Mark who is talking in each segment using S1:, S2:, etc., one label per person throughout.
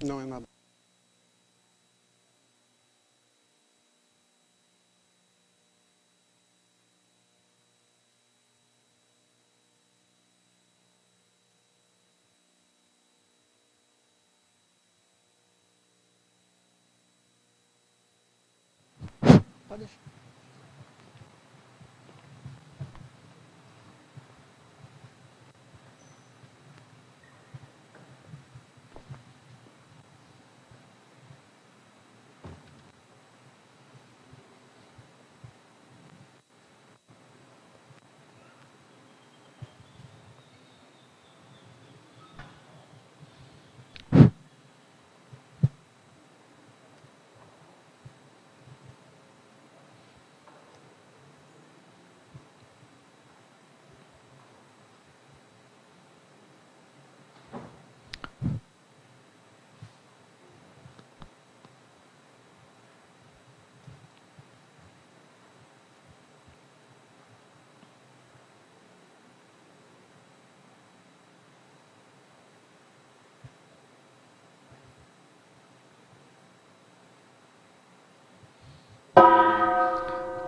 S1: Não é nada. Pode deixar.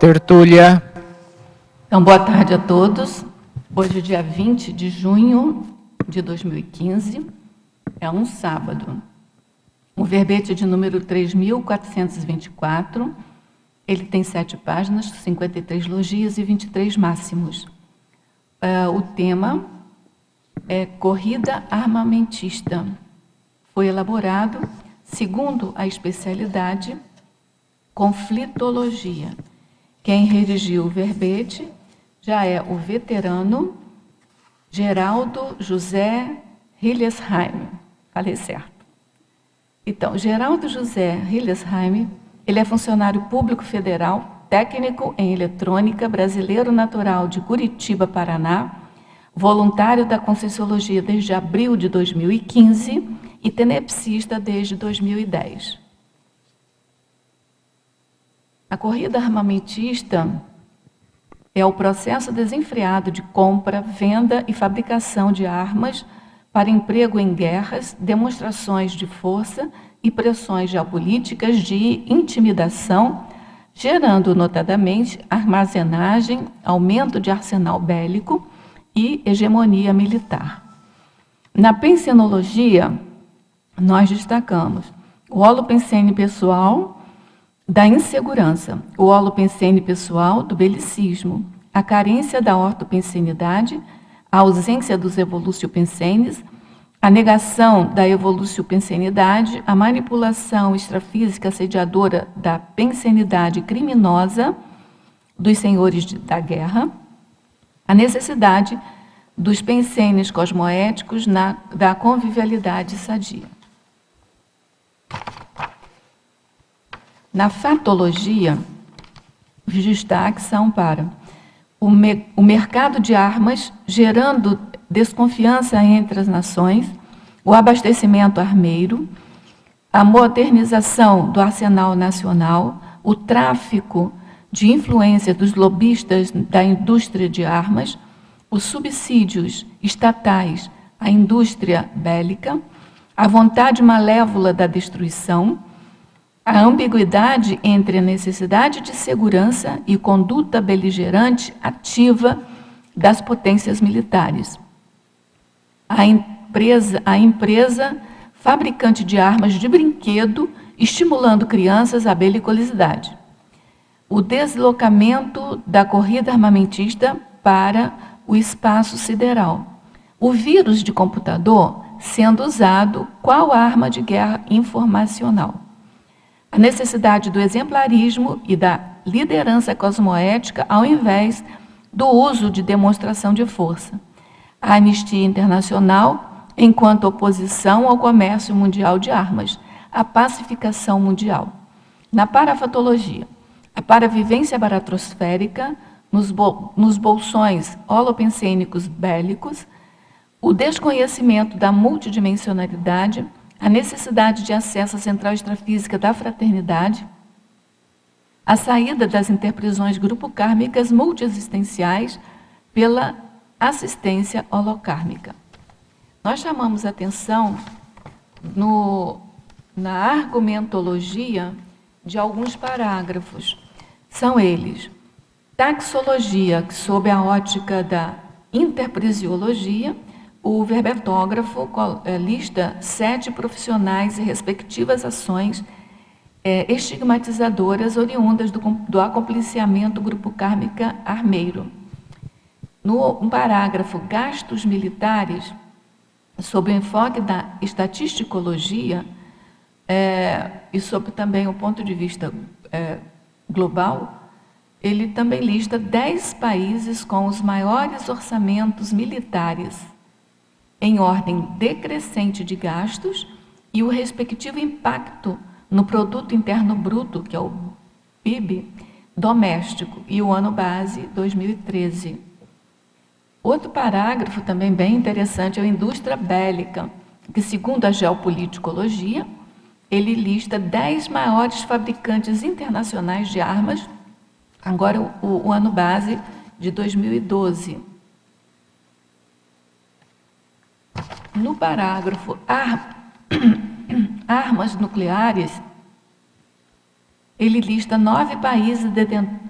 S2: Tertúlia.
S3: Então, boa tarde a todos. Hoje é dia 20 de junho de 2015, é um sábado. O verbete de número 3.424, ele tem 7 páginas, 53 logias e 23 máximos. O tema é corrida armamentista. Foi elaborado, segundo a especialidade, conflitologia. Quem redigiu o verbete já é o veterano Geraldo José Hillesheim. Falei certo. Então, Geraldo José Hillesheim, ele é funcionário público federal, técnico em eletrônica, brasileiro natural de Curitiba, Paraná, voluntário da Conscienciologia desde abril de 2015 e tenepsista desde 2010. A corrida armamentista é o processo desenfreado de compra, venda e fabricação de armas para emprego em guerras, demonstrações de força e pressões geopolíticas de intimidação, gerando notadamente armazenagem, aumento de arsenal bélico e hegemonia militar. Na pensenologia, nós destacamos o holopensene pessoal da insegurança, o holopensene pessoal do belicismo, a carência da ortopensenidade, a ausência dos evoluciopensenes, a negação da evoluciopensenidade, a manipulação extrafísica assediadora da pensenidade criminosa dos senhores da guerra, a necessidade dos pensenes cosmoéticos da convivialidade sadia. Na fatologia, os destaques são para o mercado de armas, gerando desconfiança entre as nações, o abastecimento armeiro, a modernização do arsenal nacional, o tráfico de influência dos lobistas da indústria de armas, os subsídios estatais à indústria bélica, a vontade malévola da destruição, a ambiguidade entre a necessidade de segurança e conduta beligerante ativa das potências militares. A empresa fabricante de armas de brinquedo, estimulando crianças à belicosidade. O deslocamento da corrida armamentista para o espaço sideral. O vírus de computador sendo usado qual arma de guerra informacional. A necessidade do exemplarismo e da liderança cosmoética ao invés do uso de demonstração de força. A anistia internacional enquanto oposição ao comércio mundial de armas. A pacificação mundial. Na parafatologia, a paravivência baratrosférica nos bolsões holopensênicos bélicos, o desconhecimento da multidimensionalidade, a necessidade de acesso à central extrafísica da fraternidade, a saída das interprisões grupo-kármicas multiexistenciais pela assistência holocármica. Nós chamamos atenção na argumentologia de alguns parágrafos. São eles: taxologia, sob a ótica da interprisiologia, o verbetógrafo lista 7 profissionais e respectivas ações estigmatizadoras oriundas do acompliciamento grupo kármica armeiro. No parágrafo gastos militares, sob o enfoque da estatisticologia, e sob também o ponto de vista global, ele também lista 10 países com os maiores orçamentos militares, em ordem decrescente de gastos, e o respectivo impacto no Produto Interno Bruto, que é o PIB, doméstico, e o ano base 2013. Outro parágrafo também bem interessante é a indústria bélica, que, segundo a geopoliticologia, ele lista 10 maiores fabricantes internacionais de armas, agora o ano base de 2012. No parágrafo armas nucleares, ele lista 9 países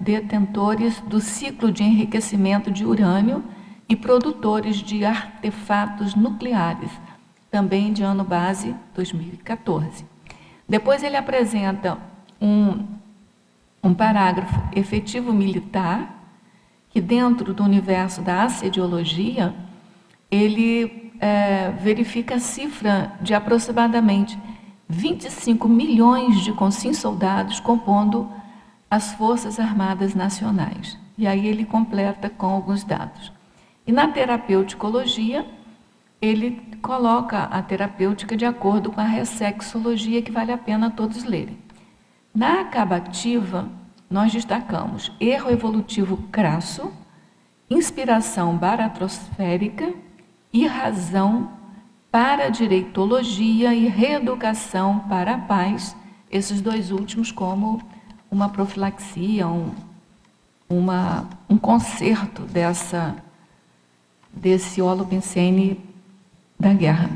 S3: detentores do ciclo de enriquecimento de urânio e produtores de artefatos nucleares, também de ano base 2014. Depois ele apresenta um parágrafo efetivo militar, que dentro do universo da assediologia, ele verifica a cifra de aproximadamente 25 milhões de soldados compondo as Forças Armadas Nacionais. E aí ele completa com alguns dados. E na terapeuticologia, ele coloca a terapêutica de acordo com a ressexologia, que vale a pena todos lerem. Na acabativa, nós destacamos erro evolutivo crasso, inspiração baratrosférica e razão para a direitologia e reeducação para a paz, esses dois últimos como uma profilaxia, um conserto desse holopensene da guerra.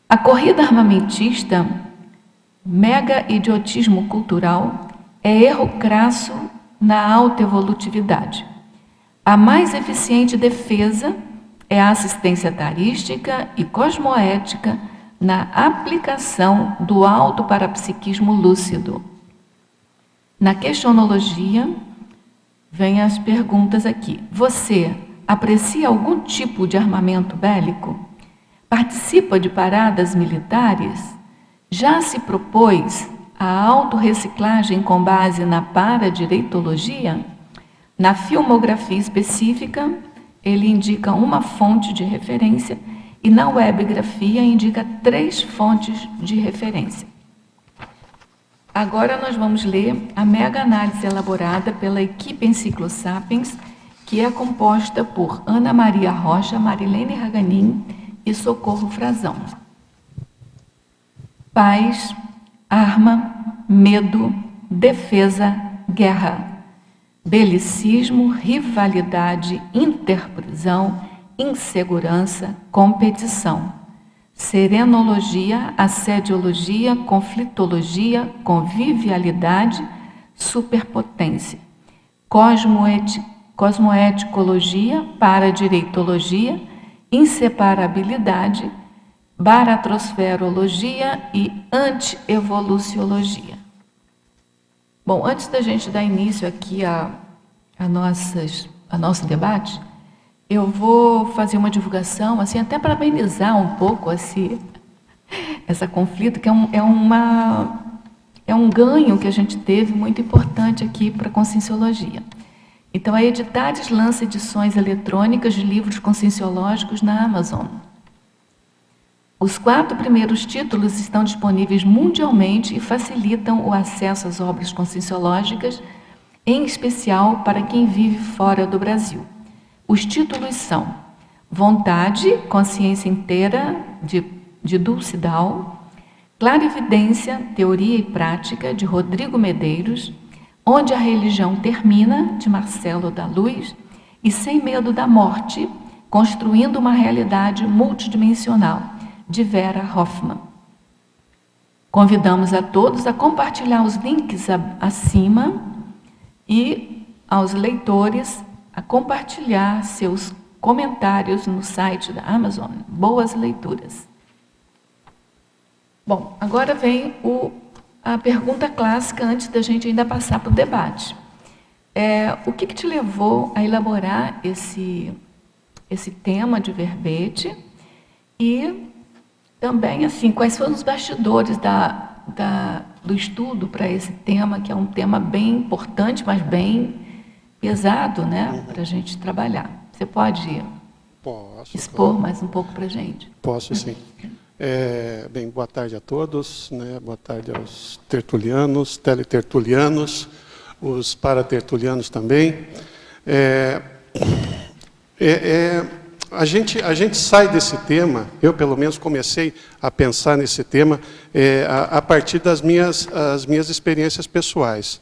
S3: A corrida armamentista, mega idiotismo cultural, é erro crasso na alta evolutividade. A mais eficiente defesa é a assistência tarística e cosmoética na aplicação do autoparapsiquismo lúcido. Na questionologia, vem as perguntas aqui. Você aprecia algum tipo de armamento bélico? Participa de paradas militares? Já se propôs a autorreciclagem com base na paradireitologia? Na filmografia específica, ele indica uma fonte de referência e na webgrafia indica 3 fontes de referência. Agora nós vamos ler a mega-análise elaborada pela equipe Enciclosapiens, que é composta por Ana Maria Rocha, Marilene Raganin e Socorro Frazão. Paz, arma, medo, defesa, guerra. Belicismo, rivalidade, interprisão, insegurança, competição. Serenologia, assediologia, conflitologia, convivialidade, superpotência. Cosmoeticologia, paradireitologia, inseparabilidade, baratrosferologia e antievoluciologia. Bom, antes da gente dar início aqui a nosso debate, eu vou fazer uma divulgação, assim, até para amenizar um pouco essa conflito, que é um ganho que a gente teve muito importante aqui para a Conscienciologia. Então, a Editares lança edições eletrônicas de livros conscienciológicos na Amazon. Os 4 primeiros títulos estão disponíveis mundialmente e facilitam o acesso às obras conscienciológicas, em especial para quem vive fora do Brasil. Os títulos são Vontade, Consciência Inteira, de Dulce Dal, Clarividência, Teoria e Prática, de Rodrigo Medeiros, Onde a Religião Termina, de Marcelo da Luz, e Sem Medo da Morte, Construindo uma Realidade Multidimensional, de Vera Hoffmann. Convidamos a todos a compartilhar os links acima e aos leitores a compartilhar seus comentários no site da Amazon. Boas leituras. Bom, agora vem a pergunta clássica antes da gente ainda passar para o debate. O que te levou a elaborar esse tema de verbete e também, assim, quais foram os bastidores do estudo para esse tema, que é um tema bem importante, mas bem pesado, né, para a gente trabalhar. Você pode expor mais um pouco para a gente?
S2: Posso, sim. Bem, boa tarde a todos, né? Boa tarde aos tertulianos, teletertulianos, os paratertulianos também. A gente sai desse tema, eu pelo menos comecei a pensar nesse tema a partir das minhas experiências pessoais.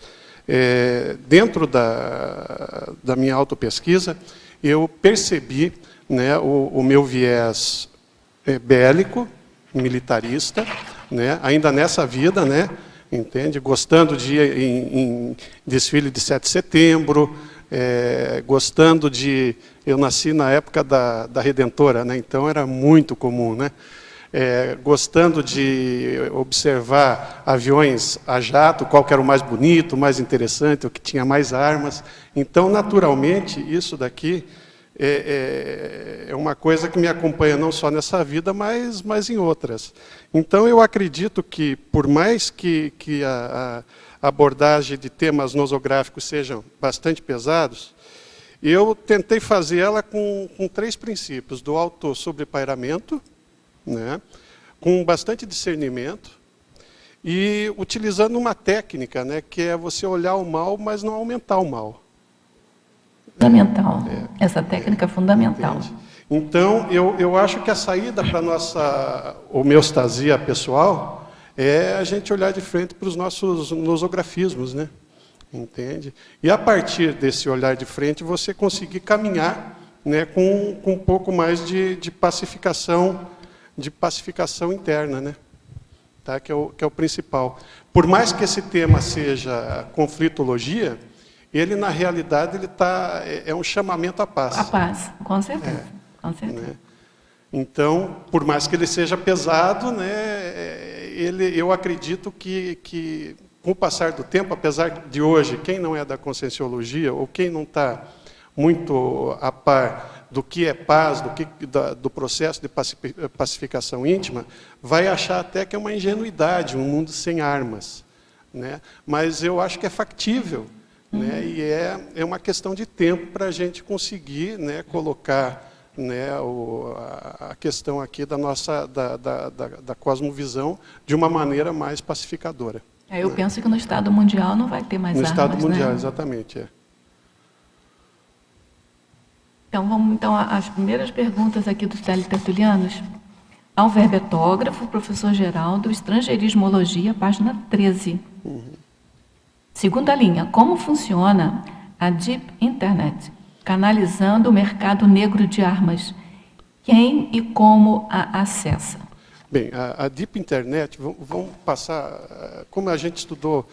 S2: Dentro da minha autopesquisa, eu percebi, né, o meu viés bélico, militarista, né, ainda nessa vida, né, entende? Gostando de ir em desfile de 7 de setembro, gostando de... Eu nasci na época da Redentora, né, então era muito comum, né? Gostando de observar aviões a jato, qual que era o mais bonito, o mais interessante, o que tinha mais armas. Então, naturalmente, isso daqui é uma coisa que me acompanha não só nessa vida, mas em outras. Então, eu acredito que, por mais que a abordagem de temas nosográficos sejam bastante pesados, eu tentei fazer ela com 3 princípios: do autossobrepairamento, né, com bastante discernimento e utilizando uma técnica, né, que é você olhar o mal, mas não aumentar o mal.
S3: Fundamental. Essa técnica é fundamental.
S2: Entende? Então, eu acho que a saída para a nossa homeostasia pessoal é a gente olhar de frente para os nossos nosografismos, né? Entende? E a partir desse olhar de frente, você conseguir caminhar, né, com um pouco mais de pacificação interna, né? Tá? Que é o principal. Por mais que esse tema seja conflitologia, ele, na realidade, é um chamamento à paz.
S3: A paz, com certeza. Com certeza.
S2: Né? Então, por mais que ele seja pesado, né, eu acredito que, com o passar do tempo, apesar de hoje, quem não é da conscienciologia, ou quem não está muito a par do que é paz, do processo de pacificação íntima, vai achar até que é uma ingenuidade, um mundo sem armas, né? Mas eu acho que é factível, né? E é uma questão de tempo para a gente conseguir, né, colocar, né, a questão aqui da cosmovisão de uma maneira mais pacificadora.
S3: Eu penso que no Estado Mundial não vai ter mais armas,
S2: no Estado Mundial,
S3: né?
S2: Exatamente.
S3: Então, vamos às primeiras perguntas aqui dos teletertulianos. Ao verbetógrafo, professor Geraldo, Estrangeirismologia, página 13. Segunda linha, como funciona a Deep Internet, canalizando o mercado negro de armas? Quem e como a acessa?
S2: Bem, a Deep Internet, vamos passar, como a gente estudou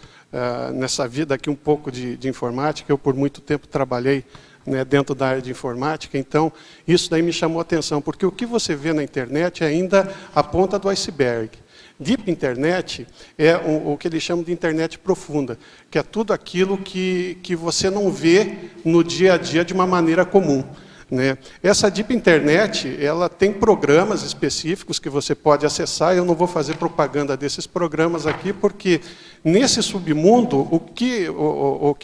S2: nessa vida aqui um pouco de informática, eu por muito tempo trabalhei, né, dentro da área de informática, então isso daí me chamou a atenção, porque o que você vê na internet é ainda a ponta do iceberg. Deep Internet é o que eles chamam de internet profunda, que é tudo aquilo que você não vê no dia a dia de uma maneira comum, né? Essa Deep Internet, ela tem programas específicos que você pode acessar. Eu não vou fazer propaganda desses programas aqui, porque nesse submundo, o que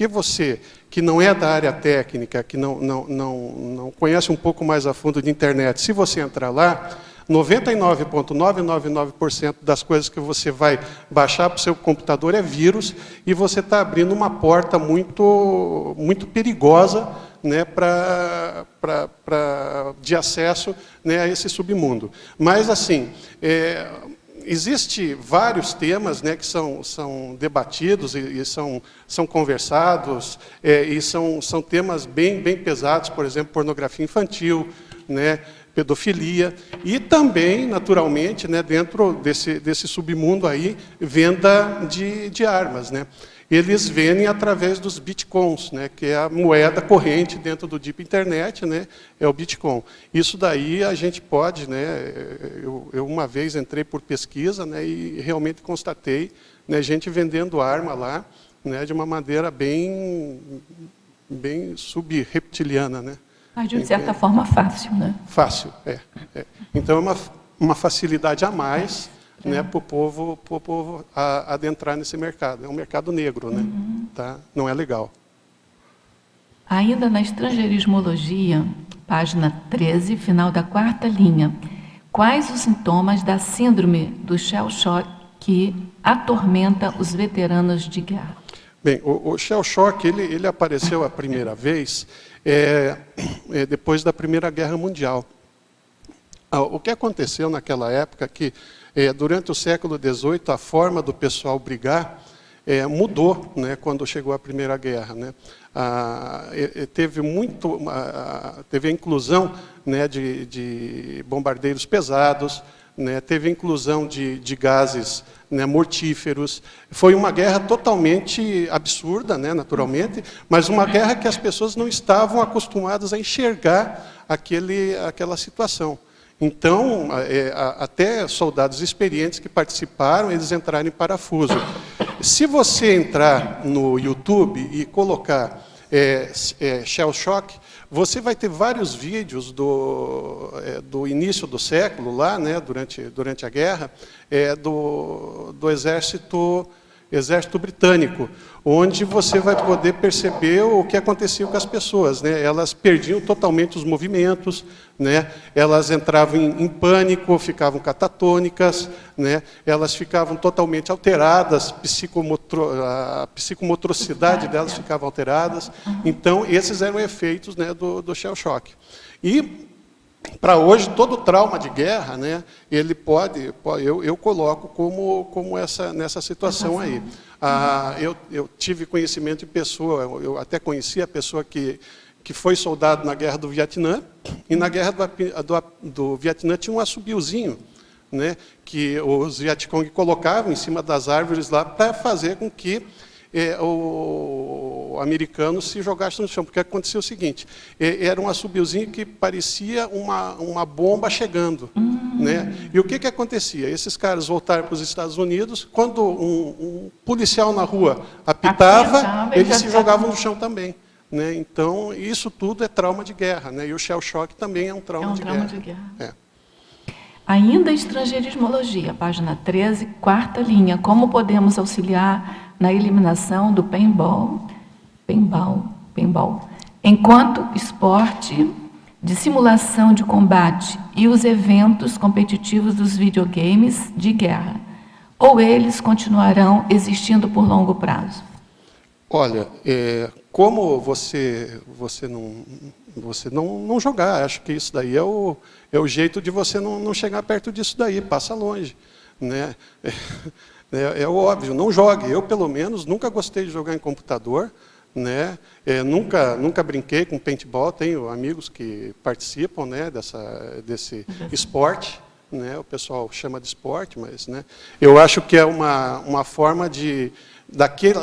S2: você, que não é da área técnica, que não conhece um pouco mais a fundo de internet, se você entrar lá, 99,999% das coisas que você vai baixar para o seu computador é vírus, e você está abrindo uma porta muito perigosa, né, de acesso, né, a esse submundo. Mas, assim, existe vários temas, né, que são debatidos e são conversados, e são temas bem pesados, por exemplo, pornografia infantil, né, pedofilia e também, naturalmente, né, dentro desse submundo aí, venda de armas, né? Eles vendem através dos bitcoins, né, que é a moeda corrente dentro do Deep Internet, né, é o Bitcoin. Isso daí a gente pode, né, eu uma vez entrei por pesquisa, né, e realmente constatei, né, gente vendendo arma lá, né, de uma maneira bem subreptiliana, né.
S3: Mas, de certa forma, fácil, né?
S2: Fácil, é. Então, é uma facilidade a mais, né, para o povo adentrar nesse mercado. É um mercado negro, né? Tá? Não é legal.
S3: Ainda na estrangeirismologia, página 13, final da 4ª linha. Quais os sintomas da síndrome do shell shock que atormenta os veteranos de guerra?
S2: Bem, o shell shock ele apareceu a primeira vez depois da Primeira Guerra Mundial. O que aconteceu naquela época é que, durante o século XVIII, a forma do pessoal brigar mudou, né, quando chegou a Primeira Guerra, né? Teve a inclusão, né, de bombardeiros pesados, né, teve a inclusão de gases, né, mortíferos. Foi uma guerra totalmente absurda, né, naturalmente, mas uma guerra que as pessoas não estavam acostumadas a enxergar aquela situação. Então, até soldados experientes que participaram, eles entraram em parafuso. Se você entrar no YouTube e colocar shell shock, você vai ter vários vídeos do início do século, lá, né, durante a guerra, do exército britânico, onde você vai poder perceber o que acontecia com as pessoas, né? Elas perdiam totalmente os movimentos, né? Elas entravam em pânico, ficavam catatônicas, né? Elas ficavam totalmente alteradas, a psicomotricidade delas ficava alteradas. Então, esses eram efeitos, né, do shell shock. E para hoje, todo trauma de guerra, né, ele eu coloco como nessa situação aí. Eu tive conhecimento de pessoa, eu até conheci a pessoa que foi soldado na Guerra do Vietnã, e na Guerra do Vietnã tinha um assobiozinho, né, que os Vietcong colocavam em cima das árvores lá para fazer com que o americano se jogasse no chão, porque acontecia o seguinte: era um assobiozinho que parecia uma bomba chegando, né? E o que acontecia? Esses caras voltaram para os Estados Unidos, quando um policial na rua apitava, eles se jogavam no chão também, né? Então, isso tudo é trauma de guerra, né? E o shell shock também é um trauma de guerra.
S3: Ainda estrangeirismologia, página 13, 4ª linha. Como podemos auxiliar na eliminação do paintball, enquanto esporte de simulação de combate e os eventos competitivos dos videogames de guerra? Ou eles continuarão existindo por longo prazo?
S2: Olha, como você não jogar, acho que isso daí é o jeito de você não chegar perto disso daí, passa longe, né? É óbvio, não jogue. Eu, pelo menos, nunca gostei de jogar em computador, né? Nunca brinquei com paintball. Tenho amigos que participam, né, desse esporte, né? O pessoal chama de esporte, mas, né, eu acho que é uma forma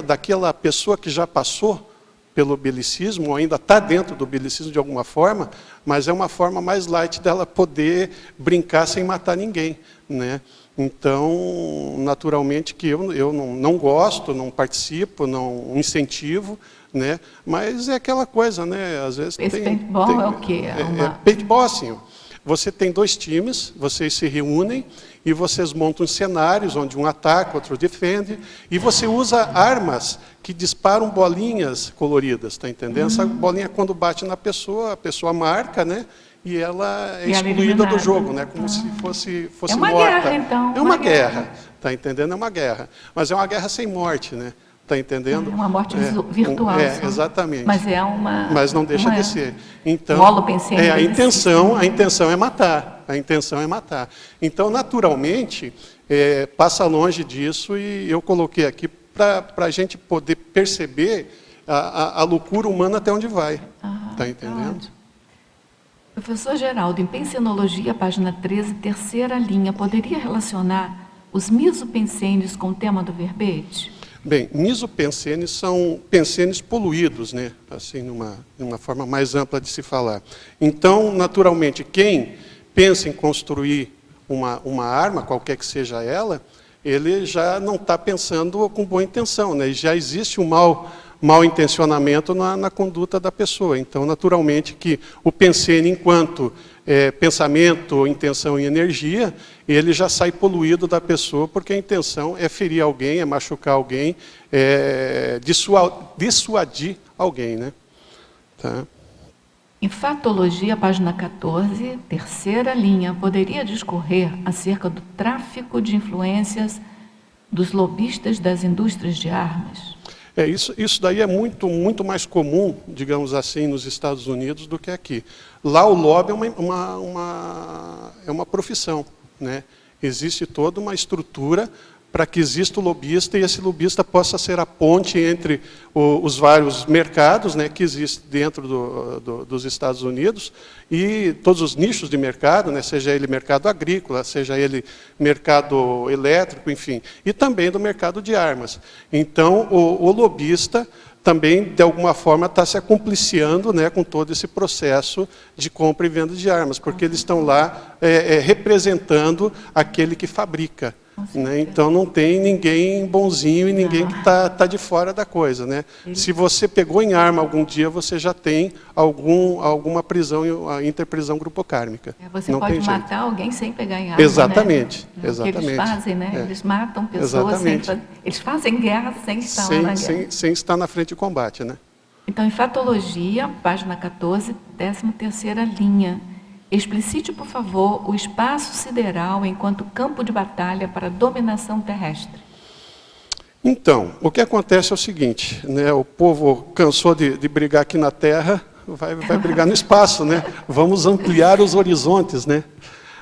S2: daquela pessoa que já passou pelo belicismo, ou ainda está dentro do belicismo de alguma forma, mas é uma forma mais light dela poder brincar sem matar ninguém, né? Então, naturalmente que eu não gosto, não participo, não incentivo, né? Mas é aquela coisa, né? Às vezes
S3: esse paintball é o quê?
S2: Paintball, assim, você tem dois times, vocês se reúnem e vocês montam cenários onde um ataca, outro defende, e você usa armas que disparam bolinhas coloridas, tá entendendo? Essa bolinha, quando bate na pessoa, a pessoa marca, né? E ela é excluída do jogo, né? Como se fosse
S3: é uma
S2: morta.
S3: Guerra, então.
S2: É uma guerra, tá entendendo? É uma guerra. Mas é uma guerra sem morte, né? Tá entendendo?
S3: É uma morte virtual.
S2: Exatamente.
S3: Mas é uma.
S2: Mas não deixa de ser. Então, a intenção é matar. A intenção é matar. Então, naturalmente, passa longe disso, e eu coloquei aqui para a gente poder perceber a loucura humana até onde vai. Tá entendendo?
S3: Professor Geraldo, em Pensenologia, página 13, terceira linha, poderia relacionar os misopensenes com o tema do verbete?
S2: Bem, misopensenes são pensenes poluídos, né? Assim, numa forma mais ampla de se falar. Então, naturalmente, quem pensa em construir uma arma, qualquer que seja ela, ele já não está pensando com boa intenção, né? Já existe um mau intencionamento na conduta da pessoa. Então, naturalmente, que o pensene, enquanto pensamento, intenção e energia, ele já sai poluído da pessoa, porque a intenção é ferir alguém, é machucar alguém, é dissuadir alguém, né? Tá?
S3: Em Fatologia, página 14, terceira linha, poderia discorrer acerca do tráfico de influências dos lobistas das indústrias de armas?
S2: Isso daí é muito mais comum, digamos assim, nos Estados Unidos do que aqui. Lá o lobby é uma profissão, né? Existe toda uma estrutura para que exista o lobista e esse lobista possa ser a ponte entre os vários mercados, né, que existem dentro dos Estados Unidos e todos os nichos de mercado, né, seja ele mercado agrícola, seja ele mercado elétrico, enfim, e também do mercado de armas. Então, o lobista também, de alguma forma, está se acompliciando, né, com todo esse processo de compra e venda de armas, porque eles estão lá representando aquele que fabrica. Né? Então não tem ninguém bonzinho e ninguém que está de fora da coisa. Né? Se você pegou em arma algum dia, você já tem alguma prisão, a interprisão grupocármica.
S3: Você
S2: não
S3: pode
S2: tem
S3: matar
S2: jeito.
S3: alguém sem pegar em arma.
S2: Exatamente.
S3: Né?
S2: Exatamente.
S3: O que eles fazem, né? Eles matam pessoas eles fazem guerra sem estar lá na guerra.
S2: Sem estar na frente de combate. Né?
S3: Então, em Fatologia, página 14, 13ª linha. Explicite, por favor, o espaço sideral enquanto campo de batalha para a dominação terrestre.
S2: Então, o que acontece é o seguinte, né, o povo cansou de brigar aqui na Terra, vai brigar no espaço, né? Vamos ampliar os horizontes, né?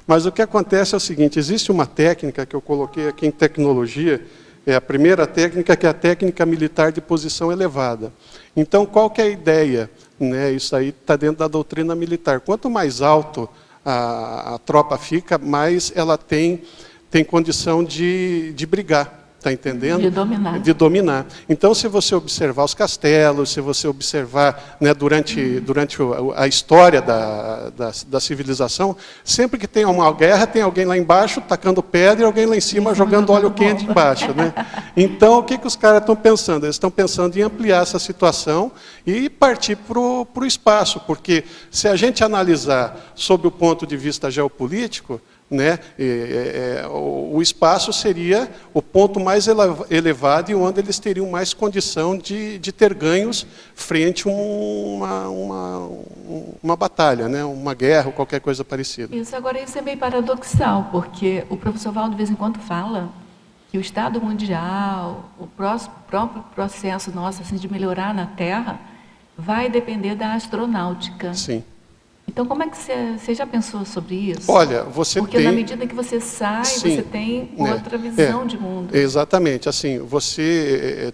S2: Mas o que acontece é o seguinte, existe uma técnica que eu coloquei aqui em tecnologia, é a primeira técnica, que é a técnica militar de posição elevada. Então, qual que é a ideia? Né, isso aí está dentro da doutrina militar. Quanto mais alto a tropa fica, mais ela tem condição de brigar. Está entendendo?
S3: De dominar.
S2: Então, se você observar os castelos, se você observar, né, durante a história da civilização, sempre que tem uma guerra, tem alguém lá embaixo tacando pedra e alguém lá em cima jogando óleo quente embaixo. Né? Então, o que os caras estão pensando? Eles estão pensando em ampliar essa situação e partir para o espaço, porque se a gente analisar sob o ponto de vista geopolítico, né, o espaço seria o ponto mais elevado e onde eles teriam mais condição de ter ganhos frente a uma batalha, né, uma guerra ou qualquer coisa parecida.
S3: Isso é meio paradoxal, porque o professor Val de vez em quando fala que o Estado mundial, o próprio processo nosso assim, de melhorar na Terra, vai depender da astronáutica.
S2: Sim.
S3: Então, como é que você já pensou sobre isso?
S2: Olha,
S3: Porque na medida que você sai,
S2: sim,
S3: você tem outra visão de mundo.
S2: Exatamente. Assim,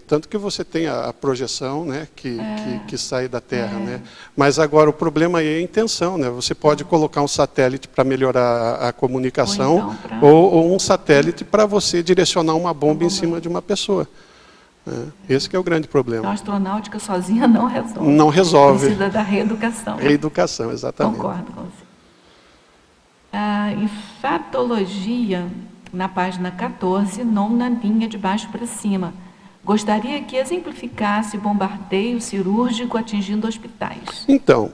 S2: tanto que você tem a projeção, né, que sai da Terra. Né? Mas agora o problema aí é a intenção. Né? Você pode colocar um satélite para melhorar a comunicação ou um satélite para você direcionar uma bomba em cima de uma pessoa. Esse que é o grande problema.
S3: Então, a astronáutica sozinha não resolve.
S2: Não resolve.
S3: Precisa da reeducação.
S2: Reeducação, exatamente.
S3: Concordo com você. Em Fatologia, na página 14, nona linha de baixo para cima, gostaria que exemplificasse o bombardeio cirúrgico atingindo hospitais.
S2: Então,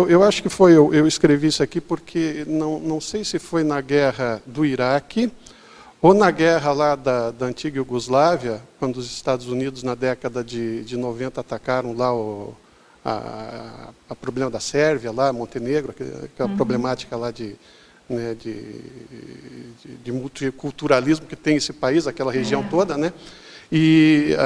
S2: eu acho que eu escrevi isso aqui porque não sei se foi na guerra do Iraque, ou na guerra lá da antiga Iugoslávia, quando os Estados Unidos, na década de 90, atacaram lá o problema da Sérvia, lá, Montenegro, aquela problemática lá de multiculturalismo que tem esse país, aquela região toda, né? E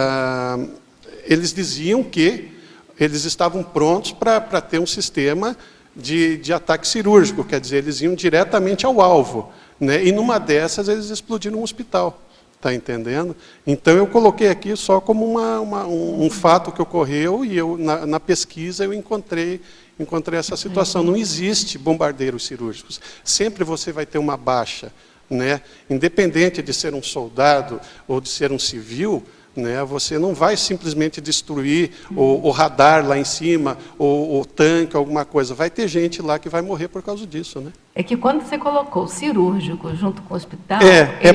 S2: eles diziam que eles estavam prontos para ter um sistema de ataque cirúrgico, quer dizer, eles iam diretamente ao alvo. Né? E numa dessas eles explodiram um hospital, está entendendo? Então eu coloquei aqui só como um fato que ocorreu e eu na pesquisa eu encontrei encontrei essa situação. Não existe bombardeiros cirúrgicos. Sempre você vai ter uma baixa, né? Independente de ser um soldado ou de ser um civil, né? Você não vai simplesmente destruir o radar lá em cima, ou o tanque, alguma coisa. Vai ter gente lá que vai morrer por causa disso, né?
S3: É que quando você colocou cirúrgico junto com o hospital...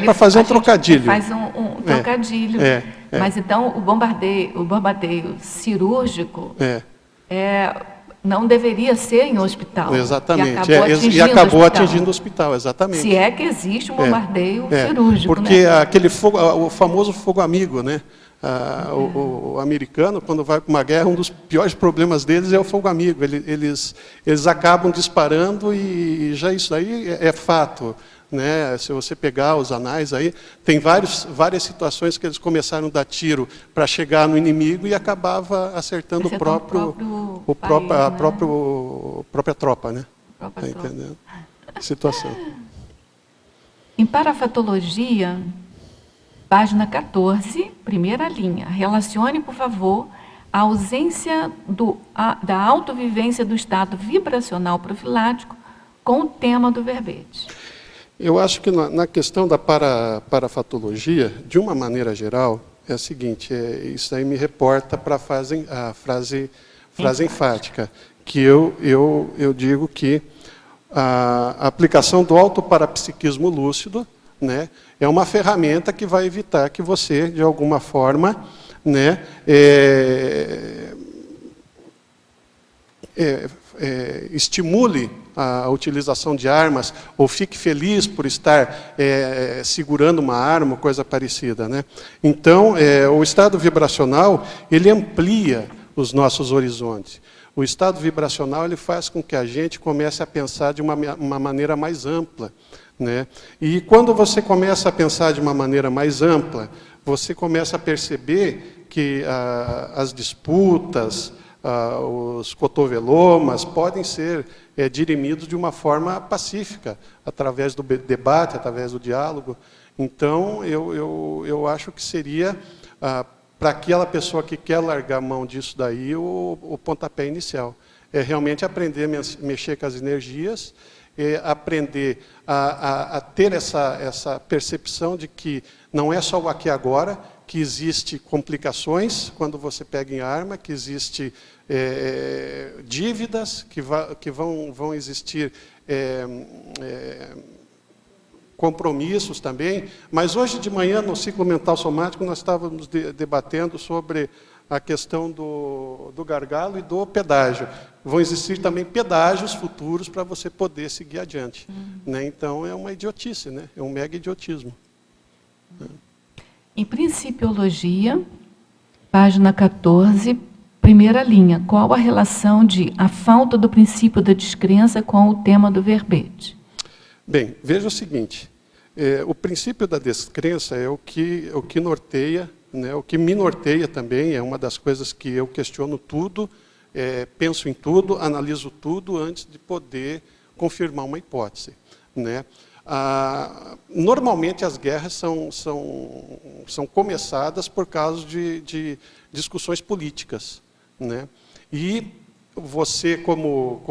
S2: para fazer um trocadilho.
S3: Faz um trocadilho. Mas então o bombardeio cirúrgico não deveria ser em hospital.
S2: Exatamente.
S3: E acabou
S2: atingindo o hospital, exatamente.
S3: Se é que existe um bombardeio cirúrgico.
S2: Porque
S3: né?
S2: aquele fogo, o famoso fogo amigo, né? O americano, quando vai para uma guerra, um dos piores problemas deles é o fogo amigo. Eles acabam disparando e já isso aí é fato. Né? Se você pegar os anais aí, tem várias situações que eles começaram a dar tiro para chegar no inimigo e acabava acertando a própria tropa, né? Tá entendendo? Situação.
S3: Em parafatologia, página 14, primeira linha. Relacione, por favor, a ausência da autovivência do estado vibracional profilático com o tema do verbete.
S2: Eu acho que na questão da parafatologia, de uma maneira geral, é o seguinte, isso aí me reporta para a frase enfática, que eu digo que a aplicação do autoparapsiquismo lúcido, né, é uma ferramenta que vai evitar que você, de alguma forma, né, estimule a utilização de armas, ou fique feliz por estar segurando uma arma, coisa parecida, né? Então, o estado vibracional, ele amplia os nossos horizontes. O estado vibracional, ele faz com que a gente comece a pensar de uma maneira mais ampla, né? E quando você começa a pensar de uma maneira mais ampla, você começa a perceber que as disputas, os cotovelomas podem ser dirimidos de uma forma pacífica, através do debate, através do diálogo. Então, eu acho que seria, para aquela pessoa que quer largar a mão disso daí, o pontapé inicial. É realmente aprender a mexer com as energias, aprender a ter essa percepção de que não é só o aqui e agora, que existe complicações quando você pega em arma, que existe dívidas, que vão existir compromissos também. Mas hoje de manhã, no ciclo mental somático, nós estávamos debatendo sobre a questão do gargalo e do pedágio. Vão existir também pedágios futuros para você poder seguir adiante. Né? Então, é uma idiotice, né? É um mega idiotismo.
S3: Em Principiologia, página 14, primeira linha. Qual a relação de a falta do princípio da descrença com o tema do verbete?
S2: Bem, veja o seguinte. O princípio da descrença é o que norteia, né, o que me norteia também, é uma das coisas que eu questiono tudo, penso em tudo, analiso tudo antes de poder confirmar uma hipótese. Né? Normalmente as guerras são começadas por causa de discussões políticas, né? E você, como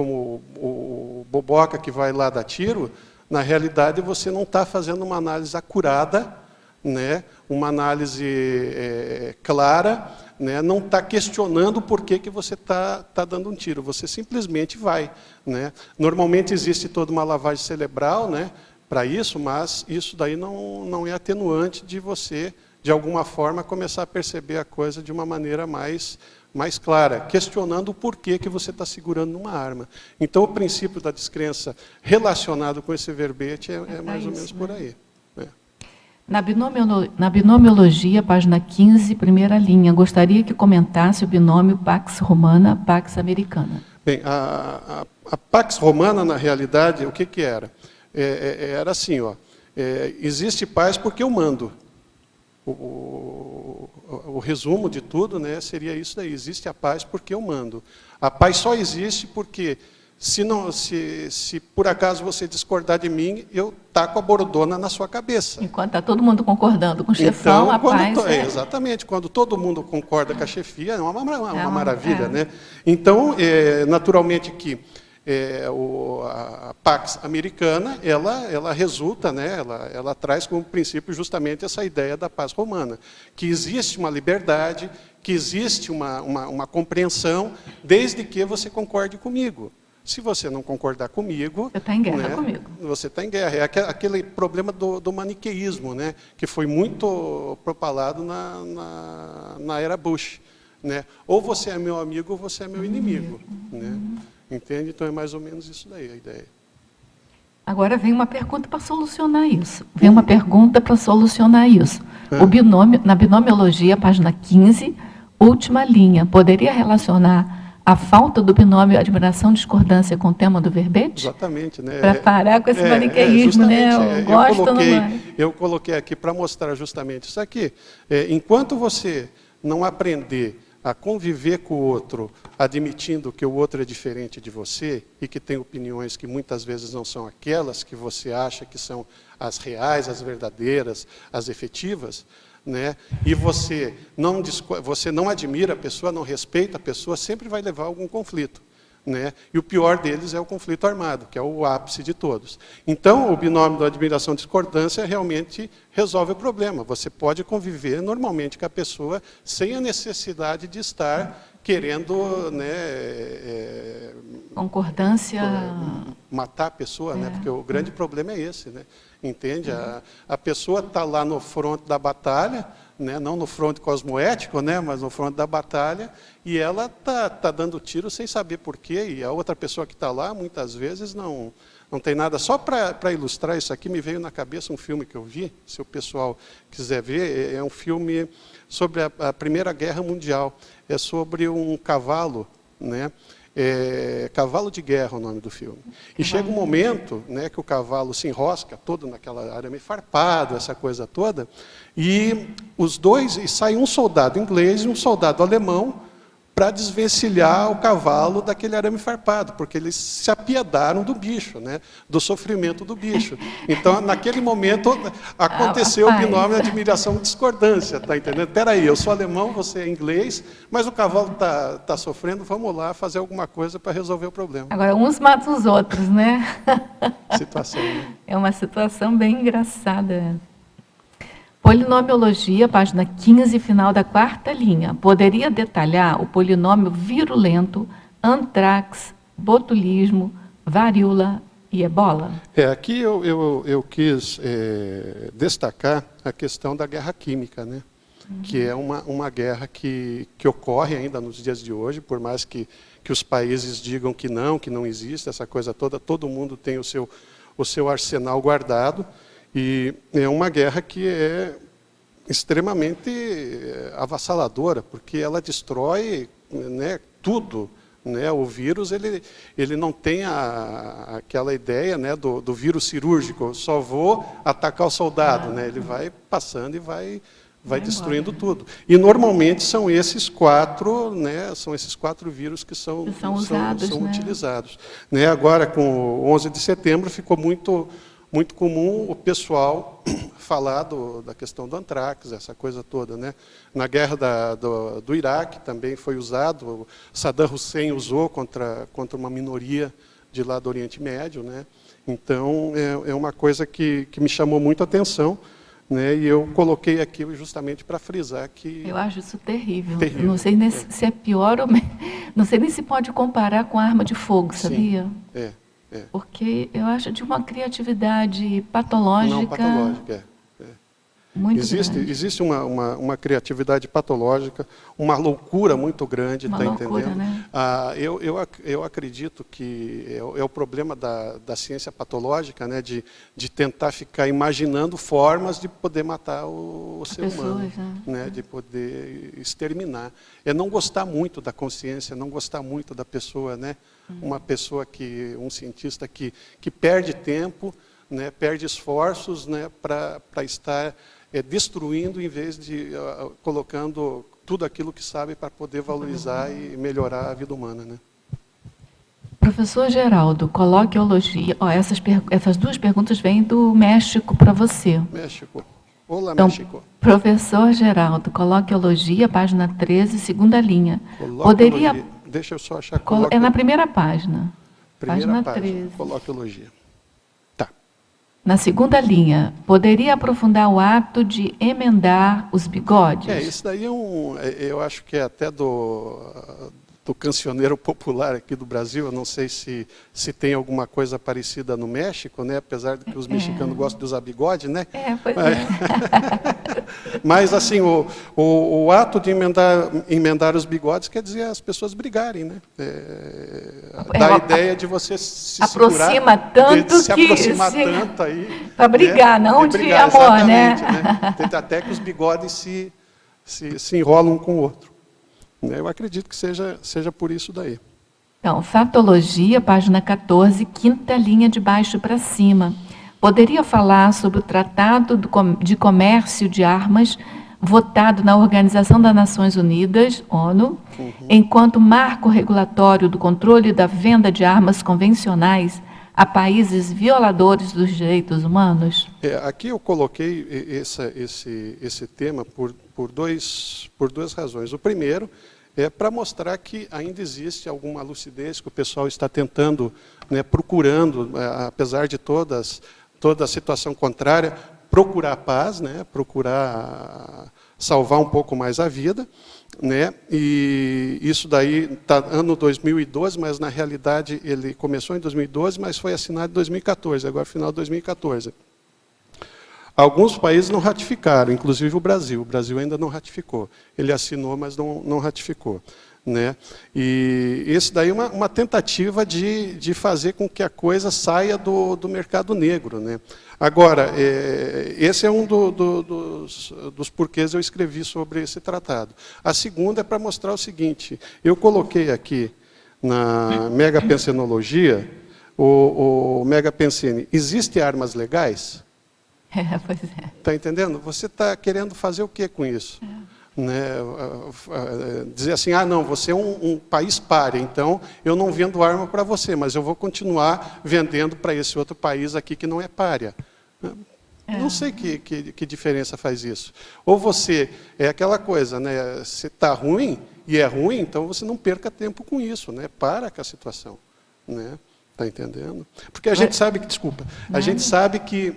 S2: o boboca que vai lá dar tiro, na realidade você não está fazendo uma análise acurada, né? Uma análise clara, né? Não está questionando por que você está dando um tiro, você simplesmente vai. Né? Normalmente existe toda uma lavagem cerebral, né? Para isso, mas isso daí não é atenuante de você, de alguma forma, começar a perceber a coisa de uma maneira mais clara, questionando o porquê que você está segurando numa arma. Então, o princípio da descrença relacionado com esse verbete é mais ou menos por aí. Né?
S3: Na binomiologia, página 15, primeira linha, gostaria que comentasse o binômio Pax Romana, Pax Americana.
S2: Bem, a Pax Romana, na realidade, o que era? Era assim, existe paz porque eu mando. O resumo de tudo, né, seria isso daí, existe a paz porque eu mando. A paz só existe porque se por acaso você discordar de mim, eu taco a bordona na sua cabeça.
S3: Enquanto está todo mundo concordando com o chefão,
S2: Então,
S3: a paz
S2: exatamente, quando todo mundo concorda com a chefia, é uma maravilha,
S3: é.
S2: né? Então, naturalmente que a Pax Americana, ela resulta, né, ela traz como princípio justamente essa ideia da paz romana, que existe uma liberdade, que existe uma compreensão, desde que você concorde comigo. Se você não concordar comigo...
S3: Você está em guerra, né, comigo.
S2: Você está em guerra. É aquele problema do maniqueísmo, né, que foi muito propalado na era Bush. Né? Ou você é meu amigo ou você é meu inimigo. Né? Entende? Então é mais ou menos isso daí a ideia.
S3: Agora vem uma pergunta para solucionar isso. O binômio, na binomiologia, página 15, última linha. Poderia relacionar a falta do binômio admiração-discordância com o tema do verbete?
S2: Exatamente. Né?
S3: Para parar com esse maniqueísmo, né?
S2: Eu coloquei aqui para mostrar justamente isso aqui. Enquanto você não aprender a conviver com o outro, admitindo que o outro é diferente de você e que tem opiniões que muitas vezes não são aquelas que você acha que são as reais, as verdadeiras, as efetivas, né? E você não admira a pessoa, não respeita a pessoa, sempre vai levar a algum conflito. Né? E o pior deles é o conflito armado, que é o ápice de todos. Então, o binômio da admiração e discordância realmente resolve o problema. Você pode conviver normalmente com a pessoa sem a necessidade de estar querendo, né,
S3: concordância,
S2: matar a pessoa, né? Porque o grande problema é esse, né? Entende? A pessoa está lá no fronte da batalha, né? Não no fronte cosmoético, né? Mas no fronte da batalha, e ela está dando tiro sem saber por quê, e a outra pessoa que está lá, muitas vezes, não tem nada. Só para ilustrar isso aqui, me veio na cabeça um filme que eu vi, se o pessoal quiser ver, é um filme sobre a Primeira Guerra Mundial. É sobre um cavalo, né? Cavalo de Guerra, o nome do filme. E chega um momento, né, que o cavalo se enrosca todo naquela arame farpado, essa coisa toda, e sai um soldado inglês e um soldado alemão para desvencilhar o cavalo daquele arame farpado, porque eles se apiedaram do bicho, né, do sofrimento do bicho. Então, naquele momento, aconteceu o binômio admiração e discordância, tá entendendo? Espera aí, eu sou alemão, você é inglês, mas o cavalo tá sofrendo, vamos lá fazer alguma coisa para resolver o problema.
S3: Agora, uns matam os outros, né?
S2: Situação, né?
S3: É uma situação bem engraçada. Polinomiologia, página 15, final da 4ª linha. Poderia detalhar o polinômio virulento, antrax, botulismo, varíola e ebola?
S2: Aqui eu quis destacar a questão da guerra química, né? Que é uma guerra que ocorre ainda nos dias de hoje, por mais que os países digam que não existe, essa coisa toda, todo mundo tem o seu arsenal guardado. E é uma guerra que é extremamente avassaladora, porque ela destrói, né, tudo. Né? O vírus ele não tem aquela ideia, né, do vírus cirúrgico, eu só vou atacar o soldado. Né? Ele vai passando e vai destruindo tudo. E normalmente são esses 4, né, vírus que são utilizados. Né? Agora, com o 11 de setembro, ficou muito comum o pessoal falar da questão do antrax, essa coisa toda. Né? Na guerra do Iraque também foi usado, Saddam Hussein usou contra uma minoria de lá do Oriente Médio. Né? Então, é uma coisa que me chamou muito a atenção, né? E eu coloquei aqui justamente para frisar que...
S3: Eu acho isso terrível. Não sei nem se é pior ou... Não sei nem se pode comparar com a arma de fogo, sabia?
S2: Sim,
S3: Porque eu acho de uma criatividade patológica.
S2: Não, patológica,
S3: Muito
S2: existe uma criatividade patológica, uma loucura muito grande, está entendendo?
S3: Né?
S2: Eu acredito que é o problema da ciência patológica, né, de tentar ficar imaginando formas de poder matar o ser humano, né, de poder exterminar. É não gostar muito da consciência, não gostar muito da pessoa, né? Uma pessoa um cientista que perde tempo, né, perde esforços, né, para estar destruindo em vez de colocando tudo aquilo que sabe para poder valorizar e melhorar a vida humana. Né?
S3: Professor Geraldo, coloquiologia. Ó, essas duas perguntas vêm do México para você.
S2: México. Olá,
S3: Então,
S2: México.
S3: professor Geraldo, coloquiologia, página 13, segunda linha.
S2: Coloquiologia. Deixa eu só achar
S3: É na primeira página.
S2: Primeira
S3: página 13.
S2: Coloquiologia. Tá.
S3: Na segunda linha, poderia aprofundar o ato de emendar os bigodes?
S2: Isso daí eu acho que é até do cancioneiro popular aqui do Brasil. Eu não sei se tem alguma coisa parecida no México, né? Apesar de que os mexicanos gostam de usar bigode, né?
S3: Pois é.
S2: Mas assim, o ato de emendar os bigodes quer dizer as pessoas brigarem, né? Dá a ideia de você se
S3: aproxima
S2: segurar,
S3: tanto
S2: se aproximar tanto aí.
S3: Para brigar, né? Não de
S2: brigar,
S3: amor, né?
S2: Até que os bigodes se enrolam um com o outro. Eu acredito que seja por isso daí.
S3: Então, fatologia, página 14, quinta linha de baixo para cima. Poderia falar sobre o Tratado de Comércio de Armas, votado na Organização das Nações Unidas, ONU, enquanto marco regulatório do controle da venda de armas convencionais a países violadores dos direitos humanos?
S2: Aqui eu coloquei esse tema por duas razões. O primeiro é para mostrar que ainda existe alguma lucidez que o pessoal está tentando, né, procurando, apesar de toda a situação contrária, procurar a paz, né, procurar salvar um pouco mais a vida, né, e isso daí está ano 2012, mas na realidade ele começou em 2012, mas foi assinado em 2014, agora final de 2014. Alguns países não ratificaram, inclusive o Brasil. O Brasil ainda não ratificou. Ele assinou, mas não ratificou, né? E isso daí é uma tentativa de fazer com que a coisa saia do mercado negro, né? Agora, esse é um dos porquês eu escrevi sobre esse tratado. A segunda é para mostrar o seguinte: eu coloquei aqui na megapensenologia, o megapensene, existem armas legais?
S3: Pois é.
S2: Está entendendo? Você está querendo fazer o que com isso? Né? Dizer assim, não, você é um país pária, então eu não vendo arma para você, mas eu vou continuar vendendo para esse outro país aqui que não é pária. Não sei que diferença faz isso. Ou você, é aquela coisa, né? Se está ruim, e é ruim, então você não perca tempo com isso, né? Para com a situação. Né? Está entendendo? Porque a gente sabe que, desculpa, a gente sabe que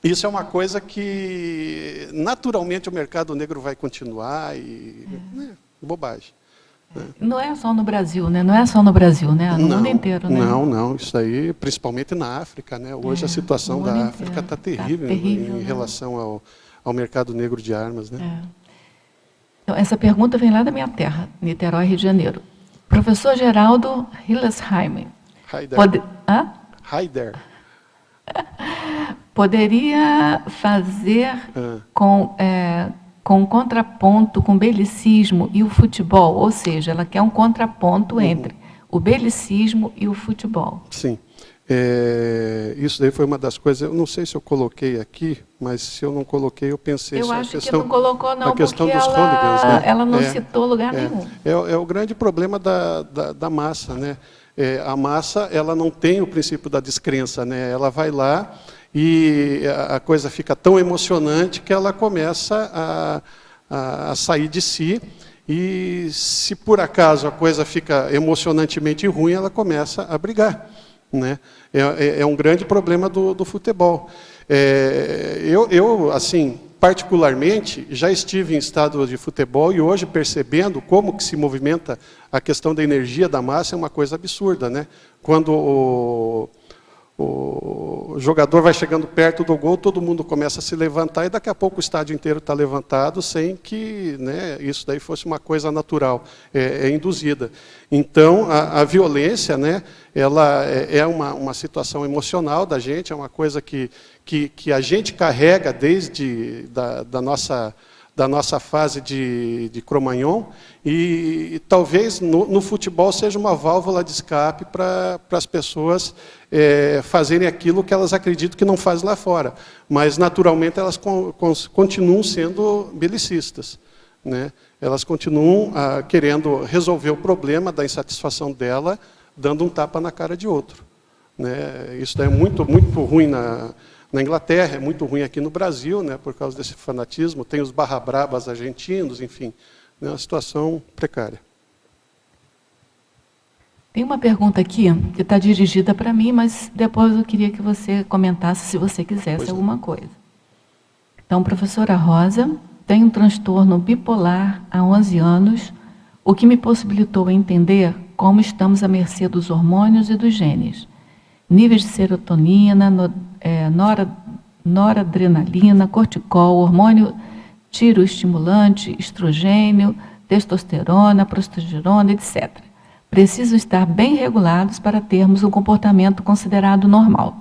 S2: isso é uma coisa que, naturalmente, o mercado negro vai continuar e... bobagem. Né?
S3: Não é só no Brasil, né? Não é só no Brasil, né? No mundo inteiro, né?
S2: Não. Isso aí, principalmente na África, né? Hoje a situação da África está terrível, em relação ao mercado negro de armas, né?
S3: Então, essa pergunta vem lá da minha terra, Niterói, Rio de Janeiro. Professor Geraldo Hillesheim.
S2: Haider.
S3: Poderia fazer com contraponto com o belicismo e o futebol, ou seja, ela quer um contraponto entre o belicismo e o futebol.
S2: Sim. Isso daí foi uma das coisas, eu não sei se eu coloquei aqui, mas se eu não coloquei, eu pensei...
S3: Eu acho que não colocou não, porque
S2: hooligans, né?
S3: Ela não citou lugar nenhum.
S2: É o grande problema da massa, né? A massa, ela não tem o princípio da descrença, né? Ela vai lá e a coisa fica tão emocionante que ela começa a sair de si, e se por acaso a coisa fica emocionantemente ruim, ela começa a brigar, né? É um grande problema do futebol. Eu, assim, particularmente, já estive em estado de futebol e hoje percebendo como que se movimenta a questão da energia da massa é uma coisa absurda, né? Quando o jogador vai chegando perto do gol, todo mundo começa a se levantar e daqui a pouco o estádio inteiro está levantado sem que, né, isso daí fosse uma coisa natural, induzida. Então, a violência, né, ela é uma situação emocional da gente, é uma coisa que a gente carrega desde da nossa fase de Cro-Magnon, e talvez no futebol seja uma válvula de escape para as pessoas fazerem aquilo que elas acreditam que não fazem lá fora. Mas, naturalmente, elas continuam sendo belicistas, né? Elas continuam querendo resolver o problema da insatisfação dela dando um tapa na cara de outro. Né? Isso é muito, muito ruim na Inglaterra, é muito ruim aqui no Brasil, né, por causa desse fanatismo. Tem os barra-brabas argentinos, enfim, é uma situação precária.
S3: Tem uma pergunta aqui que está dirigida para mim, mas depois eu queria que você comentasse, se você quisesse, alguma coisa. Então, professora Rosa, tenho um transtorno bipolar há 11 anos, o que me possibilitou entender como estamos à mercê dos hormônios e dos genes. Níveis de serotonina, noradrenalina, corticol, hormônio tiroestimulante, estrogênio, testosterona, progesterona, etc. Precisam estar bem regulados para termos um comportamento considerado normal.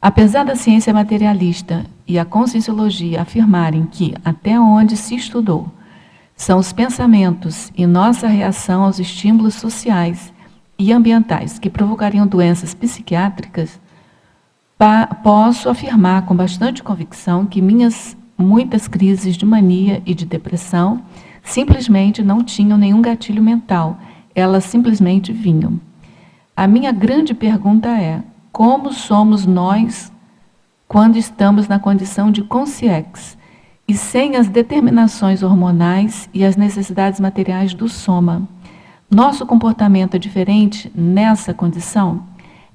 S3: Apesar da ciência materialista e a conscienciologia afirmarem que, até onde se estudou, são os pensamentos e nossa reação aos estímulos sociais e ambientais que provocariam doenças psiquiátricas, posso afirmar com bastante convicção que minhas muitas crises de mania e de depressão simplesmente não tinham nenhum gatilho mental, elas simplesmente vinham. A minha grande pergunta é: como somos nós quando estamos na condição de consciência e sem as determinações hormonais e as necessidades materiais do soma? Nosso comportamento é diferente nessa condição?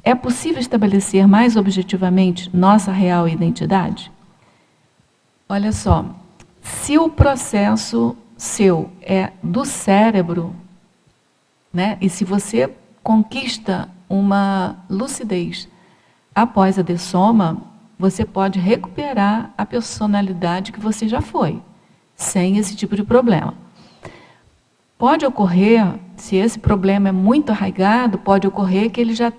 S3: É possível estabelecer mais objetivamente nossa real identidade? Olha só, se o processo seu é do cérebro, né, e se você conquista uma lucidez após a dessoma, você pode recuperar a personalidade que você já foi, sem esse tipo de problema. Pode ocorrer, se esse problema é muito arraigado, pode ocorrer que ele já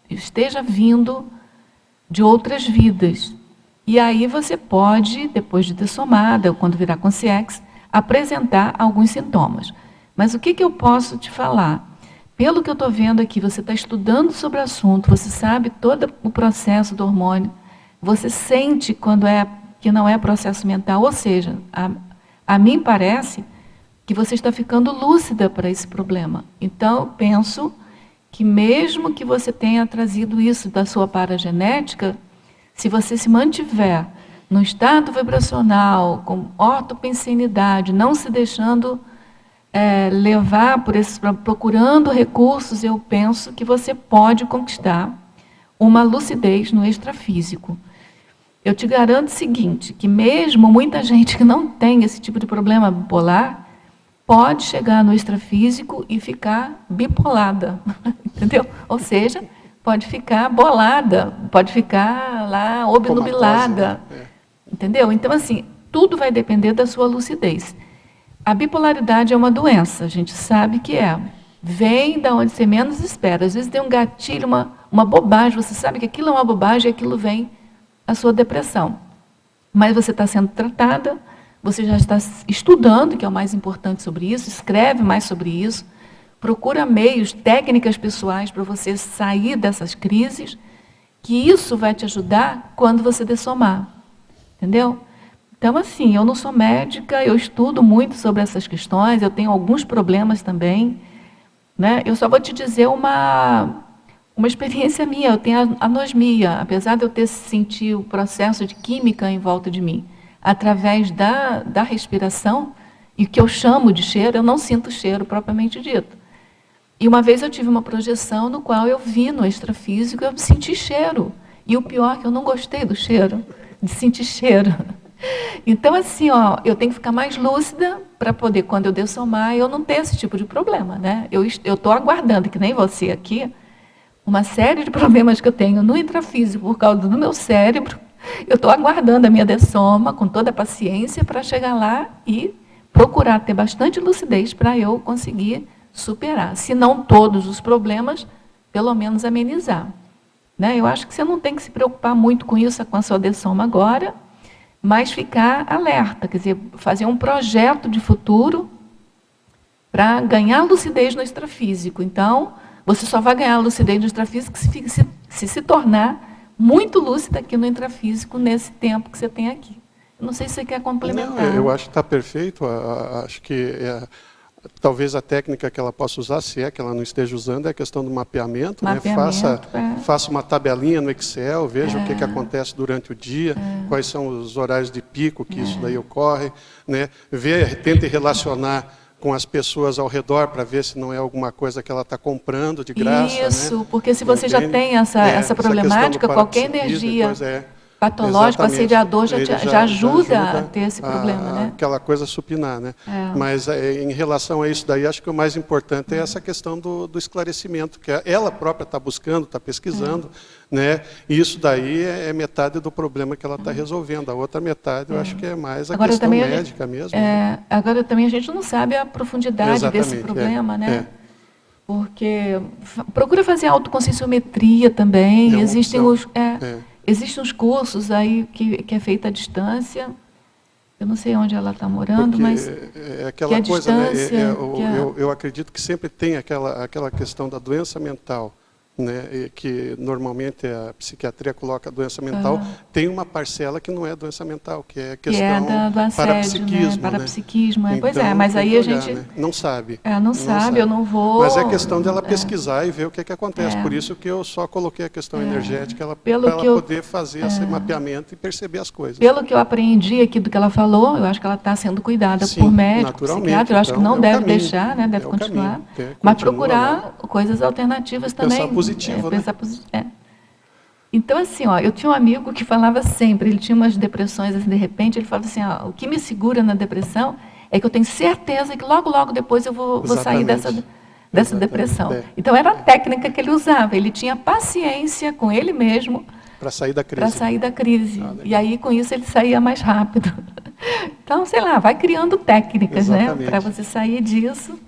S3: esteja vindo de outras vidas. E aí você pode, depois de ter somado, ou quando virar consciência, apresentar alguns sintomas. Mas o que eu posso te falar? Pelo que eu estou vendo aqui, você está estudando sobre o assunto, você sabe todo o processo do hormônio, você sente quando que não é processo mental, ou seja, a mim parece que você está ficando lúcida para esse problema. Então, eu penso que mesmo que você tenha trazido isso da sua paragenética, se você se mantiver no estado vibracional, com ortopensenidade, não se deixando levar por esses, procurando recursos, eu penso que você pode conquistar uma lucidez no extrafísico. Eu te garanto o seguinte, que mesmo muita gente que não tem esse tipo de problema bipolar, pode chegar no extrafísico e ficar bipolada, entendeu? Ou seja, pode ficar bolada, pode ficar lá obnubilada, entendeu? Então, assim, tudo vai depender da sua lucidez. A bipolaridade é uma doença, a gente sabe que é. Vem da onde você menos espera. Às vezes tem um gatilho, uma bobagem, você sabe que aquilo é uma bobagem e aquilo vem a sua depressão. Mas você está sendo tratada, você já está estudando, que é o mais importante sobre isso, escreve mais sobre isso, procura meios, técnicas pessoais para você sair dessas crises, que isso vai te ajudar quando você dessomar. Entendeu? Então, assim, eu não sou médica, eu estudo muito sobre essas questões, eu tenho alguns problemas também, né? Eu só vou te dizer uma experiência minha, eu tenho anosmia, apesar de eu ter sentido o processo de química em volta de mim, através da respiração, e o que eu chamo de cheiro, eu não sinto cheiro propriamente dito. E uma vez eu tive uma projeção no qual eu vi no extrafísico, eu senti cheiro. E o pior é que eu não gostei do cheiro, de sentir cheiro. Então, assim, ó, eu tenho que ficar mais lúcida para poder, quando eu dessomar, eu não ter esse tipo de problema, né? Eu estou aguardando, que nem você aqui, uma série de problemas que eu tenho no intrafísico por causa do meu cérebro. Eu estou aguardando a minha dessoma com toda a paciência para chegar lá e procurar ter bastante lucidez para eu conseguir superar. Se não todos os problemas, pelo menos amenizar. Né? Eu acho que você não tem que se preocupar muito com isso, com a sua dessoma agora, mas ficar alerta, quer dizer, fazer um projeto de futuro para ganhar lucidez no extrafísico. Então, você só vai ganhar lucidez no extrafísico se tornar muito lúcida aqui no intrafísico nesse tempo que você tem aqui. Eu não sei se você quer complementar.
S2: Não, eu acho que está perfeito. Acho que talvez a técnica que ela possa usar, se é que ela não esteja usando, é a questão do mapeamento, né? Faça uma tabelinha no Excel, veja o que acontece durante o dia, quais são os horários de pico que isso daí ocorre, né? Tente relacionar com as pessoas ao redor para ver se não é alguma coisa que ela está comprando de graça.
S3: Isso,
S2: né?
S3: porque se você já tem essa problemática, qualquer energia patológica, o assediador já ajuda a ter esse problema, né?
S2: Aquela coisa supinar, né? Mas em relação a isso daí, acho que o mais importante é essa questão do esclarecimento, que ela própria está buscando, está pesquisando, né? E isso daí é metade do problema que ela está resolvendo. A outra metade, eu acho que é mais a questão médica mesmo.
S3: Agora também a gente não sabe a profundidade desse problema, né? Porque procura fazer autoconscienciometria também, existem os cursos aí que é feita à distância. Eu não sei onde ela está morando, mas
S2: é aquela coisa, né? Eu acredito que sempre tem aquela questão da doença mental, né? Que normalmente a psiquiatria coloca a doença mental, tem uma parcela que não é doença mental, que é questão
S3: do assédio,
S2: parapsiquismo.
S3: Né? Parapsiquismo,
S2: né?
S3: Pois
S2: então,
S3: mas aí a gente...
S2: Né? Não sabe.
S3: Não sabe, eu não vou...
S2: Mas é questão dela pesquisar e ver o que acontece. Por isso que eu só coloquei a questão energética, para ela poder fazer esse mapeamento e perceber as coisas.
S3: Pelo que eu aprendi aqui do que ela falou, eu acho que ela está sendo cuidada por médico, psiquiatra, eu acho que não deve deixar, né? Deve continuar. Mas procurar coisas alternativas também.
S2: Pensar positivo, né?
S3: Então, assim, eu tinha um amigo que falava sempre, ele tinha umas depressões, assim, de repente, ele falava assim, o que me segura na depressão é que eu tenho certeza que logo, logo depois eu vou sair dessa depressão. Então, era a técnica que ele usava, ele tinha paciência com ele mesmo
S2: para sair da crise.
S3: E aí, com isso, ele saía mais rápido. Então, sei lá, vai criando técnicas, né, para você sair disso.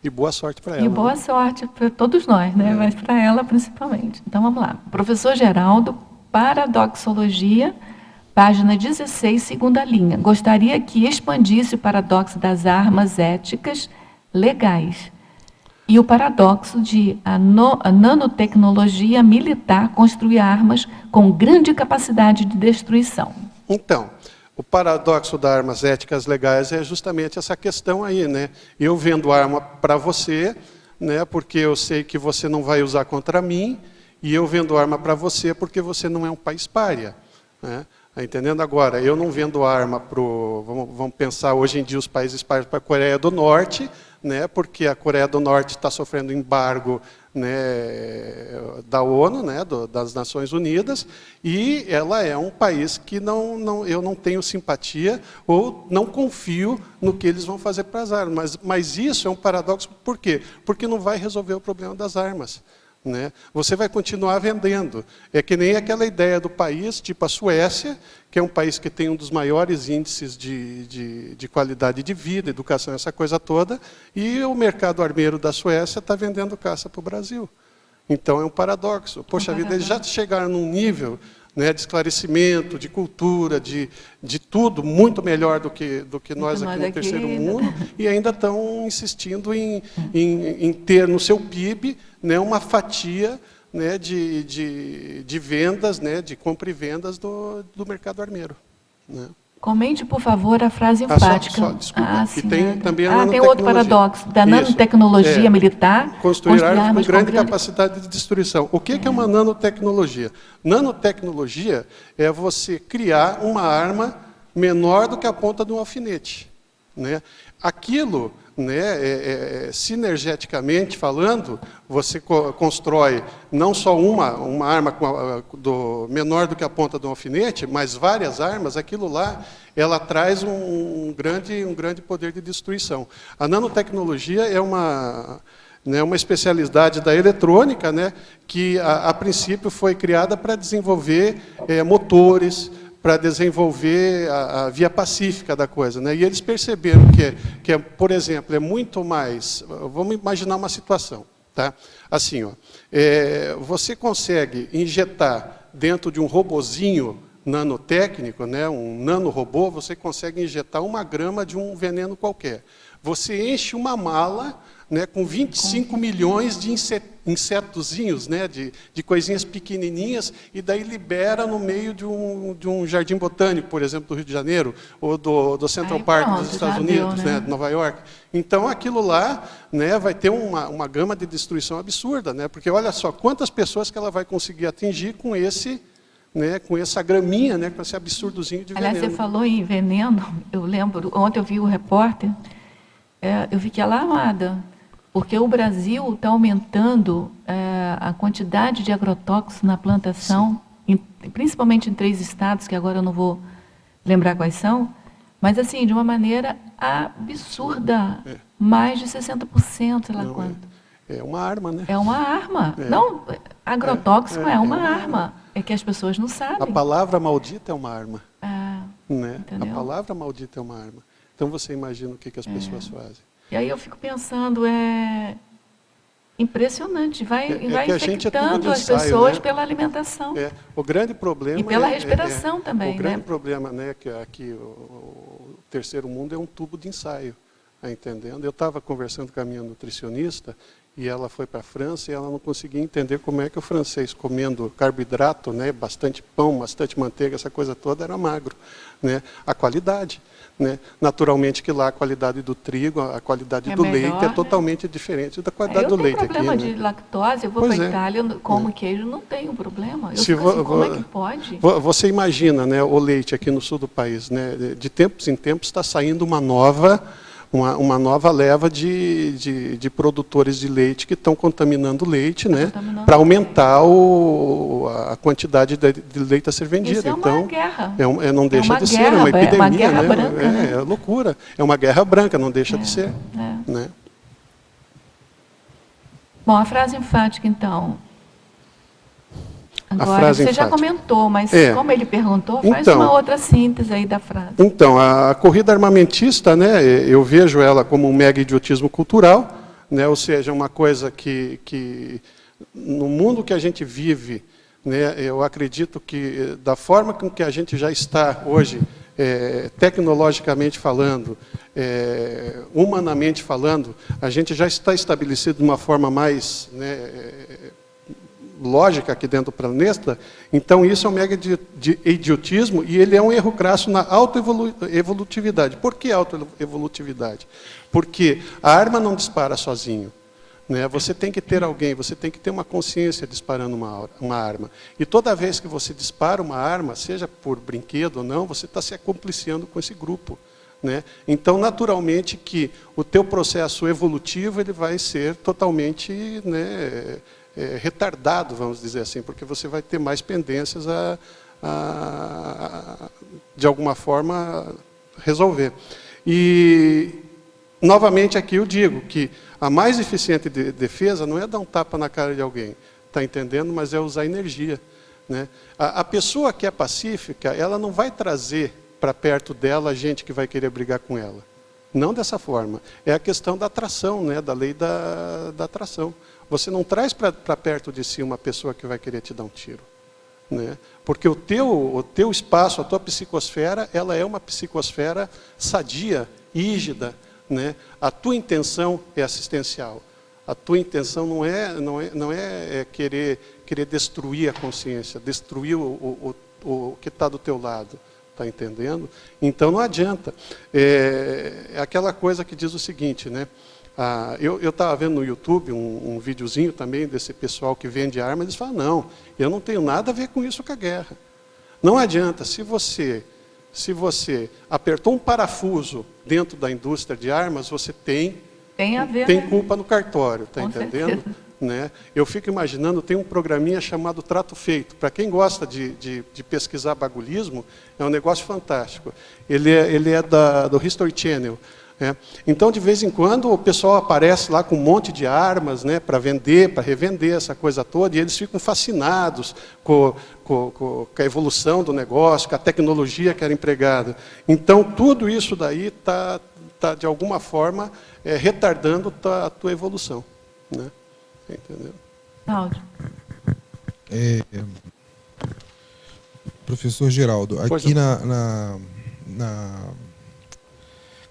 S2: E boa sorte para ela.
S3: E boa sorte para todos nós, né? Mas para ela principalmente. Então vamos lá. Professor Geraldo, Paradoxologia, página 16, segunda linha. Gostaria que expandisse o paradoxo das armas éticas legais e o paradoxo de a nanotecnologia militar construir armas com grande capacidade de destruição.
S2: Então, o paradoxo das armas éticas legais é justamente essa questão aí, né? Eu vendo arma para você, né? Porque eu sei que você não vai usar contra mim, e eu vendo arma para você porque você não é um país pária, né? Tá entendendo agora? Eu não vendo arma para vamos pensar hoje em dia os países párias para a Coreia do Norte, né? Porque a Coreia do Norte está sofrendo embargo, né, da ONU, né, das Nações Unidas, e ela é um país que eu não tenho simpatia ou não confio no que eles vão fazer para as armas. Mas isso é um paradoxo, por quê? Porque não vai resolver o problema das armas. Né? Você vai continuar vendendo. É que nem aquela ideia do país, tipo a Suécia, que é um país que tem um dos maiores índices de qualidade de vida, educação, essa coisa toda, e o mercado armeiro da Suécia está vendendo caça para o Brasil. Então é um paradoxo. Poxa vida, eles já chegaram num nível, né, de esclarecimento, de cultura, de tudo, muito melhor do que nós aqui no terceiro mundo, e ainda estão insistindo em ter no seu PIB, né, uma fatia, né, de vendas, né, de compra e vendas do mercado armeiro. Né?
S3: Comente, por favor, a frase enfática.
S2: Desculpa.
S3: Sim,
S2: e tem também a
S3: tem outro paradoxo, da nanotecnologia militar.
S2: Construir armas com grande capacidade de destruição. O que é uma nanotecnologia? Nanotecnologia é você criar uma arma menor do que a ponta de um alfinete. Né? Aquilo, né, sinergeticamente falando, você constrói não só uma arma menor do que a ponta de um alfinete, mas várias armas. Aquilo lá, ela traz um grande poder de destruição. A nanotecnologia é uma especialidade da eletrônica, né, que a princípio foi criada para desenvolver motores, para desenvolver a via pacífica da coisa. Né? E eles perceberam que por exemplo, é muito mais... Vamos imaginar uma situação. Tá? Assim, você consegue injetar dentro de um robozinho nanotécnico, né, um nanorobô, você consegue injetar 1 grama de um veneno qualquer. Você enche uma mala, né, com 25 milhões de insetozinhos, né, de coisinhas pequenininhas, e daí libera no meio de um jardim botânico, por exemplo, do Rio de Janeiro, ou do Central Park dos Estados Unidos, né, de Nova York. Então, aquilo lá, né, vai ter uma gama de destruição absurda, né, porque olha só quantas pessoas que ela vai conseguir atingir com com essa graminha, né, com esse absurdozinho de veneno.
S3: Aliás, você falou em veneno, eu lembro, ontem eu vi o repórter, eu fiquei alarmada, porque o Brasil está aumentando a quantidade de agrotóxicos na plantação, principalmente em 3 estados, que agora eu não vou lembrar quais são, mas assim, de uma maneira absurda, mais de 60%, sei lá quanto.
S2: É uma arma, né?
S3: É uma arma. Não, agrotóxico é uma arma. É que as pessoas não sabem.
S2: A palavra maldita é uma arma.
S3: Né?
S2: A palavra maldita é uma arma. Então você imagina o que as pessoas fazem.
S3: E aí eu fico pensando, impressionante, vai infectando as
S2: ensaio,
S3: pessoas,
S2: né,
S3: pela alimentação.
S2: O grande problema
S3: e pela respiração também.
S2: O grande problema, né, que aqui o terceiro mundo é um tubo de ensaio, tá entendendo? Eu estava conversando com a minha nutricionista, e ela foi para a França e ela não conseguia entender como é que o francês, comendo carboidrato, né, bastante pão, bastante manteiga, essa coisa toda, era magro, né? A qualidade, né? Naturalmente que lá a qualidade do trigo, a qualidade do
S3: melhor,
S2: leite é totalmente diferente da qualidade do leite aqui.
S3: Eu tenho problema de lactose, eu vou para a Itália, eu como queijo, não tenho problema. Eu fico assim, como é que pode?
S2: Você imagina, né, o leite aqui no sul do país, né, de tempos em tempos está saindo uma nova leva de produtores de leite que estão contaminando o leite, né, para aumentar a quantidade de leite a ser vendido.
S3: Isso é uma
S2: então,
S3: guerra.
S2: Não deixa de ser, é uma epidemia.
S3: É uma guerra
S2: né?
S3: branca. Né?
S2: É loucura. É uma guerra branca, não deixa de ser. Né?
S3: Bom, a frase enfática, então. Agora, você já comentou, mas como ele perguntou, faz uma outra síntese aí da frase.
S2: Então, a corrida armamentista, né, eu vejo ela como um mega idiotismo cultural, né, ou seja, uma coisa que no mundo que a gente vive, né, eu acredito que da forma com que a gente já está hoje, tecnologicamente falando, humanamente falando, a gente já está estabelecido de uma forma mais, né, lógica aqui dentro do planeta, então isso é um mega de idiotismo e ele é um erro crasso na autoevolutividade. Por que autoevolutividade? Porque a arma não dispara sozinho. Né? Você tem que ter alguém, você tem que ter uma consciência disparando uma arma. E toda vez que você dispara uma arma, seja por brinquedo ou não, você está se acompliciando com esse grupo. Né? Então, naturalmente, que o teu processo evolutivo ele vai ser totalmente, né, retardado, vamos dizer assim, porque você vai ter mais pendências de alguma forma, resolver. E, novamente, aqui eu digo que a mais eficiente defesa não é dar um tapa na cara de alguém, está entendendo? Mas é usar energia. Né? A pessoa que é pacífica, ela não vai trazer para perto dela gente que vai querer brigar com ela. Não dessa forma. É a questão da atração, né? Da lei da atração. Você não traz para perto de si uma pessoa que vai querer te dar um tiro. Né? Porque o teu espaço, a tua psicosfera, ela é uma psicosfera sadia, rígida. Né? A tua intenção é assistencial. A tua intenção não é querer destruir a consciência, destruir o que está do teu lado. Está entendendo? Então não adianta. É aquela coisa que diz o seguinte, né? Eu estava vendo no YouTube um videozinho também desse pessoal que vende armas, eles falam, não, eu não tenho nada a ver com isso com a guerra. Não adianta, se você apertou um parafuso dentro da indústria de armas, você tem culpa no cartório, está entendendo? Né? Eu fico imaginando, tem um programinha chamado Trato Feito. Para quem gosta de pesquisar bagulhismo, é um negócio fantástico. Ele é do History Channel. Né? Então, de vez em quando, o pessoal aparece lá com um monte de armas, né, para vender, para revender, essa coisa toda, e eles ficam fascinados com a evolução do negócio, com a tecnologia que era empregada. Então, tudo isso daí está, de alguma forma, retardando a tua evolução. Né? Entendeu?
S3: Cláudio.
S4: Professor Geraldo, aqui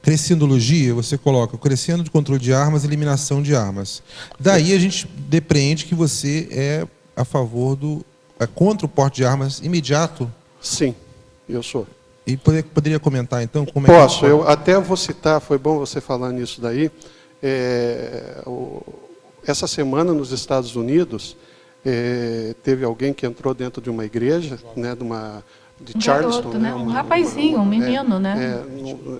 S4: crescendologia, você coloca o crescendo de controle de armas, eliminação de armas. Daí a gente depreende que você é a favor contra o porte de armas imediato?
S2: Sim, eu sou.
S4: E poderia comentar, então, como
S2: Posso,
S4: é que...
S2: eu até vou citar, foi bom você falar nisso daí. Essa semana, nos Estados Unidos, teve alguém que entrou dentro de uma igreja, né, de Charleston.
S3: Garoto, né? Um rapazinho, um menino, né?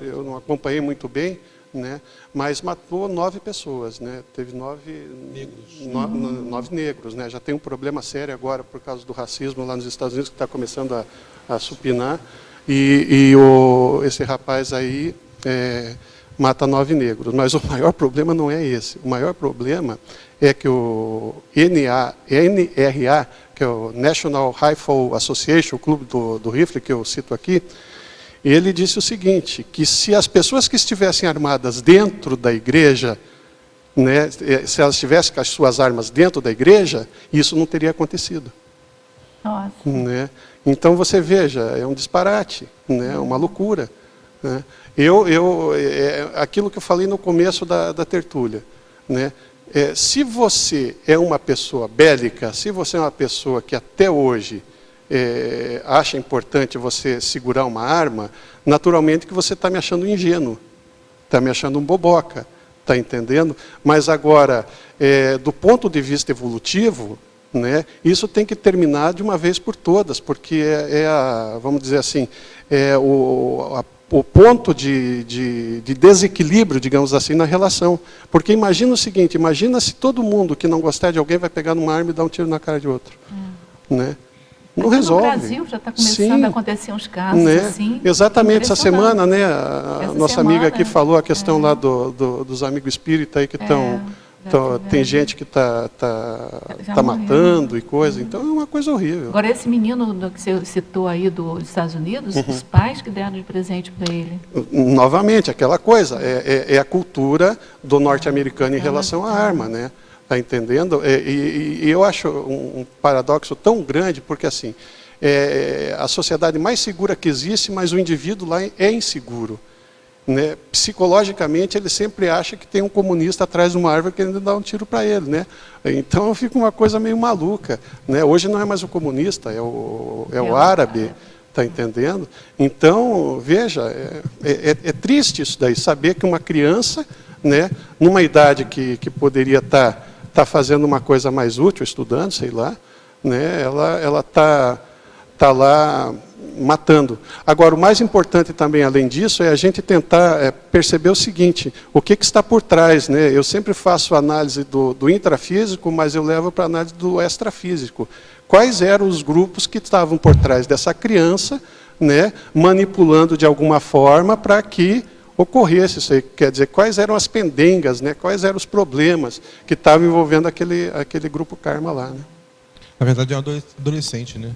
S2: Eu não acompanhei muito bem, né, mas matou 9 pessoas, né? Teve 9 negros, né? Já tem um problema sério agora por causa do racismo lá nos Estados Unidos, que está começando a supinar. Esse rapaz aí mata 9 negros. Mas o maior problema não é esse. O maior problema é que o NRA, que é o National Rifle Association, o clube do rifle que eu cito aqui, ele disse o seguinte, que se as pessoas que estivessem armadas dentro da igreja, né, se elas tivessem com as suas armas dentro da igreja, isso não teria acontecido.
S3: Nossa.
S2: Né? Então você veja, é um disparate, né? Uma loucura. Né? Aquilo que eu falei no começo da tertúlia, né? Se você é uma pessoa bélica, se você é uma pessoa que até hoje acha importante você segurar uma arma, naturalmente que você está me achando ingênuo, está me achando um boboca, está entendendo? Mas agora, do ponto de vista evolutivo, né, isso tem que terminar de uma vez por todas, porque vamos dizer assim, o ponto de desequilíbrio, digamos assim, na relação. Porque imagina o seguinte, imagina se todo mundo que não gostar de alguém vai pegar numa arma e dar um tiro na cara de outro. Né? Não
S3: aqui
S2: resolve.
S3: No Brasil já está começando a acontecer uns casos
S2: né?
S3: assim.
S2: Exatamente, essa semana, né, a nossa amiga aqui falou a questão lá dos amigos espíritas aí que estão... tem gente que está matando e coisa, então é uma coisa horrível.
S3: Agora, esse menino que você citou aí dos Estados Unidos, os pais que deram de presente para ele.
S2: Novamente, aquela coisa, é a cultura do norte-americano em relação à arma, né? Está entendendo? E eu acho um paradoxo tão grande, porque assim, a sociedade mais segura que existe, mas o indivíduo lá é inseguro. Né? Psicologicamente, ele sempre acha que tem um comunista atrás de uma árvore querendo dar um tiro para ele. Né? Então, fica uma coisa meio maluca. Né? Hoje não é mais o comunista, é o árabe. Está entendendo? Então, veja, é triste isso daí, saber que uma criança, né, numa idade que poderia estar fazendo uma coisa mais útil, estudando, sei lá, né, ela está lá matando. Agora, o mais importante também, além disso, é a gente tentar perceber o seguinte, o que está por trás. Né? Eu sempre faço análise do intrafísico, mas eu levo para a análise do extrafísico. Quais eram os grupos que estavam por trás dessa criança, né, manipulando de alguma forma para que ocorresse isso aí? Quer dizer, quais eram as pendengas, né, quais eram os problemas que estavam envolvendo aquele grupo karma lá. Né?
S4: Na verdade, é um adolescente, né?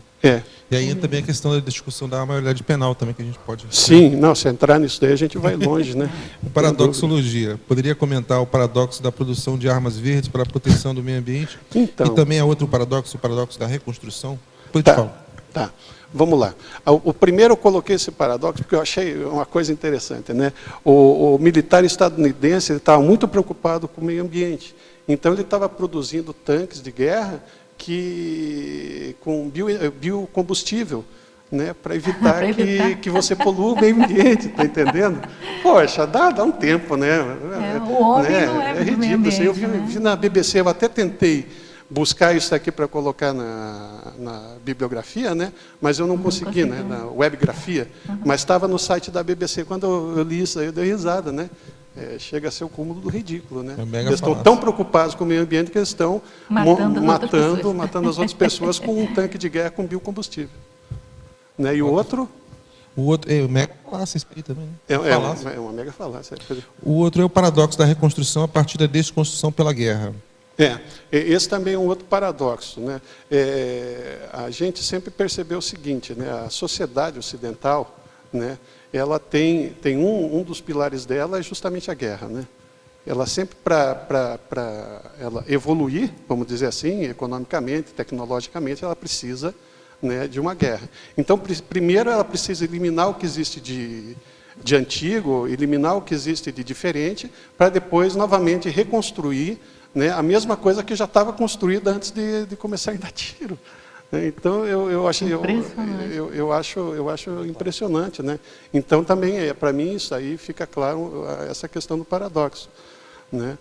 S4: E aí também a questão da discussão da maioridade penal também, que a gente pode...
S2: Sim, não, se entrar nisso daí a gente vai longe, né?
S4: Paradoxologia. Poderia comentar o paradoxo da produção de armas verdes para a proteção do meio ambiente?
S2: Então,
S4: e também há outro paradoxo, o paradoxo da reconstrução? Depois eu te falo.
S2: Tá, vamos lá. O primeiro eu coloquei esse paradoxo porque eu achei uma coisa interessante. Né? O militar estadunidense estava muito preocupado com o meio ambiente. Então ele estava produzindo tanques de guerra com biocombustível, né, para evitar que você polua o meio ambiente, está entendendo? Poxa, dá um tempo, né?
S3: O homem
S2: né?
S3: não é do
S2: ridículo.
S3: meio ambiente,
S2: Eu vi na BBC, eu até tentei buscar isso aqui para colocar na bibliografia, né? Mas eu não consegui, né? Na webgrafia, mas estava no site da BBC. Quando eu li isso aí, eu dei risada, né? Chega a ser o cúmulo do ridículo, né? Eles estão tão preocupados com o meio ambiente que eles estão matando as outras pessoas com um tanque de guerra com biocombustível. Né? E o outro?
S4: O outro é mega falácia isso aí também, né?
S2: É uma mega falácia.
S4: O outro é o paradoxo da reconstrução a partir da desconstrução pela guerra.
S2: Esse também é um outro paradoxo. Né? A gente sempre percebeu o seguinte, né? A sociedade ocidental, né, ela tem um dos pilares dela é justamente a guerra. Né? Ela sempre, para ela evoluir, vamos dizer assim, economicamente, tecnologicamente, ela precisa, né, de uma guerra. Então, primeiro ela precisa eliminar o que existe de antigo, eliminar o que existe de diferente, para depois novamente reconstruir, né, a mesma coisa que já estava construída antes de começar a dar tiro. Então eu acho impressionante, né? Então também para mim isso aí fica claro essa questão do paradoxo, né?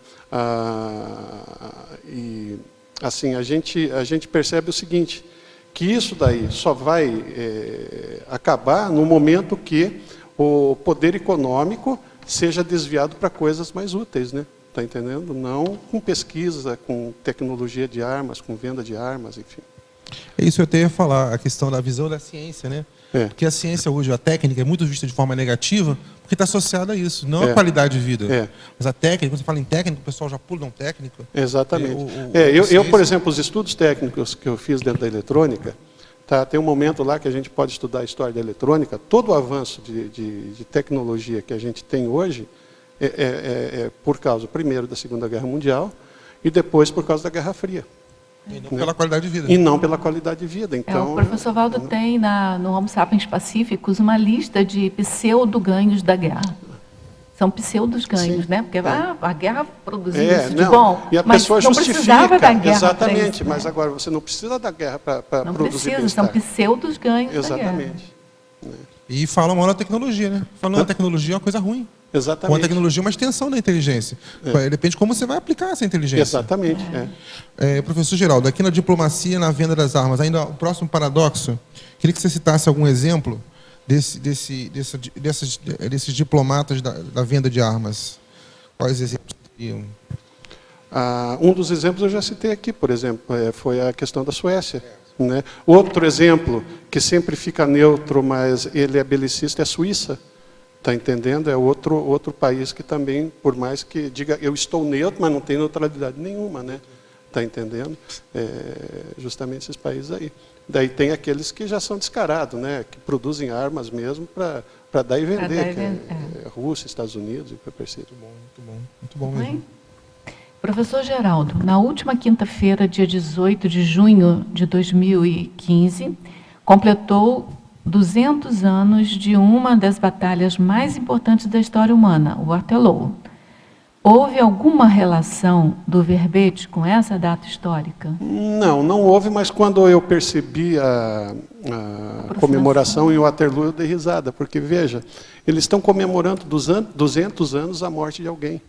S2: E assim a gente percebe o seguinte, que isso daí só vai acabar no momento que o poder econômico seja desviado para coisas mais úteis, né? Tá entendendo? Não com pesquisa, com tecnologia de armas, com venda de armas, enfim.
S4: É isso que eu até ia falar, a questão da visão da ciência, né? Porque a ciência hoje, a técnica, é muito vista de forma negativa, porque está associada a isso, não a qualidade de vida. Mas a técnica, quando você fala em técnica, o pessoal já pula um técnico.
S2: Exatamente. Eu, por exemplo, os estudos técnicos que eu fiz dentro da eletrônica, tá, tem um momento lá que a gente pode estudar a história da eletrônica, todo o avanço de tecnologia que a gente tem hoje é por causa, primeiro, da Segunda Guerra Mundial e depois por causa da Guerra Fria.
S4: E não pela qualidade de vida.
S2: E não pela qualidade de vida. Então,
S3: o professor Valdo tem no Homo Sapiens Pacíficos uma lista de pseudo-ganhos da guerra. São pseudo-ganhos, né? Porque a guerra produziu isso de bom,
S2: e a
S3: mas
S2: pessoa
S3: não precisava da guerra.
S2: Exatamente,
S3: isso,
S2: mas
S3: né?
S2: agora você não precisa da guerra para produzir
S3: bem-estar. Não precisa, são pseudo-ganhos da guerra.
S2: Exatamente.
S4: E falam mal da tecnologia, né? Falando da tecnologia é uma coisa ruim.
S2: Exatamente.
S4: Com a tecnologia é uma extensão da inteligência. Depende de como você vai aplicar essa inteligência.
S2: Exatamente.
S4: Professor Geraldo, aqui na diplomacia, na venda das armas, ainda o próximo paradoxo, queria que você citasse algum exemplo desses diplomatas da venda de armas. Quais exemplos seriam?
S2: Um dos exemplos eu já citei aqui, por exemplo, foi a questão da Suécia. Né? Outro exemplo, que sempre fica neutro, mas ele é belicista, é a Suíça. Está entendendo? É outro país que também, por mais que diga eu estou neutro, mas não tem neutralidade nenhuma, né? Está entendendo? Justamente esses países aí. Daí tem aqueles que já são descarados, né? Que produzem armas mesmo para dar e vender, que é Rússia, Estados Unidos e parceiro.
S4: Muito bom mesmo.
S3: Professor Geraldo, na última quinta-feira, dia 18 de junho de 2015, completou 200 anos de uma das batalhas mais importantes da história humana, o Waterloo. Houve alguma relação do verbete com essa data histórica?
S2: Não houve, mas quando eu percebi a comemoração em Waterloo, eu dei risada, porque, veja, eles estão comemorando 200 anos a morte de alguém.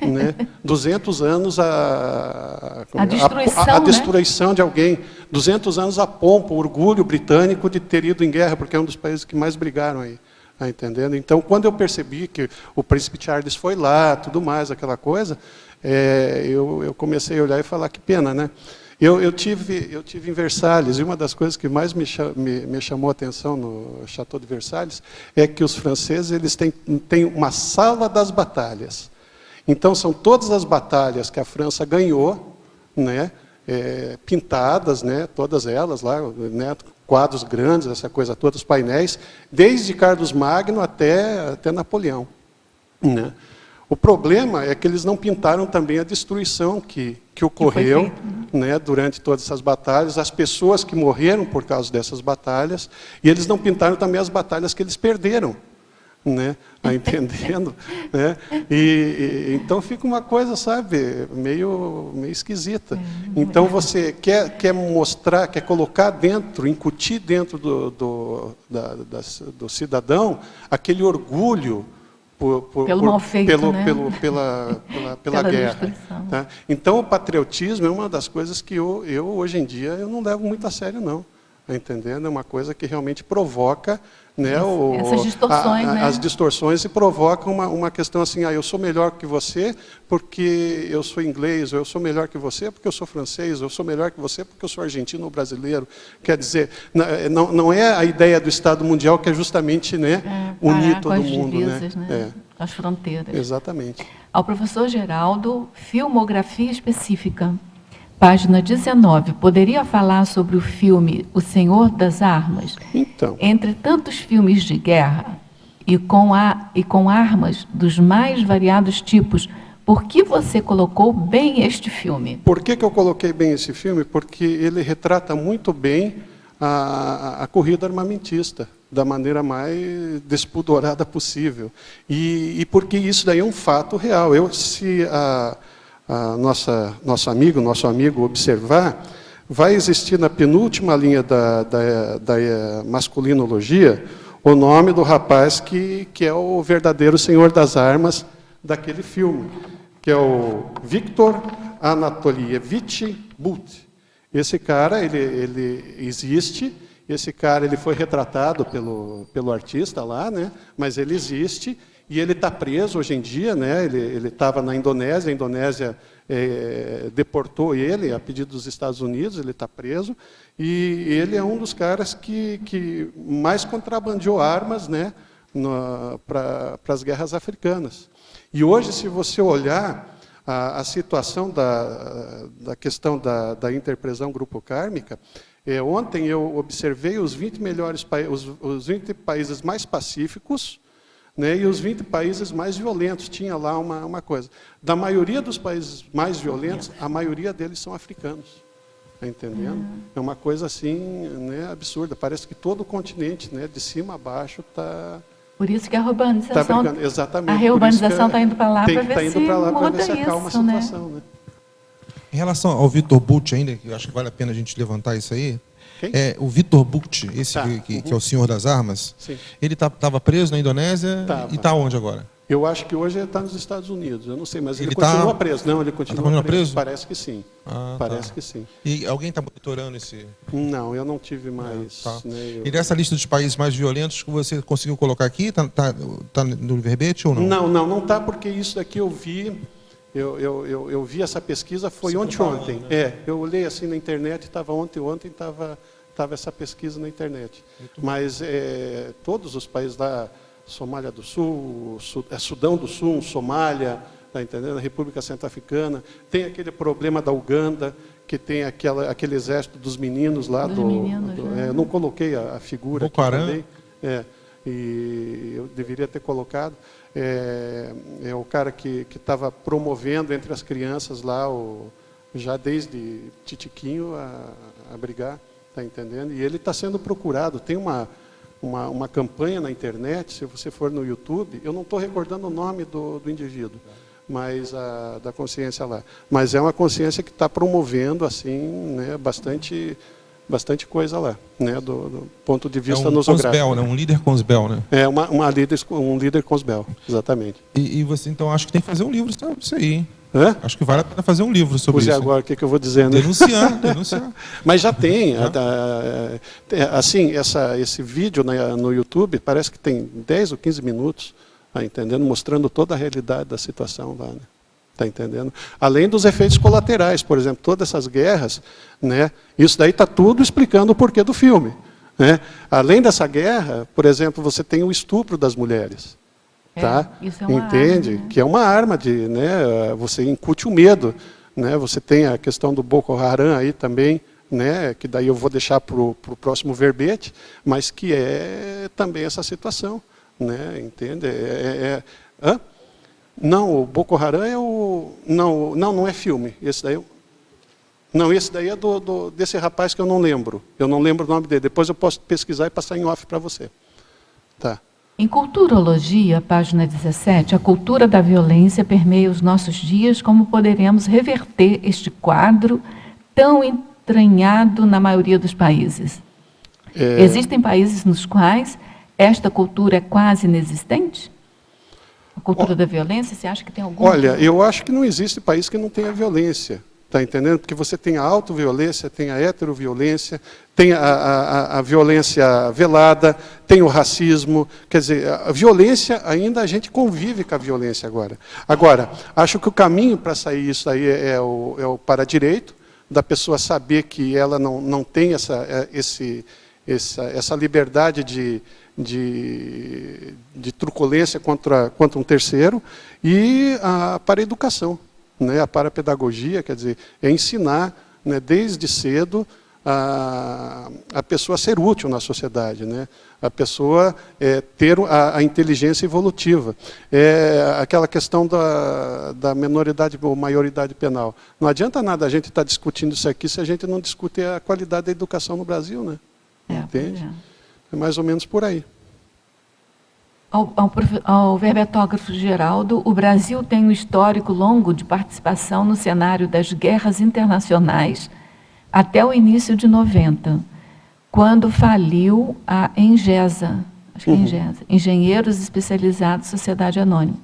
S2: Né? 200 anos a destruição de alguém, 200 anos a pompa, o orgulho britânico de ter ido em guerra, porque é um dos países que mais brigaram aí, tá entendendo? Então, quando eu percebi que o príncipe Charles foi lá, tudo mais, aquela coisa, eu comecei a olhar e falar, que pena, né? Eu tive em Versalhes, e uma das coisas que mais me chamou a atenção no Château de Versalhes é que os franceses eles têm uma sala das batalhas. Então, são todas as batalhas que a França ganhou, né, pintadas, né, todas elas, lá, né, quadros grandes, essa coisa toda, os painéis, desde Carlos Magno até Napoleão. Né. O problema é que eles não pintaram também a destruição que ocorreu, né, durante todas essas batalhas, as pessoas que morreram por causa dessas batalhas, e eles não pintaram também as batalhas que eles perderam. Né? Tá entendendo? Né? Então fica uma coisa, sabe, meio esquisita. Então você quer mostrar, quer colocar dentro, incutir dentro do cidadão aquele orgulho
S3: pelo mal feito, né?
S2: pela guerra. Tá? Então o patriotismo é uma das coisas que eu hoje em dia eu não levo muito a sério, não. Tá entendendo? É uma coisa que realmente provoca, né,
S3: essas distorções, né?
S2: As distorções e provoca uma questão assim, eu sou melhor que você porque eu sou inglês, ou eu sou melhor que você porque eu sou francês, ou eu sou melhor que você porque eu sou argentino ou brasileiro. Quer dizer, não é a ideia do Estado Mundial que é justamente, né, unir todo mundo.
S3: Divisas, né? As fronteiras.
S2: Exatamente.
S3: Ao professor Geraldo, filmografia específica. Página 19, poderia falar sobre o filme O Senhor das Armas?
S2: Então.
S3: Entre tantos filmes de guerra e com armas dos mais variados tipos, por que você colocou bem este filme?
S2: Por que eu coloquei bem esse filme? Porque ele retrata muito bem a corrida armamentista. da maneira mais despudorada possível. E porque isso daí é um fato real. Se nosso amigo observar, vai existir na penúltima linha da masculinologia o nome do rapaz que é o verdadeiro senhor das armas daquele filme, que é o Victor Anatolievich Butt. Esse cara, ele existe. Esse cara, ele foi retratado pelo artista lá, né? Mas ele existe e ele está preso hoje em dia, né? Ele estava na Indonésia, a Indonésia deportou ele a pedido dos Estados Unidos, ele está preso, e ele é um dos caras que mais contrabandeou armas, né? Para as guerras africanas. E hoje, se você olhar a situação da questão da interprisão grupo kármica, ontem eu observei os 20 os 20 países mais pacíficos, né, e os 20 países mais violentos. Tinha lá uma coisa. Da maioria dos países mais violentos, a maioria deles são africanos. Está entendendo? É uma coisa assim, né, absurda. Parece que todo o continente, né, de cima a baixo, está...
S3: Por isso que a urbanização,
S2: exatamente,
S3: a reurbanização está indo para lá para ver se
S2: muda isso, né?
S4: Em relação ao Victor Butt ainda, que eu acho que vale a pena a gente levantar isso aí, o Victor Butt, esse que é o senhor das armas, sim, ele estava preso na Indonésia e está onde agora?
S2: Eu acho que hoje ele está nos Estados Unidos, eu não sei, mas ele continua preso. Não, ele continua preso? Parece que sim. Parece que sim. E
S4: alguém está monitorando esse...
S2: Não, eu não tive mais... Né,
S4: E dessa lista dos países mais violentos que você conseguiu colocar aqui, está no verbete ou não?
S2: Não está, porque isso daqui eu vi... Eu vi essa pesquisa, foi ontem. Né? Eu olhei assim na internet, estava ontem estava essa pesquisa na internet. Mas todos os países lá, Somália do Sul, Sudão do Sul, Somália, tá entendendo? A República Centro-Africana, tem aquele problema da Uganda, que tem aquele exército dos meninos lá. Eu não coloquei a figura aqui também. E eu deveria ter colocado. É o cara que estava promovendo entre as crianças lá, já desde titiquinho, a brigar, tá entendendo? E ele está sendo procurado. Tem uma campanha na internet, se você for no YouTube, eu não estou recordando o nome do indivíduo, mas da consciência lá. Mas é uma consciência que está promovendo assim, né, bastante coisa lá, né, do ponto de vista nosográfico.
S4: Consbel, né? Um líder Consbel, né?
S2: Um líder Consbel, exatamente.
S4: E você então acha que tem que fazer um livro sobre isso aí, hein? Acho que vale a pena fazer um livro sobre isso.
S2: Agora, o que eu vou dizer? Né?
S4: Denunciar.
S2: Mas já tem. Assim, esse vídeo no YouTube parece que tem 10 ou 15 minutos, tá entendendo? Mostrando toda a realidade da situação lá, né? Tá entendendo? Além dos efeitos colaterais, por exemplo, todas essas guerras, né? Isso daí está tudo explicando o porquê do filme. Né? Além dessa guerra, por exemplo, você tem o estupro das mulheres. Tá?
S3: Isso é uma
S2: entende?
S3: Arma, né?
S2: Que é uma arma né? Você incute o medo, né? Você tem a questão do Boko Haram aí também, né? Que daí eu vou deixar para o próximo verbete, mas que é também essa situação, né? Entende? Não, o Boko Haram é o... Não é filme. Esse daí esse daí é desse rapaz que eu não lembro. Eu não lembro o nome dele. Depois eu posso pesquisar e passar em off para você. Tá.
S3: Em Culturologia, página 17, a cultura da violência permeia os nossos dias. Como poderemos reverter este quadro tão entranhado na maioria dos países? Existem países nos quais esta cultura é quase inexistente? A cultura da violência, você acha que tem algum?
S2: Olha, eu acho que não existe país que não tenha violência. Está entendendo? Porque você tem a autoviolência, tem a heteroviolência, tem a violência velada, tem o racismo. Quer dizer, a violência, ainda a gente convive com a violência agora. Agora, acho que o caminho para sair isso aí é o para-direito, da pessoa saber que ela não tem essa liberdade de truculência contra um terceiro, e para a educação. Né, a parapedagogia, quer dizer, é ensinar, né, desde cedo a pessoa a ser útil na sociedade, né, a pessoa ter a inteligência evolutiva. Aquela questão da menoridade ou maioridade penal. Não adianta nada a gente estar discutindo isso aqui se a gente não discute a qualidade da educação no Brasil, né? Entende? É mais ou menos por aí.
S3: Ao verbetógrafo Geraldo, o Brasil tem um histórico longo de participação no cenário das guerras internacionais até o início de 90, quando faliu a Engesa, acho que é Engesa, Engenheiros Especializados Sociedade Anônima,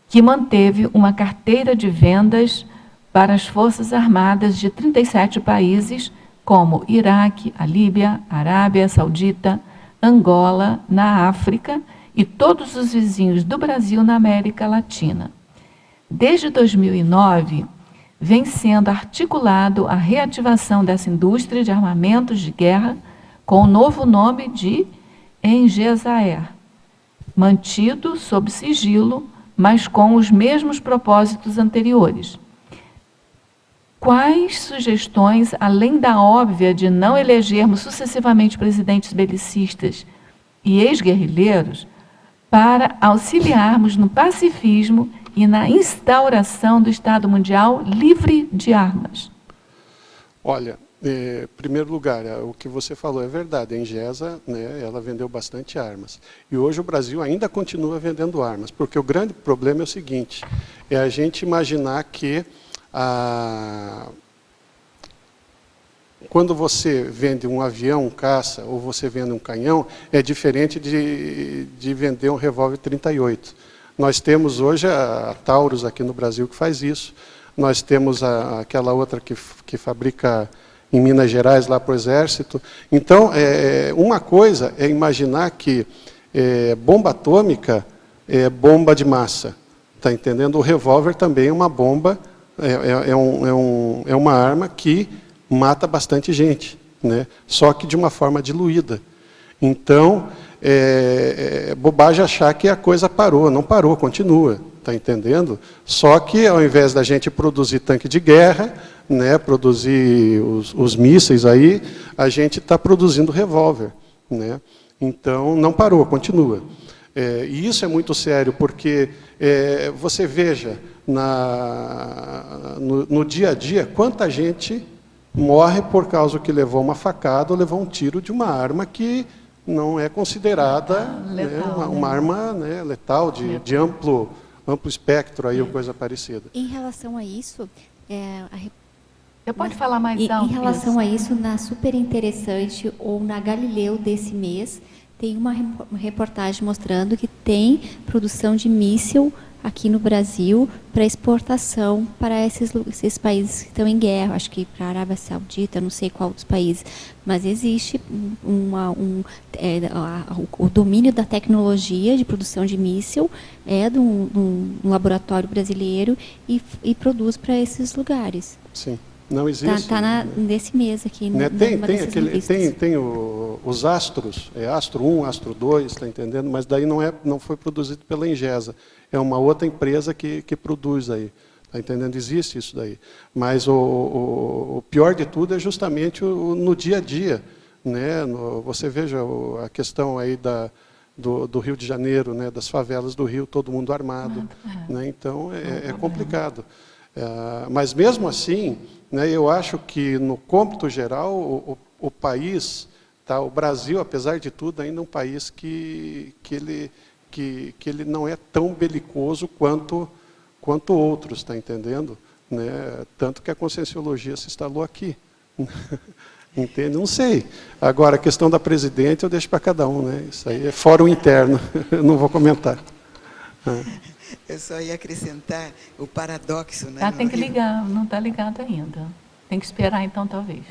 S3: que manteve uma carteira de vendas para as Forças Armadas de 37 países, como Iraque, a Líbia, Arábia Saudita, Angola, na África, e todos os vizinhos do Brasil na América Latina. Desde 2009, vem sendo articulado a reativação dessa indústria de armamentos de guerra com o novo nome de Engesaer, mantido sob sigilo, mas com os mesmos propósitos anteriores. Quais sugestões, além da óbvia de não elegermos sucessivamente presidentes belicistas e ex-guerrilheiros, para auxiliarmos no pacifismo e na instauração do Estado Mundial livre de armas?
S2: Olha, em primeiro lugar, o que você falou é verdade. A Engesa, né, ela vendeu bastante armas. E hoje o Brasil ainda continua vendendo armas, porque o grande problema é o seguinte, é a gente imaginar que quando você vende um avião, um caça, ou você vende um canhão, é diferente de vender um revólver 38. Nós temos hoje a Taurus aqui no Brasil que faz isso. Nós temos aquela outra que fabrica em Minas Gerais, lá para o Exército. Então, uma coisa é imaginar que bomba atômica é bomba de massa. Está entendendo? O revólver também é uma bomba, é uma arma que mata bastante gente, né? Só que de uma forma diluída. Então, é bobagem achar que a coisa parou. Não parou, continua, está entendendo? Só que, ao invés da gente produzir tanque de guerra, né, produzir os mísseis aí, a gente está produzindo revólver, né? Então, não parou, continua. E isso é muito sério, porque você veja, no dia a dia, quanta gente morre por causa que levou uma facada ou levou um tiro de uma arma que não é considerada letal, uma arma, né, letal, de amplo espectro, aí, ou coisa parecida.
S5: Em relação a isso,
S3: Você pode falar mais alto?
S5: Em relação a isso, na Super Interessante ou na Galileu desse mês, tem uma reportagem mostrando que tem produção de míssil aqui no Brasil para exportação para esses países que estão em guerra, acho que para a Arábia Saudita, não sei qual dos países, mas existe o domínio da tecnologia de produção de míssil de um laboratório brasileiro e produz para esses lugares.
S2: Sim. Não existe.
S5: Está nesse mês aqui.
S2: Né? Tem os Astros, Astro 1, Astro 2, está entendendo? Mas daí não foi produzido pela Engesa. É uma outra empresa que produz aí. Está entendendo? Existe isso daí. Mas o pior de tudo é justamente no dia a dia. Né? Você veja a questão aí do Rio de Janeiro, né? Das favelas do Rio, todo mundo armado. Né? Então, é complicado. Mas mesmo assim, né, eu acho que no cômputo geral o país, tá, o Brasil, apesar de tudo, ainda é um país que ele não é tão belicoso quanto outros, está entendendo? Né? Tanto que a Conscienciologia se instalou aqui. Entende? Não sei. Agora, a questão da presidente eu deixo para cada um, né? Isso aí é fórum interno, eu não vou comentar.
S1: Eu só ia acrescentar o paradoxo, né?
S3: Tem que ligar, não está ligado ainda. Tem que esperar, então, talvez.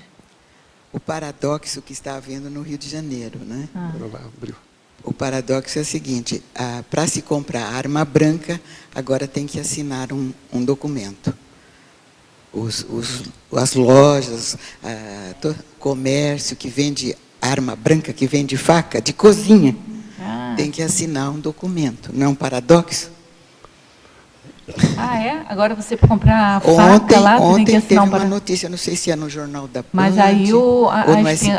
S1: O paradoxo que está havendo no Rio de Janeiro, né?
S2: Abriu.
S1: O paradoxo é o seguinte, para se comprar arma branca, agora tem que assinar um documento. As lojas, comércio que vende arma branca, que vende faca de cozinha, tem que assinar um documento. Não é um paradoxo?
S3: Agora você para comprar a faca lá,
S1: ontem
S3: tem que assinar
S1: teve uma notícia, não sei se é no Jornal da Band,
S3: mas aí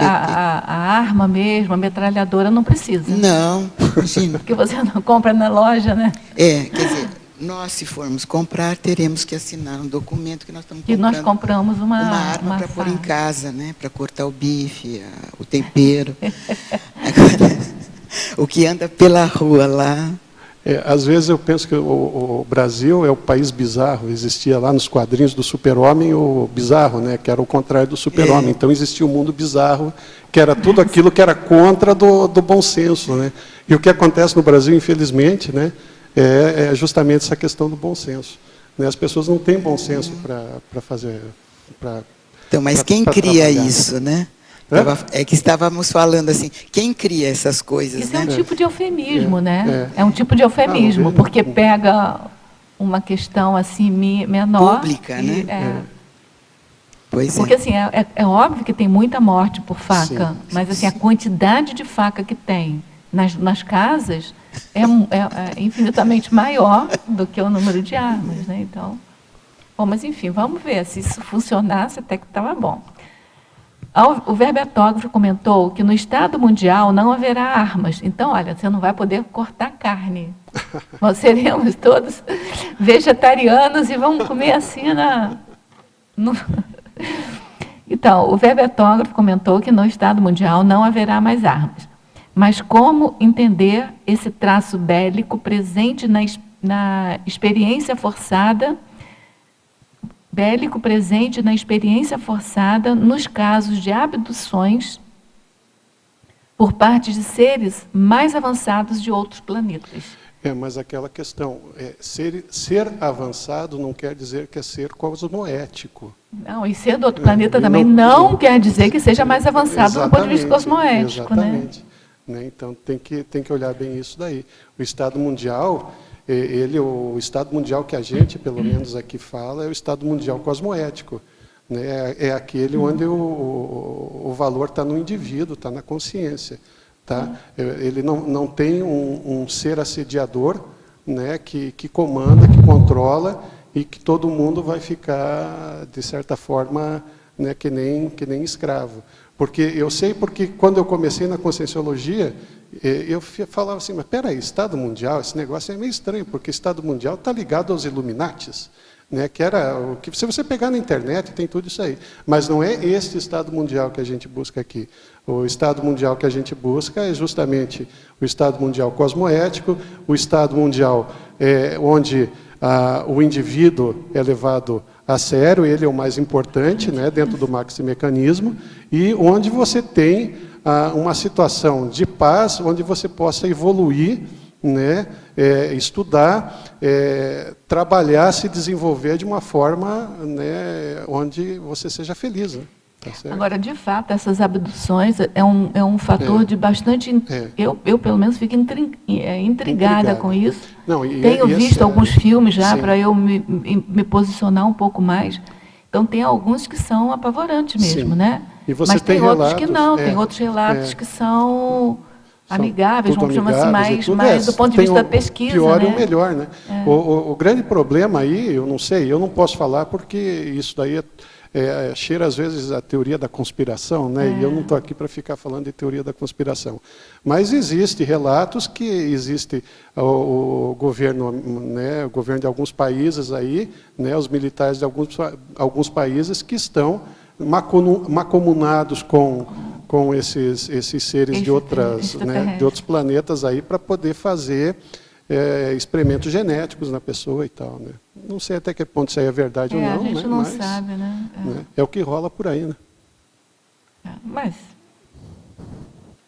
S1: a
S3: arma mesmo, a metralhadora não precisa.
S1: Não, imagina.
S3: Porque você não compra na loja, né?
S1: Quer dizer, Nós, se formos comprar, teremos que assinar um documento que nós estamos
S3: comprando. E nós compramos uma
S1: arma para pôr em casa, né? Para cortar o bife, o tempero. Agora, o que anda pela rua lá...
S2: às vezes eu penso que o Brasil é o país bizarro. Existia lá nos quadrinhos do Super-Homem o bizarro, né? Que era o contrário do Super-Homem. Então existia um mundo bizarro, que era tudo aquilo que era contra do bom senso, né? E o que acontece no Brasil, infelizmente, né? É justamente essa questão do bom senso. Né? As pessoas não têm bom senso para fazer...
S1: Então, mas quem cria isso, né? É que estávamos falando assim, quem cria essas coisas?
S3: Isso, né? É um tipo de eufemismo, né? É um tipo de eufemismo, porque pega uma questão assim menor...
S1: Pública, né?
S3: Pois porque assim, é óbvio que tem muita morte por faca, mas assim, a quantidade de faca que tem nas casas é infinitamente maior do que o número de armas, né? Então, bom, mas enfim, vamos ver, se isso funcionasse até que estava bom. O verbetógrafo comentou que no Estado Mundial não haverá armas. Então, olha, você não vai poder cortar carne. Nós seremos todos vegetarianos e vamos comer assim Então, o verbetógrafo comentou que no Estado Mundial não haverá mais armas. Mas como entender esse traço bélico presente na experiência forçada, nos casos de abduções por parte de seres mais avançados de outros planetas?
S2: Mas aquela questão, ser avançado não quer dizer que é ser cosmoético.
S3: Não, e ser do outro planeta também não quer dizer que seja mais avançado do ponto de vista cosmoético.
S2: Exatamente. Né? Então, tem que olhar bem isso daí. O Estado Mundial, o Estado Mundial que a gente, pelo menos aqui, fala, é o Estado Mundial cosmoético. Né? É aquele onde o valor está no indivíduo, está na consciência. Tá? Ele não tem um ser assediador, né, que comanda, que controla, e que todo mundo vai ficar, de certa forma, né, que nem escravo. Porque eu sei, porque quando eu comecei na Conscienciologia, eu falava assim, mas peraí, Estado Mundial, esse negócio é meio estranho, porque Estado Mundial está ligado aos Illuminatis, né, que era o que, se você pegar na internet, tem tudo isso aí. Mas não é este Estado Mundial que a gente busca aqui. O Estado Mundial que a gente busca é justamente o Estado Mundial cosmoético, o Estado Mundial onde o indivíduo é levado a sério, ele é o mais importante, né, dentro do maximecanismo, e onde você tem uma situação de paz, onde você possa evoluir, né, estudar, trabalhar, se desenvolver de uma forma, né, onde você seja feliz. Né? Tá certo?
S3: Agora, de fato, essas abduções é um fator de bastante... Eu, pelo menos, fico intrigada com isso.
S2: Não,
S3: Tenho visto alguns filmes já para eu me posicionar um pouco mais. Então, tem alguns que são apavorantes mesmo, né?
S2: E você
S3: mas tem
S2: relatos,
S3: outros que não. Tem outros relatos que são amigáveis, vamos chamar assim, mais do ponto de vista da pesquisa.
S2: Pior
S3: né?
S2: e o melhor, né? O grande problema aí, eu não sei, eu não posso falar porque isso daí cheira às vezes a teoria da conspiração, né? E eu não estou aqui para ficar falando de teoria da conspiração. Mas existem relatos que existe o governo, né, o governo de alguns países aí, né, os militares de alguns países que estão macomunados com esses seres de outros planetas aí para poder fazer experimentos genéticos na pessoa e tal, né? Não sei até que ponto isso aí é verdade ou não,
S3: a gente
S2: né?
S3: não sabe, né?
S2: É o que rola por aí, né?
S3: Mas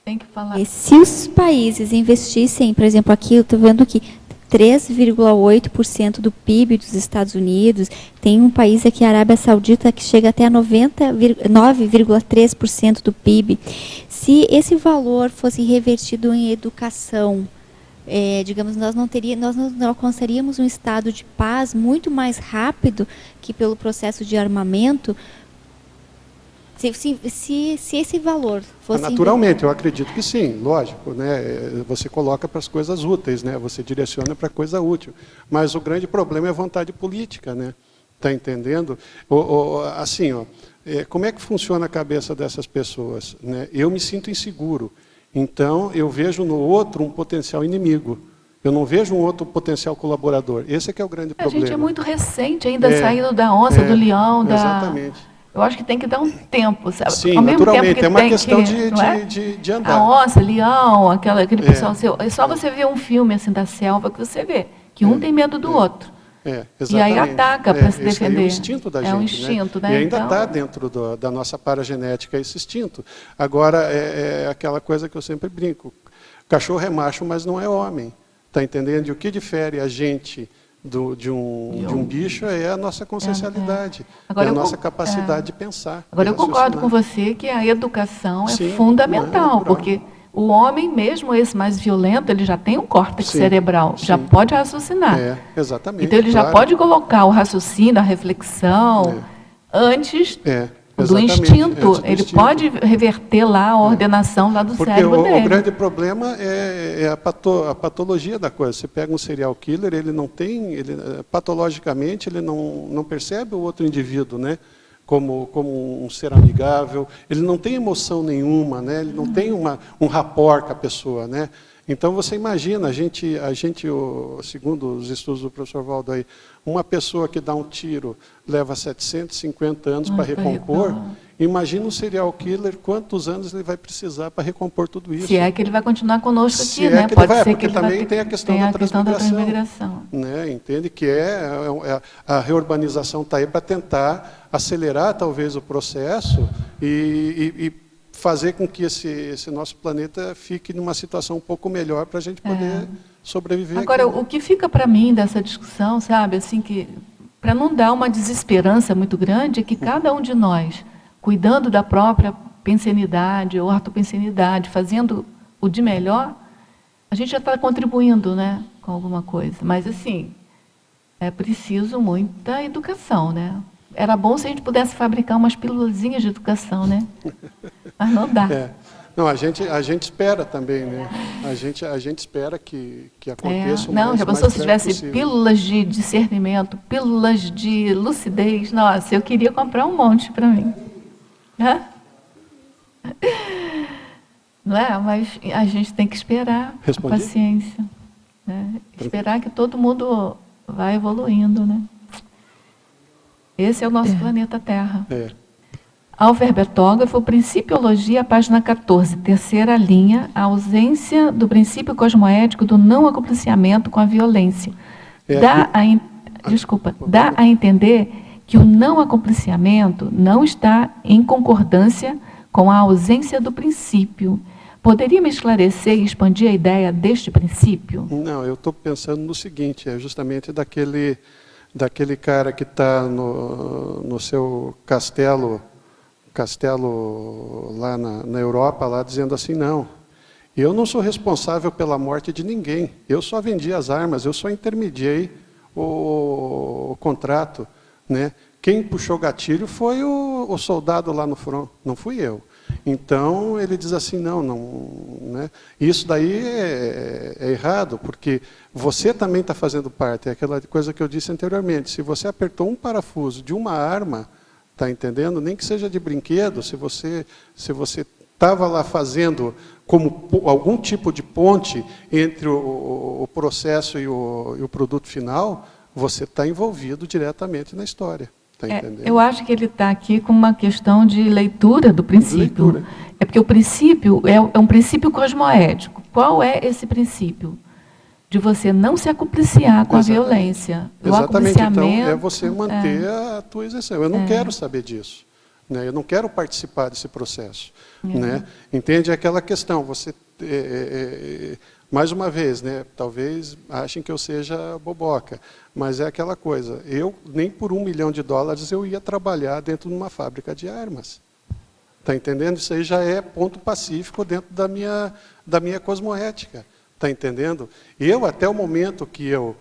S3: tem que falar.
S5: E se os países investissem, por exemplo, aqui eu estou vendo que 3,8% do PIB dos Estados Unidos, tem um país aqui, a Arábia Saudita, que chega até a 9,3% do PIB. Se esse valor fosse revertido em educação, digamos, nós não alcançaríamos um estado de paz muito mais rápido que pelo processo de armamento, se esse valor fosse...
S2: Naturalmente, eu acredito que sim, lógico, né? Você coloca para as coisas úteis, né? Você direciona para a coisa útil. Mas o grande problema é a vontade política, né? Está entendendo? Assim, como é que funciona a cabeça dessas pessoas? Né? Eu me sinto inseguro. Então, eu vejo no outro um potencial inimigo. Eu não vejo um outro potencial colaborador. Esse é que é o grande problema.
S3: A gente é muito recente ainda, saindo da onça, do leão,
S2: Exatamente.
S3: Eu acho que tem que dar um tempo, sabe?
S2: Sim,
S3: ao mesmo
S2: naturalmente,
S3: tempo que
S2: é uma
S3: tem
S2: questão
S3: que,
S2: de andar.
S3: A onça, leão, aquele pessoal seu. É só você ver um filme assim da selva que você vê que um tem medo do outro.
S2: Exatamente.
S3: E aí ataca para se defender.
S2: É o instinto da gente.
S3: É um instinto, né?
S2: E ainda está dentro da nossa paragenética esse instinto. Agora, é aquela coisa que eu sempre brinco. Cachorro é macho, mas não é homem. Está entendendo? E o que difere a gente de um bicho é a nossa consciencialidade, é a nossa capacidade de pensar.
S3: Agora, eu concordo com você que a educação é fundamental, porque o homem, mesmo esse mais violento, ele já tem um córtex cerebral, já pode raciocinar.
S2: Exatamente.
S3: Então, ele já pode colocar o raciocínio, a reflexão, antes do instinto. Ele pode reverter lá a ordenação lá do cérebro dele.
S2: Porque o grande problema é a patologia da coisa. Você pega um serial killer, ele não tem, patologicamente, ele não percebe o outro indivíduo, né? Como um ser amigável, ele não tem emoção nenhuma, né? Ele não tem um rapport com a pessoa, né? Então, você imagina, a gente, segundo os estudos do professor Valdo aí, uma pessoa que dá um tiro leva 750 anos para recompor, imagina um serial killer, quantos anos ele vai precisar para recompor tudo isso.
S3: Se é que ele vai continuar conosco aqui,
S2: Se
S3: né?
S2: É que
S3: Pode
S2: ele vai,
S3: ser
S2: porque
S3: que
S2: também tem a questão da
S3: transmigração.
S2: Né? Entende que a reurbanização está aí para tentar acelerar, talvez, o processo e fazer com que esse nosso planeta fique numa situação um pouco melhor para a gente poder sobreviver.
S3: Agora,
S2: aqui, né?
S3: o que fica para mim dessa discussão, sabe, assim, que para não dar uma desesperança muito grande, é que cada um de nós, cuidando da própria pensenidade ou ortopensenidade, fazendo o de melhor, a gente já está contribuindo, né, com alguma coisa. Mas, assim, é preciso muita educação, né? Era bom se a gente pudesse fabricar umas pílulazinhas de educação, né? Mas não dá.
S2: Não, a gente espera também, né? A gente espera que aconteça
S3: Não, já pensou se tivesse pílulas de discernimento, pílulas de lucidez? Nossa, eu queria comprar um monte para mim. Não é? Mas a gente tem que esperar com paciência. Né? Esperar que todo mundo vá evoluindo, né? Esse é o nosso planeta Terra. Alverbetógrafo, Principiologia, página 14, terceira linha, a ausência do princípio cosmoético do não acompliciamento com a violência. Dá a entender que o não acompliciamento não está em concordância com a ausência do princípio. Poderia me esclarecer e expandir a ideia deste princípio?
S2: Não, eu estou pensando no seguinte, é justamente daquele cara que está no seu castelo lá na Europa, lá dizendo assim, não, eu não sou responsável pela morte de ninguém, eu só vendi as armas, eu só intermediei o contrato, né? Quem puxou gatilho foi o soldado lá no front, não fui eu. Então, ele diz assim, não, né? Isso daí é errado, porque você também está fazendo parte, é aquela coisa que eu disse anteriormente, se você apertou um parafuso de uma arma, está entendendo? Nem que seja de brinquedo, se você estava lá fazendo como algum tipo de ponte entre o processo e o produto final, você está envolvido diretamente na história. Tá entendendo?
S3: Eu acho que ele está aqui com uma questão de leitura do princípio. É porque o princípio é um princípio cosmoético. Qual é esse princípio? De você não se acompliciar com a violência.
S2: Exatamente, então é você manter a tua isenção. Eu não quero saber disso. Né? Eu não quero participar desse processo. Né? Entende? É aquela questão, você... mais uma vez, né? Talvez achem que eu seja boboca, mas é aquela coisa, eu nem por $1 milhão eu ia trabalhar dentro de uma fábrica de armas. Está entendendo? Isso aí já é ponto pacífico dentro da minha cosmoética. Está entendendo? Eu, até o momento que eu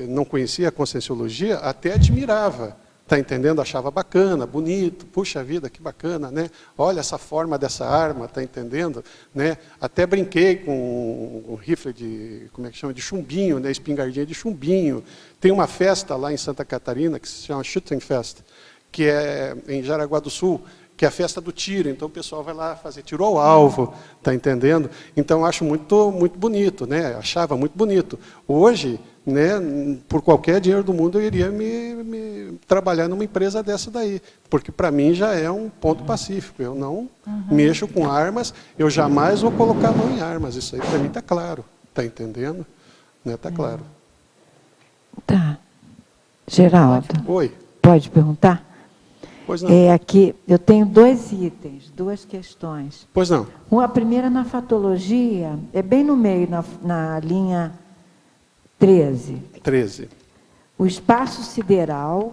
S2: não conhecia a Conscienciologia, até admirava. Está entendendo? Achava bacana, bonito, puxa vida, que bacana, né? Olha essa forma dessa arma, está entendendo? Né? Até brinquei com um rifle de, como é que chama? De chumbinho, né? Espingardinha de chumbinho. Tem uma festa lá em Santa Catarina, que se chama Shooting Fest, que é em Jaraguá do Sul, que é a festa do tiro. Então o pessoal vai lá fazer tiro ao alvo, tá entendendo? Então eu acho muito bonito, né? Achava muito bonito. Hoje, né, por qualquer dinheiro do mundo eu iria me trabalhar numa empresa dessa daí, porque para mim já é um ponto pacífico. Eu não mexo com armas, eu jamais vou colocar a mão em armas. Isso aí para mim está claro, tá entendendo? Né? Tá claro.
S6: Tá. Geraldo.
S2: Oi.
S6: Pode perguntar?
S2: Pois não.
S6: Aqui eu tenho 2 itens, 2 questões.
S2: Pois não.
S6: A primeira na fatologia, é bem no meio, na linha 13.
S2: 13.
S6: O espaço sideral,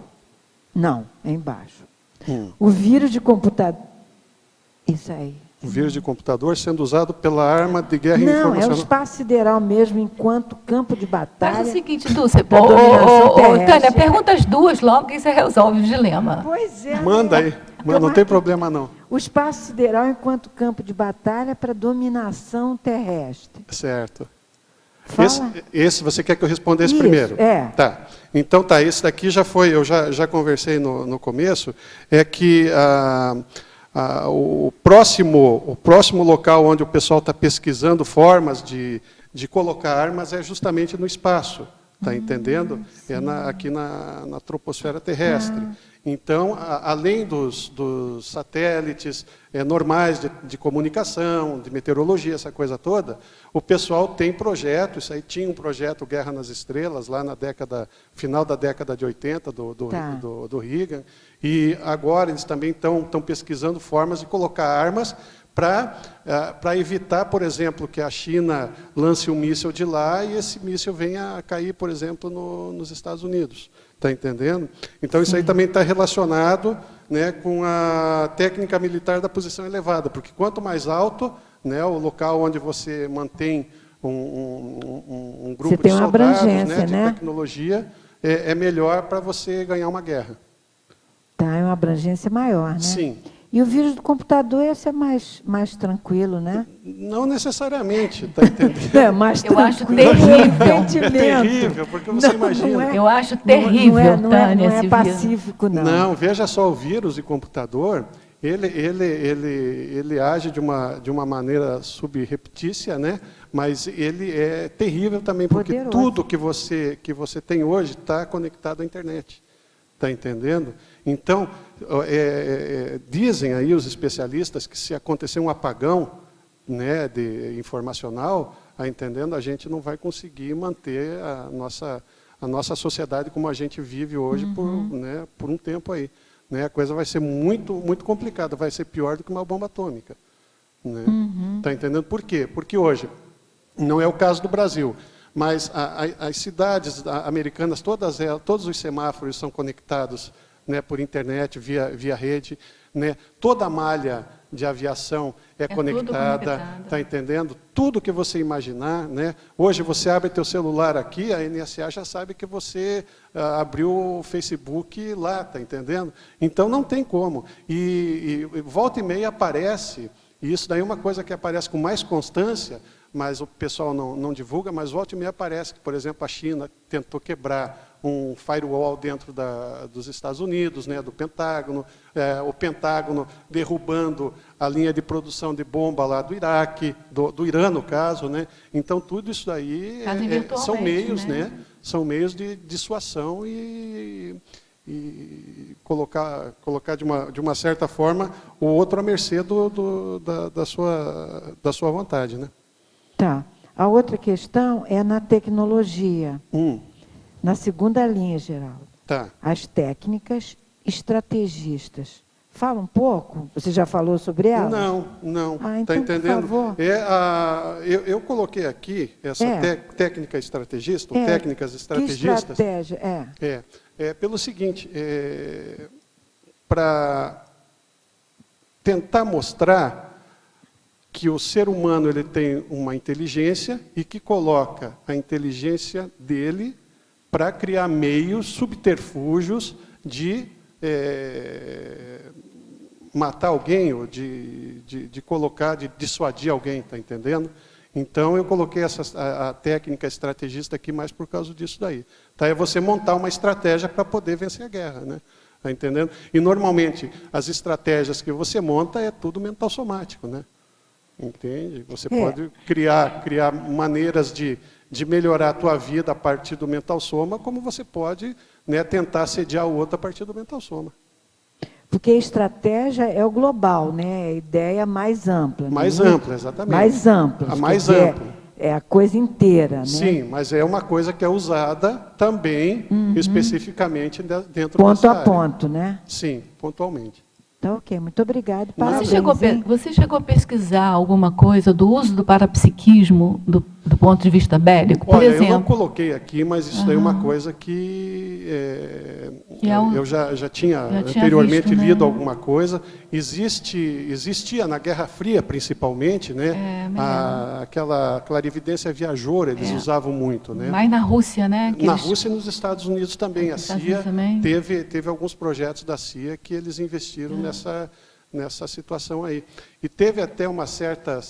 S6: não, é embaixo. O vírus de computador, isso aí.
S2: O vírus de computador sendo usado pela arma de guerra
S6: Não,
S2: informacional.
S6: é o espaço sideral mesmo, enquanto campo de batalha.
S3: Faz o seguinte, Dulce,
S6: Tânia,
S3: pergunta as duas logo que você resolve o dilema.
S6: Pois é.
S2: Manda aí, não tem problema não.
S6: O espaço sideral enquanto campo de batalha para dominação terrestre.
S2: Certo.
S6: Fala.
S2: Esse você quer que eu responda esse
S6: Isso,
S2: primeiro?
S6: é.
S2: Tá. Então tá, esse daqui já foi, eu já conversei no começo, é que o próximo local onde o pessoal está pesquisando formas de colocar armas é justamente no espaço, está entendendo? Aqui na troposfera terrestre. Então, além dos satélites normais de comunicação, de meteorologia, essa coisa toda, o pessoal tem projeto, isso aí tinha um projeto Guerra nas Estrelas, lá na final da década de 80, do Reagan, e agora eles também estão pesquisando formas de colocar armas para evitar, por exemplo, que a China lance um míssil de lá e esse míssil venha a cair, por exemplo, nos Estados Unidos. Está entendendo? Então, isso aí também está relacionado, né, com a técnica militar da posição elevada, porque quanto mais alto, né, o local onde você mantém um grupo de soldados, né, de tecnologia, é melhor para você ganhar uma guerra.
S6: Tá, é uma abrangência maior, né?
S2: Sim.
S6: E o vírus do computador, esse é mais tranquilo, né?
S2: Não necessariamente, está entendendo?
S6: É mais
S3: Eu acho
S6: terrível.
S2: É terrível, porque você imagina...
S3: Eu acho terrível, Tânia,
S6: não
S3: esse
S6: é pacífico, não.
S2: Não, veja só, o vírus de computador, ele age de uma maneira subreptícia, né? Mas ele é terrível também, porque
S6: poderoso.
S2: Tudo que você tem hoje está conectado à internet. Está entendendo? Então, dizem aí os especialistas que se acontecer um apagão, né, informacional, entendendo, a gente não vai conseguir manter a nossa sociedade como a gente vive hoje por um tempo aí. Né? A coisa vai ser muito, muito complicada, vai ser pior do que uma bomba atômica. Né? Tá entendendo? Por quê? Porque hoje, não é o caso do Brasil, mas as cidades americanas, todos os semáforos são conectados, né, por internet, via rede, né? Toda a malha de aviação é conectada, tá entendendo? Tudo que você imaginar, né? Hoje você abre teu celular aqui, a NSA já sabe que você abriu o Facebook lá, tá entendendo? Então não tem como. E volta e meia aparece, e isso daí é uma coisa que aparece com mais constância, mas o pessoal não divulga, mas volta e meia aparece que, por exemplo, a China tentou quebrar um firewall dentro dos Estados Unidos, né, do Pentágono, o Pentágono derrubando a linha de produção de bomba lá do Iraque, do Irã, no caso. Né? Então, tudo isso daí são meios, né? São meios de dissuasão e colocar de uma certa forma o outro à mercê da sua vontade. Né?
S6: Tá. A outra questão é na tecnologia. Na segunda linha, Geraldo.
S2: Tá.
S6: As técnicas estrategistas. Fala um pouco? Você já falou sobre elas?
S2: Não.
S6: Então,
S2: tá entendendo?
S6: por favor.
S2: Eu coloquei aqui essa técnica estrategista, ou técnicas estrategistas.
S6: Que estratégia?
S2: Pelo seguinte, para tentar mostrar que o ser humano ele tem uma inteligência e que coloca a inteligência dele para criar meios, subterfúgios de matar alguém ou de dissuadir alguém, está entendendo? Então, eu coloquei a técnica estrategista aqui mais por causa disso daí. Tá? É você montar uma estratégia para poder vencer a guerra. Né? Está entendendo? E, normalmente, as estratégias que você monta é tudo mental somático, né? Entende? Você pode criar maneiras de melhorar a tua vida a partir do mental soma, como você pode, né, tentar sediar o outro a partir do mental soma.
S6: Porque a estratégia é o global, né? A ideia mais ampla.
S2: Mais ampla, exatamente.
S6: Mais ampla.
S2: A mais ampla.
S6: É a coisa inteira, né?
S2: Sim, mas é uma coisa que é usada também, especificamente dentro
S6: ponto
S2: dessa
S6: a
S2: área.
S6: ponto, né?
S2: Sim, pontualmente.
S6: Tá ok, muito obrigado.
S3: Você chegou a pesquisar alguma coisa do uso do parapsiquismo do ponto de vista bélico? Por exemplo,
S2: eu não coloquei aqui, mas isso daí é uma coisa que eu já tinha anteriormente
S3: visto,
S2: lido
S3: né?
S2: alguma coisa. Existia na Guerra Fria, principalmente, né, aquela clarividência viajoura, eles usavam muito. Né?
S3: Mas na Rússia, né?
S2: Na Rússia e nos Estados Unidos também. A CIA teve alguns projetos da CIA que eles investiram nessa situação aí. E teve até uma certa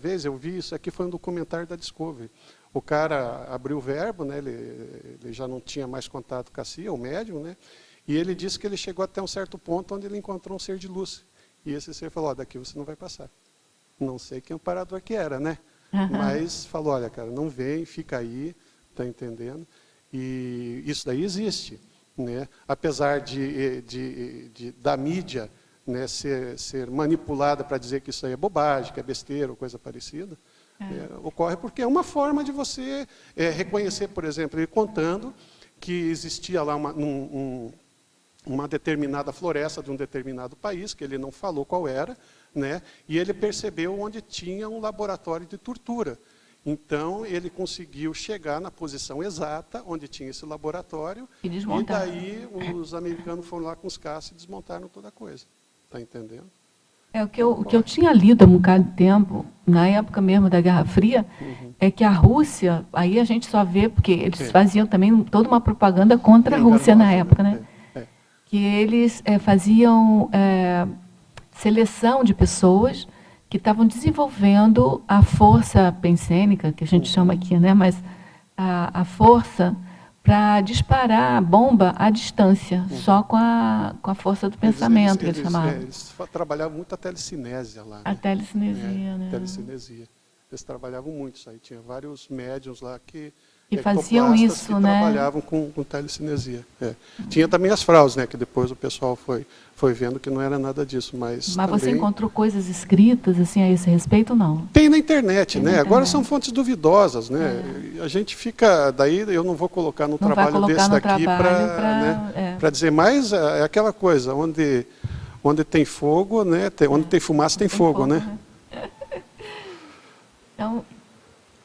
S2: vez, eu vi isso aqui, foi um documentário da Discovery. O cara abriu o verbo, né, ele já não tinha mais contato com a CIA, o médium, né, e ele disse que ele chegou até um certo ponto onde ele encontrou um ser de luz. E esse ser falou, daqui você não vai passar. Não sei quem operador que era, né? Mas falou, olha, cara, não vem, fica aí, tá entendendo? E isso daí existe, né? Apesar da mídia, né, ser manipulada para dizer que isso aí é bobagem, que é besteira ou coisa parecida, ocorre porque é uma forma de você reconhecer, por exemplo, ele contando que existia lá uma determinada floresta de um determinado país, que ele não falou qual era, né, e ele percebeu onde tinha um laboratório de tortura. Então, ele conseguiu chegar na posição exata onde tinha esse laboratório, e daí os americanos foram lá com os caças e desmontaram toda a coisa. Está entendendo?
S3: O que eu tinha lido há um bocado de tempo, na época mesmo da Guerra Fria, é que a Rússia, aí a gente só vê, porque eles faziam também toda uma propaganda contra a Rússia na época, né? Que eles faziam seleção de pessoas que estavam desenvolvendo a força pensênica, que a gente chama aqui, né? Mas a força para disparar a bomba à distância, só com a força do pensamento, que eles chamavam.
S2: Eles trabalhavam muito a telecinésia lá.
S3: A telecinesia, né?
S2: Telecinesia. Eles trabalhavam muito isso aí. Tinha vários médiuns lá que
S3: faziam isso,
S2: que
S3: né?
S2: trabalhavam com telecinesia. Tinha também as fraudes, né? Que depois o pessoal foi vendo que não era nada disso. Mas também...
S3: você encontrou coisas escritas assim, a esse respeito, não?
S2: Tem na internet, né? Agora são fontes duvidosas, né? A gente fica... Daí eu não vou colocar no trabalho desse daqui para dizer, mas é aquela coisa, onde tem fogo, né? Onde tem fumaça, tem fogo, né?
S3: Então,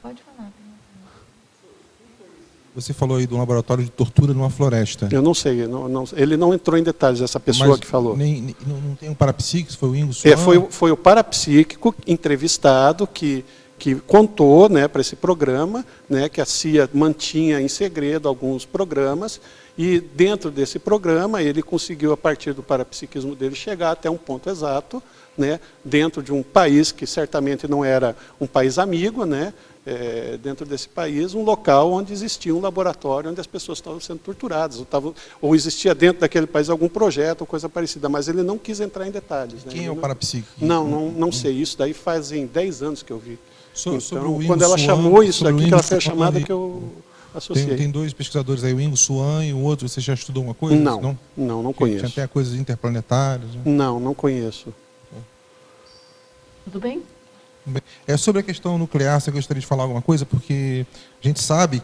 S3: pode falar.
S4: Você falou aí de um laboratório de tortura numa floresta.
S2: Eu não sei, ele não entrou em detalhes, essa pessoa que falou.
S4: Não tem um parapsíquico, foi o Ingo Swan?
S2: Foi o parapsíquico entrevistado que contou, né, para esse programa, né, que a CIA mantinha em segredo alguns programas, e dentro desse programa ele conseguiu, a partir do parapsiquismo dele, chegar até um ponto exato, né, dentro de um país que certamente não era um país amigo, né, dentro desse país, um local onde existia um laboratório onde as pessoas estavam sendo torturadas, ou existia dentro daquele país algum projeto ou coisa parecida, mas ele não quis entrar em detalhes. Né?
S4: Quem é o parapsíquico?
S2: Não sei, isso daí fazem 10 anos que eu vi.
S4: Então,
S2: quando ela chamou isso aqui, que ela fez a chamada que eu associei.
S4: Tem dois pesquisadores aí, o Ingo Swan e o outro, você já estudou uma coisa?
S2: Não conheço.
S4: Tinha até coisas interplanetárias. Né?
S2: Não conheço.
S3: Tudo bem?
S4: Sobre a questão nuclear, você gostaria de falar alguma coisa? Porque a gente sabe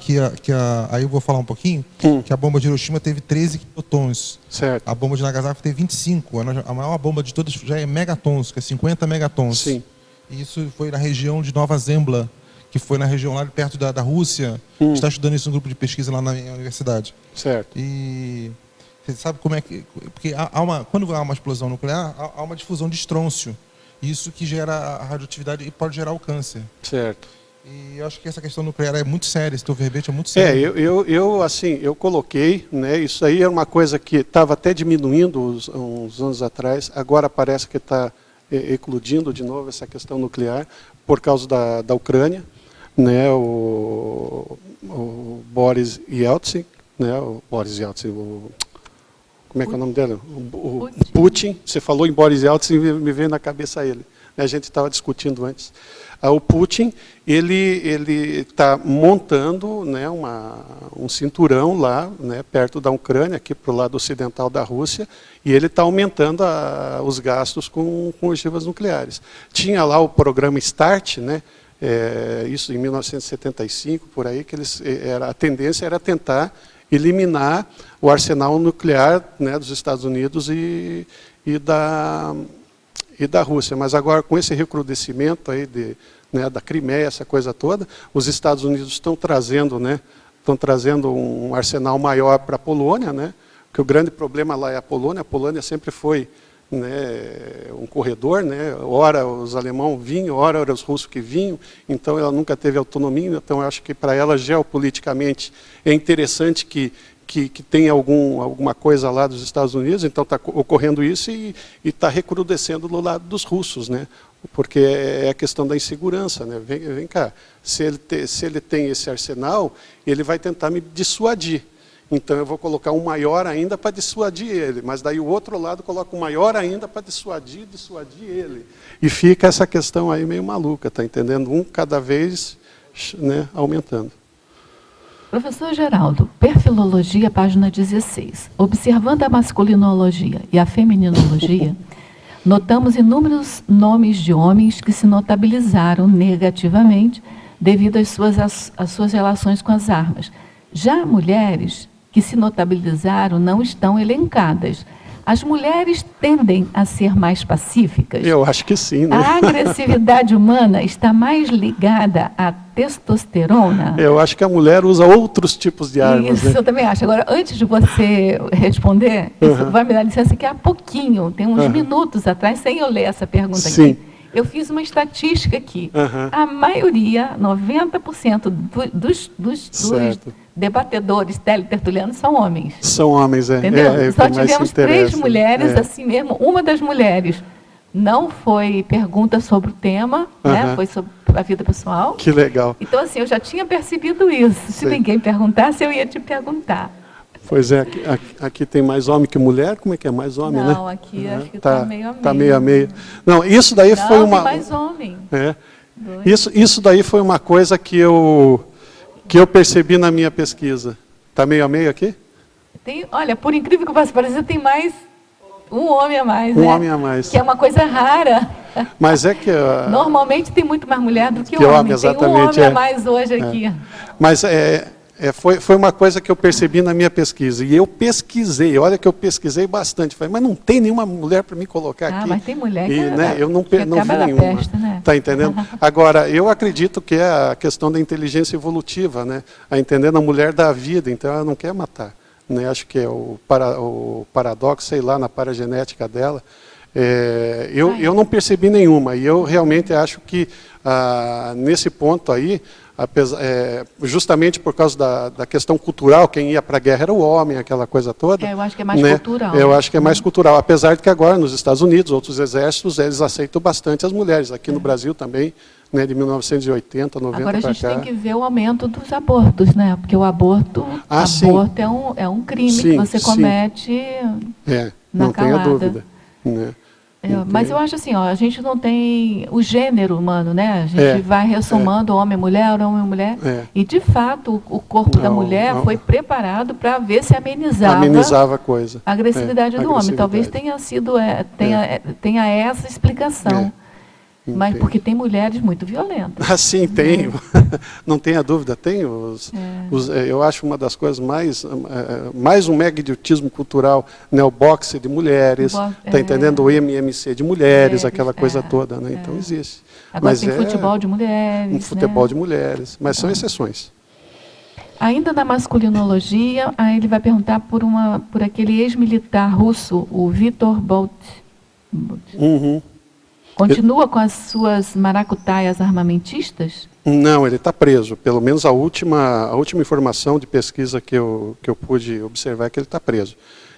S4: aí eu vou falar um pouquinho, que a bomba de Hiroshima teve 13 quilotons.
S2: Certo.
S4: A bomba de Nagasaki teve 25. A maior bomba de todas já é megatons, que é 50 megatons.
S2: Sim.
S4: E isso foi na região de Nova Zembla, que foi na região lá perto da Rússia. Está estudando isso no grupo de pesquisa lá na minha universidade.
S2: Certo.
S4: E você sabe como é que... Porque quando há uma explosão nuclear, há uma difusão de estrôncio. Isso que gera a radioatividade e pode gerar o câncer.
S2: Certo.
S4: E eu acho que essa questão nuclear é muito séria, esse teu verbete é muito sério.
S2: Eu coloquei, né, isso aí é uma coisa que estava até diminuindo uns anos atrás, agora parece que está eclodindo de novo essa questão nuclear, por causa da Ucrânia, né, o Boris Yeltsin, né, como é que é o nome dele? O Putin. Você falou em Boris Yeltsin, me veio na cabeça ele. A gente estava discutindo antes. O Putin, ele está montando, né, um cinturão lá, né, perto da Ucrânia, aqui para o lado ocidental da Rússia, e ele está aumentando os gastos com ogivas nucleares. Tinha lá o programa START, né, isso em 1975, por aí, que a tendência era tentar eliminar o arsenal nuclear, né, dos Estados Unidos e da Rússia. Mas agora, com esse recrudescimento aí da Crimeia, essa coisa toda, os Estados Unidos estão trazendo um arsenal maior para a Polônia, né, porque o grande problema lá é a Polônia. A Polônia sempre foi, né, um corredor, né, ora os alemães vinham, ora os russos que vinham, então ela nunca teve autonomia. Então eu acho que para ela, geopoliticamente, é interessante que tenha alguma coisa lá dos Estados Unidos. Então está ocorrendo isso e está recrudescendo do lado dos russos, né? Porque é a questão da insegurança, né? Vem cá, se ele tem esse arsenal, ele vai tentar me dissuadir. Então eu vou colocar um maior ainda para dissuadir ele, mas daí o outro lado coloca um maior ainda para dissuadir ele. E fica essa questão aí meio maluca, tá entendendo? Um cada vez, né, aumentando.
S3: Professor Geraldo, Perfilologia, página 16. Observando a masculinologia e a feminologia, notamos inúmeros nomes de homens que se notabilizaram negativamente devido às suas relações com as armas. Já mulheres que se notabilizaram não estão elencadas. As mulheres tendem a ser mais pacíficas?
S2: Eu acho que sim, né?
S3: A agressividade humana está mais ligada à testosterona?
S2: Eu acho que a mulher usa outros tipos de armas.
S3: Isso, né? Eu também acho. Agora, antes de você responder, isso vai me dar licença que há pouquinho, tem uns minutos atrás, sem eu ler essa pergunta aqui, eu fiz uma estatística aqui. A maioria, 90% dos debatedores teletertulianos são homens.
S2: São homens,
S3: entendeu? Só tivemos 3 mulheres, assim mesmo. Uma das mulheres não foi pergunta sobre o tema, né? Foi sobre a vida pessoal.
S2: Que legal.
S3: Então, assim, eu já tinha percebido isso. Se ninguém perguntasse, eu ia te perguntar.
S2: Pois é, aqui tem mais homem que mulher? Como é que é? Mais homem, né?
S3: Não, aqui acho que está meio a meio.
S2: Está meio a meio. Não, isso daí foi uma...
S3: Não, tem mais homem.
S2: Isso daí foi uma coisa que eu percebi na minha pesquisa. Está meio a meio aqui?
S3: Olha, por incrível que possa parecer, tem mais um homem a mais.
S2: Um homem a mais.
S3: Que é uma coisa rara.
S2: Mas é que...
S3: Normalmente tem muito mais mulher do que homem.
S2: Exatamente,
S3: tem um homem a mais hoje aqui.
S2: Mas foi uma coisa que eu percebi na minha pesquisa. E eu pesquisei, olha que eu pesquisei bastante. Falei, mas não tem nenhuma mulher para me colocar aqui.
S3: Mas tem mulher
S2: eu não vi nenhuma.
S3: Peste, né?
S2: Tá entendendo? Agora, eu acredito que é a questão da inteligência evolutiva, né? A entender a mulher da vida, então ela não quer matar. Né? Acho que é o paradoxo, sei lá, na paragenética dela. Eu não percebi nenhuma. E eu realmente acho que, nesse ponto aí, justamente por causa da questão cultural, quem ia para a guerra era o homem, aquela coisa toda.
S3: Eu acho que é mais cultural.
S2: Eu acho que é mais cultural, apesar de que agora nos Estados Unidos, outros exércitos, eles aceitam bastante as mulheres. Aqui no Brasil também, né, de 1980, 90 para cá.
S3: Agora a gente tem que ver o aumento dos abortos, né? Porque o aborto é um crime que você comete
S2: não tenha dúvida. Né?
S3: Mas eu acho assim, a gente não tem o gênero humano, né? A gente vai ressomando homem e mulher, e de fato o corpo da mulher foi preparado para ver se amenizava
S2: a coisa.
S3: A agressividade do homem. Talvez tenha sido tenha essa explicação. Mas porque tem mulheres muito violentas.
S2: Sim, tem. Não tenha dúvida, tem. Eu acho uma das coisas mais um mega idiotismo cultural, né, o boxe de mulheres, tá entendendo? O MMC de mulheres, aquela coisa toda, né? Então existe.
S3: Agora tem futebol de mulheres.
S2: Um futebol de mulheres, mas são exceções.
S3: Ainda na masculinologia, aí ele vai perguntar por aquele ex-militar russo, o Viktor Bout. Continua com as suas maracutaias armamentistas?
S2: Não, ele está preso. Pelo menos a última informação de pesquisa que eu pude observar é que ele está preso.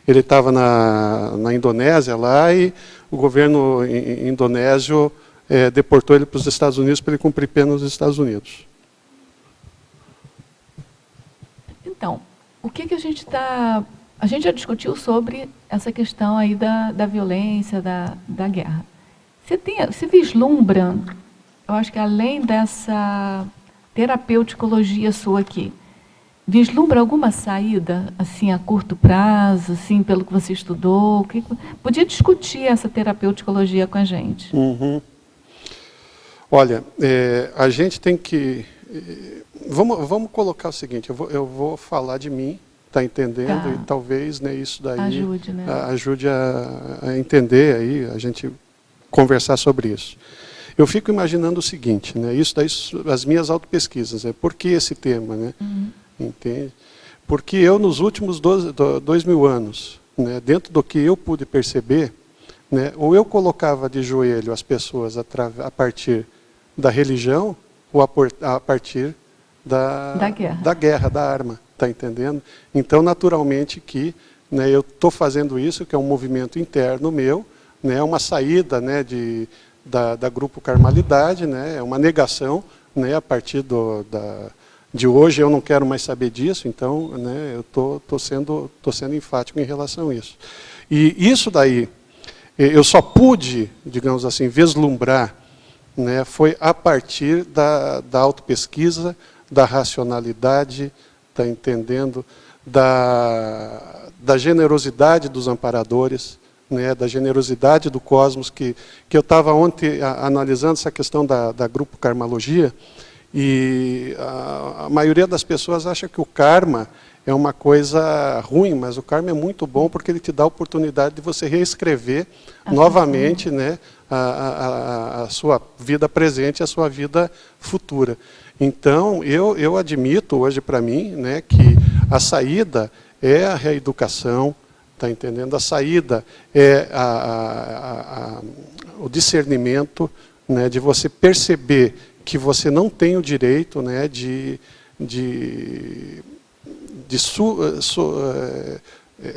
S2: Ele estava na Indonésia lá e o governo indonésio deportou ele para os Estados Unidos para ele cumprir pena nos Estados Unidos.
S3: Então, o que a gente está A gente já discutiu sobre essa questão aí da violência, da guerra. Você vislumbra, eu acho que além dessa terapeuticologia sua aqui, vislumbra alguma saída, assim, a curto prazo, assim, pelo que você estudou? Podia discutir essa terapeuticologia com a gente.
S2: Uhum. Olha, a gente tem que... Vamos colocar o seguinte, eu vou falar de mim, tá entendendo? Tá. E talvez, né, isso daí ajude a entender aí, a gente conversar sobre isso. Eu fico imaginando o seguinte, né, isso daí, as minhas autopesquisas, por que esse tema, né? Entende? Porque eu, nos últimos 2000 anos, né, dentro do que eu pude perceber, né, ou eu colocava de joelho as pessoas a partir da religião, ou a partir da guerra, da arma, tá entendendo? Então, naturalmente que, né, eu estou fazendo isso, que é um movimento interno meu, né, uma saída, né, da grupo Carmalidade, né, é uma negação, né, a partir de hoje eu não quero mais saber disso, então, né, eu tô sendo enfático em relação a isso. E isso daí, eu só pude, digamos assim, vislumbrar, né, foi a partir da autopesquisa, da racionalidade, tá entendendo? Da generosidade dos amparadores, né, da generosidade do cosmos, que eu estava ontem analisando essa questão da grupo Karmalogia, e a maioria das pessoas acha que o karma é uma coisa ruim, mas o karma é muito bom porque ele te dá a oportunidade de você reescrever novamente, né, a sua vida presente e a sua vida futura. Então, eu admito hoje para mim, né, que a saída é a reeducação, tá entendendo? A saída é o discernimento, né, de você perceber que você não tem o direito, né, de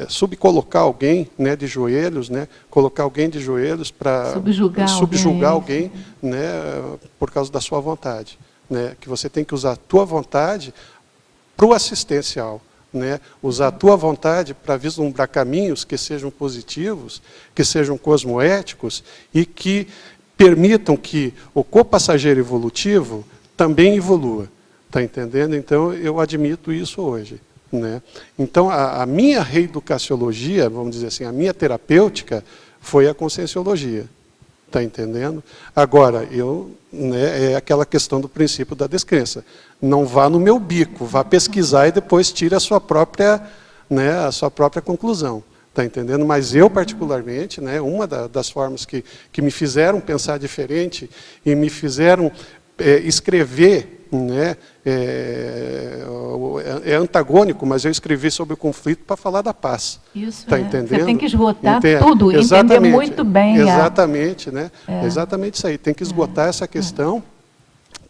S2: subcolocar alguém, né, de joelhos, né, colocar alguém de joelhos para subjugar alguém, né, por causa da sua vontade, né, que você tem que usar a tua vontade para o assistencial, né, usar a tua vontade para vislumbrar caminhos que sejam positivos, que sejam cosmoéticos e que permitam que o copassageiro evolutivo também evolua, tá entendendo? Então eu admito isso hoje, né? Então a minha reeducaciologia, vamos dizer assim, a minha terapêutica foi a conscienciologia, tá entendendo? Agora né, é aquela questão do princípio da descrença. Não vá no meu bico, vá pesquisar e depois tire a sua própria, né, a sua própria conclusão. Tá entendendo? Mas eu, particularmente, né, uma das formas que me fizeram pensar diferente e me fizeram escrever, né, é antagônico, mas eu escrevi sobre o conflito para falar da paz.
S3: Isso,
S2: tá entendendo?
S3: Você tem que esgotar tudo, entender muito bem.
S2: Exatamente, né? Exatamente isso aí. Tem que esgotar essa questão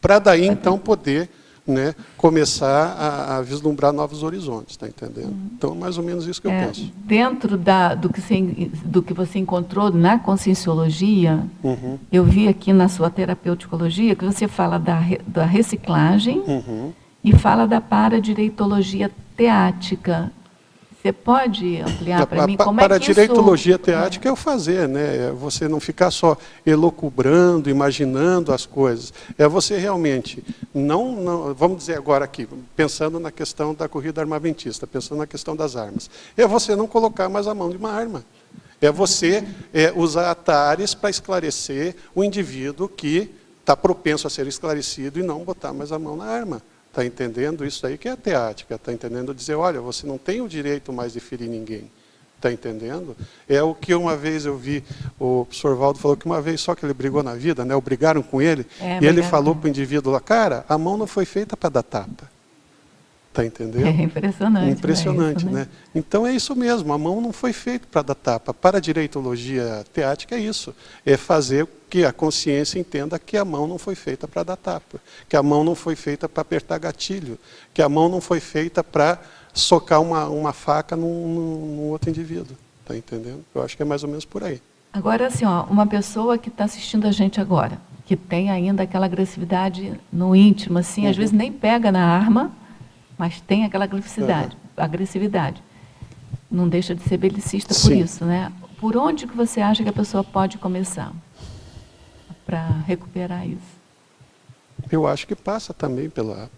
S2: para daí, então, poder, né, começar a vislumbrar novos horizontes, tá entendendo? Então, mais ou menos isso que eu penso.
S3: Dentro do que você encontrou na conscienciologia, eu vi aqui na sua terapeuticologia que você fala da reciclagem e fala da paradireitologia teática. Você pode ampliar para mim como é que isso...
S2: Paradireitologia teática é o fazer, né? É você não ficar só elucubrando, imaginando as coisas. É você realmente, não, vamos dizer agora aqui, pensando na questão da corrida armamentista, pensando na questão das armas. É você não colocar mais a mão de uma arma. É você usar atares para esclarecer o indivíduo que está propenso a ser esclarecido e não botar mais a mão na arma. Está entendendo? Isso aí que é a teática, está entendendo? Dizer, olha, você não tem o direito mais de ferir ninguém. Está entendendo? É o que uma vez eu vi, o professor Valdo falou que uma vez só que ele brigou na vida, né? Obrigaram com ele, e ele falou para o indivíduo lá, cara, a mão não foi feita para dar tapa. Está entendendo?
S3: É impressionante.
S2: Impressionante, né? Então é isso mesmo, a mão não foi feita para dar tapa. Para a direitologia teática é isso, é fazer que a consciência entenda que a mão não foi feita para dar tapa, que a mão não foi feita para apertar gatilho, que a mão não foi feita para socar uma faca num outro indivíduo. Está entendendo? Eu acho que é mais ou menos por aí.
S3: Agora, assim, ó, uma pessoa que está assistindo a gente agora, que tem ainda aquela agressividade no íntimo, assim, às vezes nem pega na arma, mas tem aquela agressividade. não deixa de ser belicista por isso, né? Por onde que você acha que a pessoa pode começar para recuperar isso?
S2: Eu acho que passa também pela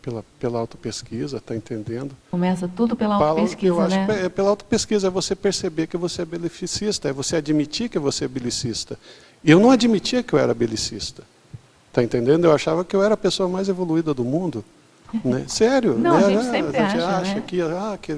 S2: autopesquisa, está entendendo?
S3: Começa tudo pela autopesquisa,
S2: eu acho
S3: né?
S2: Que pela autopesquisa é você perceber que você é belicista, é você admitir que você é belicista. E eu não admitia que eu era belicista. Está entendendo? Eu achava que eu era a pessoa mais evoluída do mundo. Né? Sério.
S3: Não,
S2: né?
S3: a gente sempre
S2: acha
S3: né?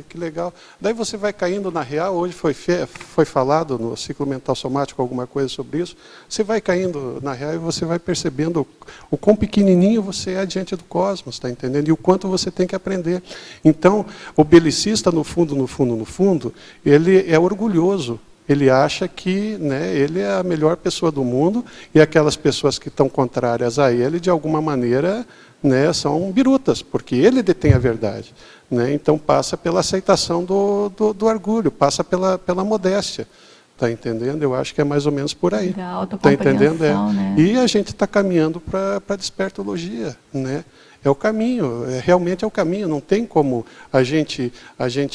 S2: que legal. Daí você vai caindo na real, hoje foi falado no ciclo mental somático alguma coisa sobre isso, você vai caindo na real e você vai percebendo o quão pequenininho você é diante do cosmos, está entendendo? E o quanto você tem que aprender. Então, o belicista, no fundo, ele é orgulhoso. Ele acha que, né, ele é a melhor pessoa do mundo e aquelas pessoas que estão contrárias a ele, de alguma maneira, né, são birutas, porque ele detém a verdade. Né? Então passa pela aceitação do orgulho, passa pela modéstia. Está entendendo? Eu acho que é mais ou menos por aí. Está entendendo?
S3: Né?
S2: E a gente está caminhando para a despertologia. Né? É o caminho, realmente é o caminho. Não tem como a gente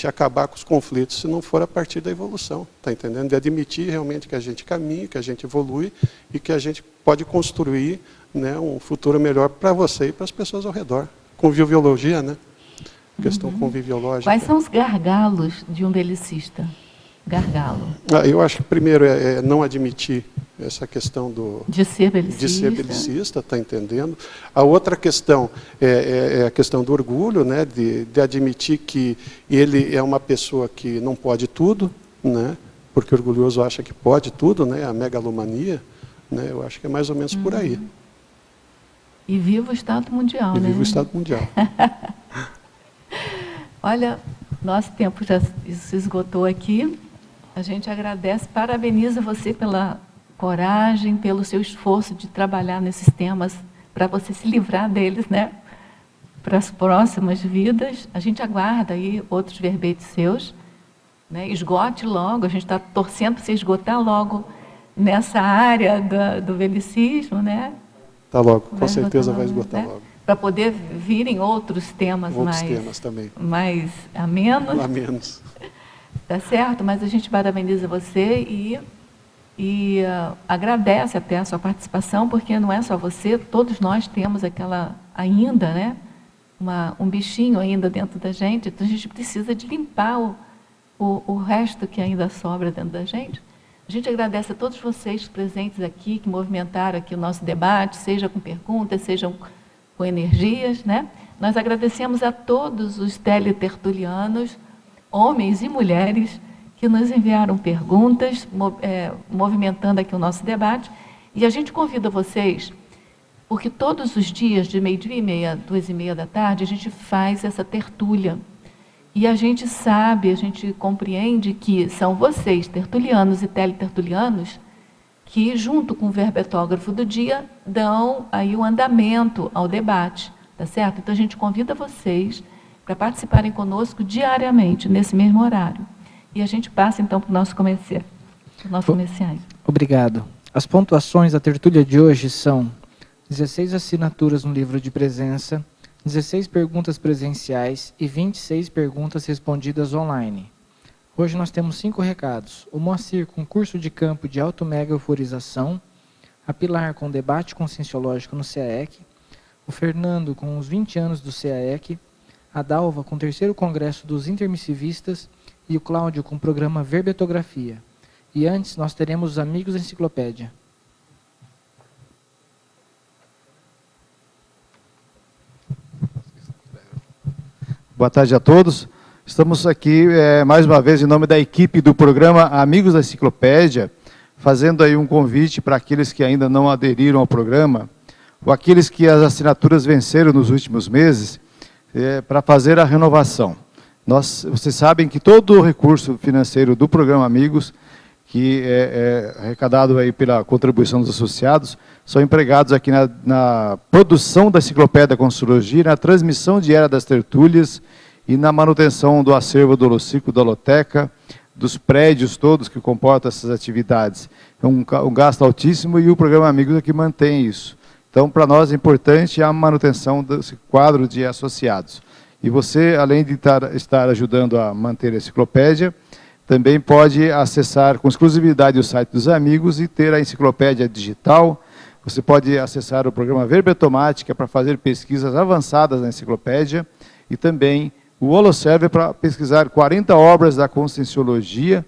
S2: acabar com os conflitos se não for a partir da evolução. Está entendendo? De admitir realmente que a gente caminha, que a gente evolui e que a gente pode construir, né, um futuro melhor para você e para as pessoas ao redor. Conviviologia, né? Questão conviviológica.
S3: Quais são os gargalos de um belicista? Gargalo.
S2: Eu acho que primeiro é não admitir essa questão
S3: de ser
S2: belicista, está entendendo? A outra questão é a questão do orgulho, né? De admitir que ele é uma pessoa que não pode tudo, né? Porque o orgulhoso acha que pode tudo, né? A megalomania, né? Eu acho que é mais ou menos por aí.
S3: E viva o Estado Mundial, né?
S2: Viva o Estado Mundial.
S3: Olha, nosso tempo já se esgotou aqui. A gente agradece, parabeniza você pela coragem, pelo seu esforço de trabalhar nesses temas, para você se livrar deles, né? Para as próximas vidas. A gente aguarda aí outros verbetes seus, né? Esgote logo, a gente está torcendo para você esgotar logo nessa área do velicismo, né?
S2: Tá logo, com certeza vai esgotar
S3: né?
S2: logo.
S3: Para poder virem outros temas
S2: também.
S3: Mais amenos.
S2: Amenos.
S3: Tá certo? Mas a gente parabeniza você e agradece até a sua participação, porque não é só você, todos nós temos aquela ainda, né? Um bichinho ainda dentro da gente, então a gente precisa de limpar o resto que ainda sobra dentro da gente. A gente agradece a todos vocês presentes aqui, que movimentaram aqui o nosso debate, seja com perguntas, seja com energias, né? Nós agradecemos a todos os teletertulianos, homens e mulheres, que nos enviaram perguntas, movimentando aqui o nosso debate. E a gente convida vocês, porque todos os dias, de 12h30 a 2h30 da tarde, a gente faz essa tertúlia. E a gente sabe, a gente compreende que são vocês, tertulianos e teletertulianos, que, junto com o verbetógrafo do dia, dão aí o andamento ao debate, tá certo? Então, a gente convida vocês para participarem conosco diariamente, nesse mesmo horário. E a gente passa, então, para o nosso comerciais.
S7: Obrigado. As pontuações da tertúlia de hoje são 16 assinaturas no livro de presença, 16 perguntas presenciais e 26 perguntas respondidas online. Hoje nós temos 5 recados. O Moacir com curso de campo de auto-mega euforização, a Pilar com debate conscienciológico no CAEC, o Fernando com os 20 anos do CAEC, a Dalva com o 3º Congresso dos Intermissivistas e o Cláudio com o programa Verbetografia. E antes nós teremos os Amigos da Enciclopédia.
S8: Boa tarde a todos. Estamos aqui, mais uma vez, em nome da equipe do programa Amigos da Enciclopédia, fazendo aí um convite para aqueles que ainda não aderiram ao programa, ou aqueles que as assinaturas venceram nos últimos meses, para fazer a renovação. Vocês sabem que todo o recurso financeiro do programa Amigos, que é arrecadado aí pela contribuição dos associados, são empregados aqui na produção da Enciclopédia da Conscienciologia, na transmissão diária das tertúlias e na manutenção do acervo do Holociclo, da Holoteca, dos prédios todos que comportam essas atividades. É um gasto altíssimo e o programa Amigos é que mantém isso. Então, para nós é importante a manutenção desse quadro de associados. E você, além de estar ajudando a manter a enciclopédia, também pode acessar com exclusividade o site dos amigos e ter a enciclopédia digital. Você pode acessar o programa Verbetomática para fazer pesquisas avançadas na enciclopédia e também o Holoserver para pesquisar 40 obras da Conscienciologia,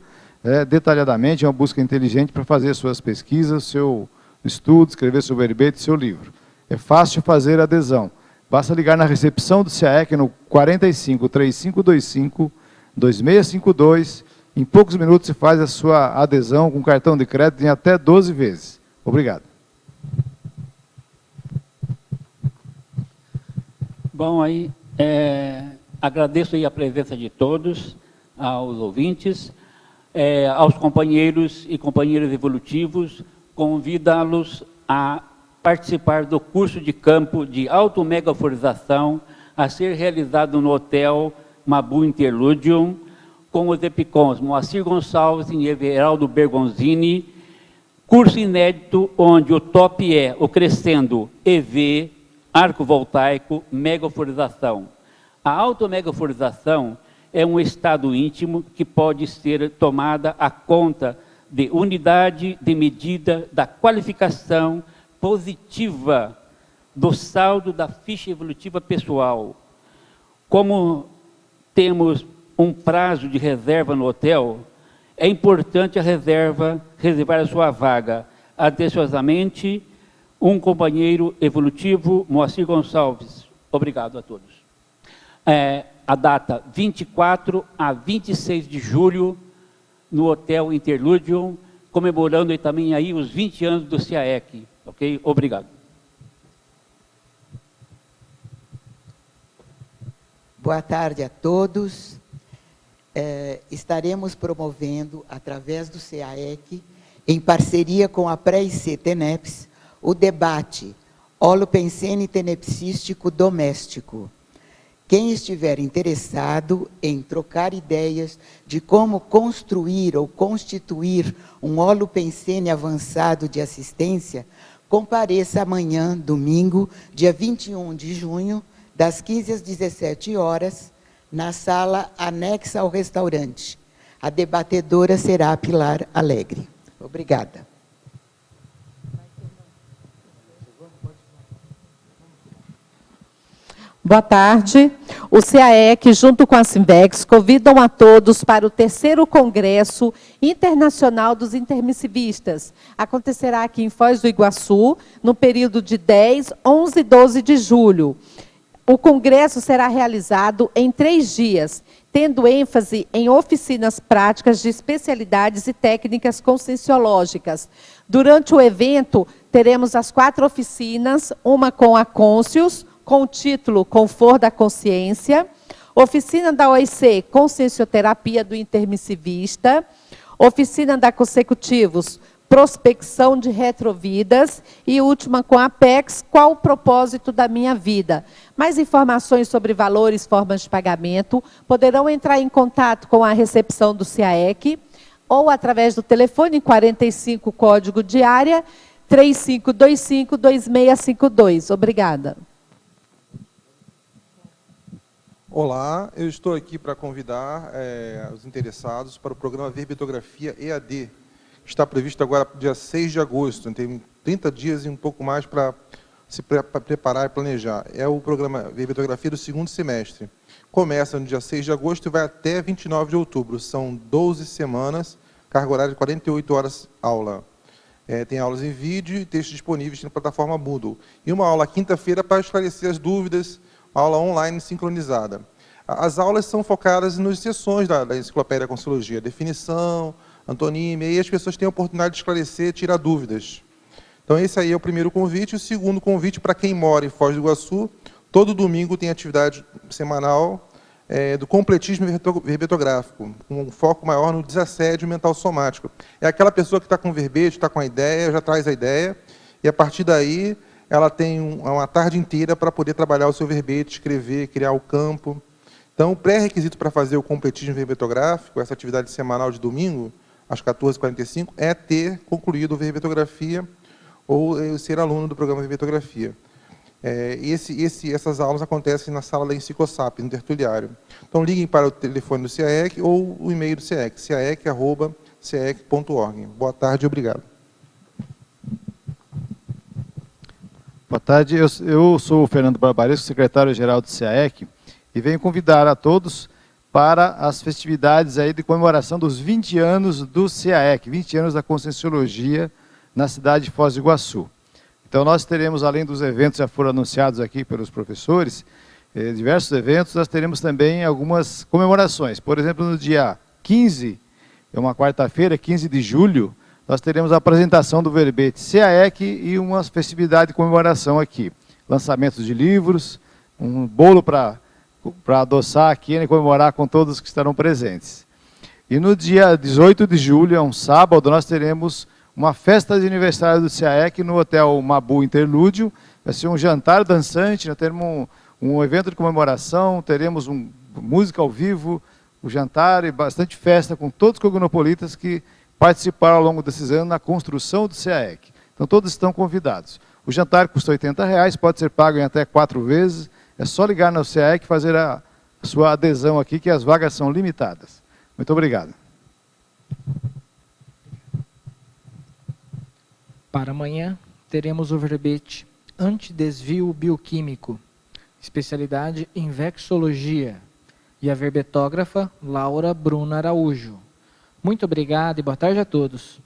S8: detalhadamente, é uma busca inteligente para fazer suas pesquisas, seu estudo, escrever seu verbete, seu livro. É fácil fazer adesão. Basta ligar na recepção do CAEC no 45 3525 2652. Em poucos minutos se faz a sua adesão com cartão de crédito em até 12 vezes. Obrigado.
S9: Bom, aí, agradeço aí a presença de todos, aos ouvintes, aos companheiros e companheiras evolutivos, convidá-los a participar do curso de campo de automegaforização a ser realizado no Hotel Mabu Interludium, com os EPICONs Moacir Gonçalves e Everaldo Bergonzini, curso inédito onde o top é o crescendo EV, arco voltaico, megaforização. A automegaforização é um estado íntimo que pode ser tomada à conta de unidade de medida da qualificação positiva do saldo da ficha evolutiva pessoal. Como temos um prazo de reserva no hotel, é importante reservar a sua vaga. Atenciosamente, um companheiro evolutivo, Moacir Gonçalves. Obrigado a todos. A data 24 a 26 de julho, no Hotel Interludium, comemorando também aí os 20 anos do CAEC. Ok? Obrigado.
S1: Boa tarde a todos. Estaremos promovendo, através do CAEC, em parceria com a Pré-IC-TENEPS, o debate holopensene tenepsístico doméstico. Quem estiver interessado em trocar ideias de como construir ou constituir um holopensene avançado de assistência, compareça amanhã, domingo, dia 21 de junho, das 15 às 17 horas, na sala anexa ao restaurante. A debatedora será a Pilar Alegre. Obrigada.
S10: Boa tarde. O CAEC, junto com a Simvex, convidam a todos para o 3º Congresso Internacional dos Intermissivistas. Acontecerá aqui em Foz do Iguaçu, no período de 10, 11 e 12 de julho. O congresso será realizado em 3 dias, tendo ênfase em oficinas práticas de especialidades e técnicas conscienciológicas. Durante o evento, teremos as 4 oficinas, uma com a Conscius, com o título Conforto da Consciência, oficina da OIC, Consciencioterapia do Intermissivista, oficina da Consecutivos, Prospecção de Retrovidas, e última com a Apex, Qual o Propósito da Minha Vida. Mais informações sobre valores, formas de pagamento, poderão entrar em contato com a recepção do CAEC, ou através do telefone 45, código de área, 3525-2652. Obrigada.
S4: Olá, eu estou aqui para convidar os interessados para o programa Verbetografia EAD. Está previsto agora dia 6 de agosto, tem 30 dias e um pouco mais para se preparar e planejar. É o programa Verbetografia do 2º semestre. Começa no dia 6 de agosto e vai até 29 de outubro. São 12 semanas, carga horária de 48 horas aula. Tem aulas em vídeo e textos disponíveis na plataforma Moodle. E uma aula quinta-feira para esclarecer as dúvidas, aula online sincronizada. As aulas são focadas nas seções da Enciclopédia da Conscienciologia, definição, antonímia, e as pessoas têm a oportunidade de esclarecer, tirar dúvidas. Então, esse aí é o primeiro convite. O segundo convite, para quem mora em Foz do Iguaçu, todo domingo tem atividade semanal do completismo verbetográfico, com um foco maior no desassédio mental somático. É aquela pessoa que está com verbete, está com a ideia, já traz a ideia, e a partir daí ela tem uma tarde inteira para poder trabalhar o seu verbete, escrever, criar o campo. Então, o pré-requisito para fazer o completismo verbetográfico, essa atividade semanal de domingo, às 14h45, é ter concluído verbetografia ou ser aluno do programa Verbetografia. Essas aulas acontecem na sala da Enciclosap, no tertuliário. Então, liguem para o telefone do CAEC ou o e-mail do CAEC, caec@caec.org. Boa tarde e obrigado.
S8: Boa tarde, eu sou o Fernando Barbaresco, secretário-geral do CAEC, e venho convidar a todos para as festividades aí de comemoração dos 20 anos do CAEC, 20 anos da Conscienciologia na cidade de Foz do Iguaçu. Então nós teremos, além dos eventos que já foram anunciados aqui pelos professores, diversos eventos, nós teremos também algumas comemorações. Por exemplo, no dia 15, é uma quarta-feira, 15 de julho, nós teremos a apresentação do verbete CAEC e uma festividade de comemoração aqui. Lançamentos de livros, um bolo para adoçar aqui e comemorar com todos que estarão presentes. E no dia 18 de julho, é um sábado, nós teremos uma festa de aniversário do CAEC no Hotel Mabu Interlúdio. Vai ser um jantar dançante, nós teremos um evento de comemoração, teremos música ao vivo, o jantar e bastante festa com todos os cognopolitas que participaram ao longo desses anos na construção do CAEC. Então todos estão convidados. O jantar custa R$80, pode ser pago em até 4 vezes. É só ligar no CAEC e fazer a sua adesão aqui, que as vagas são limitadas. Muito obrigado.
S7: Para amanhã, teremos o verbete Antidesvio Bioquímico, especialidade em Vexologia, e a verbetógrafa Laura Bruna Araújo. Muito obrigado e boa tarde a todos.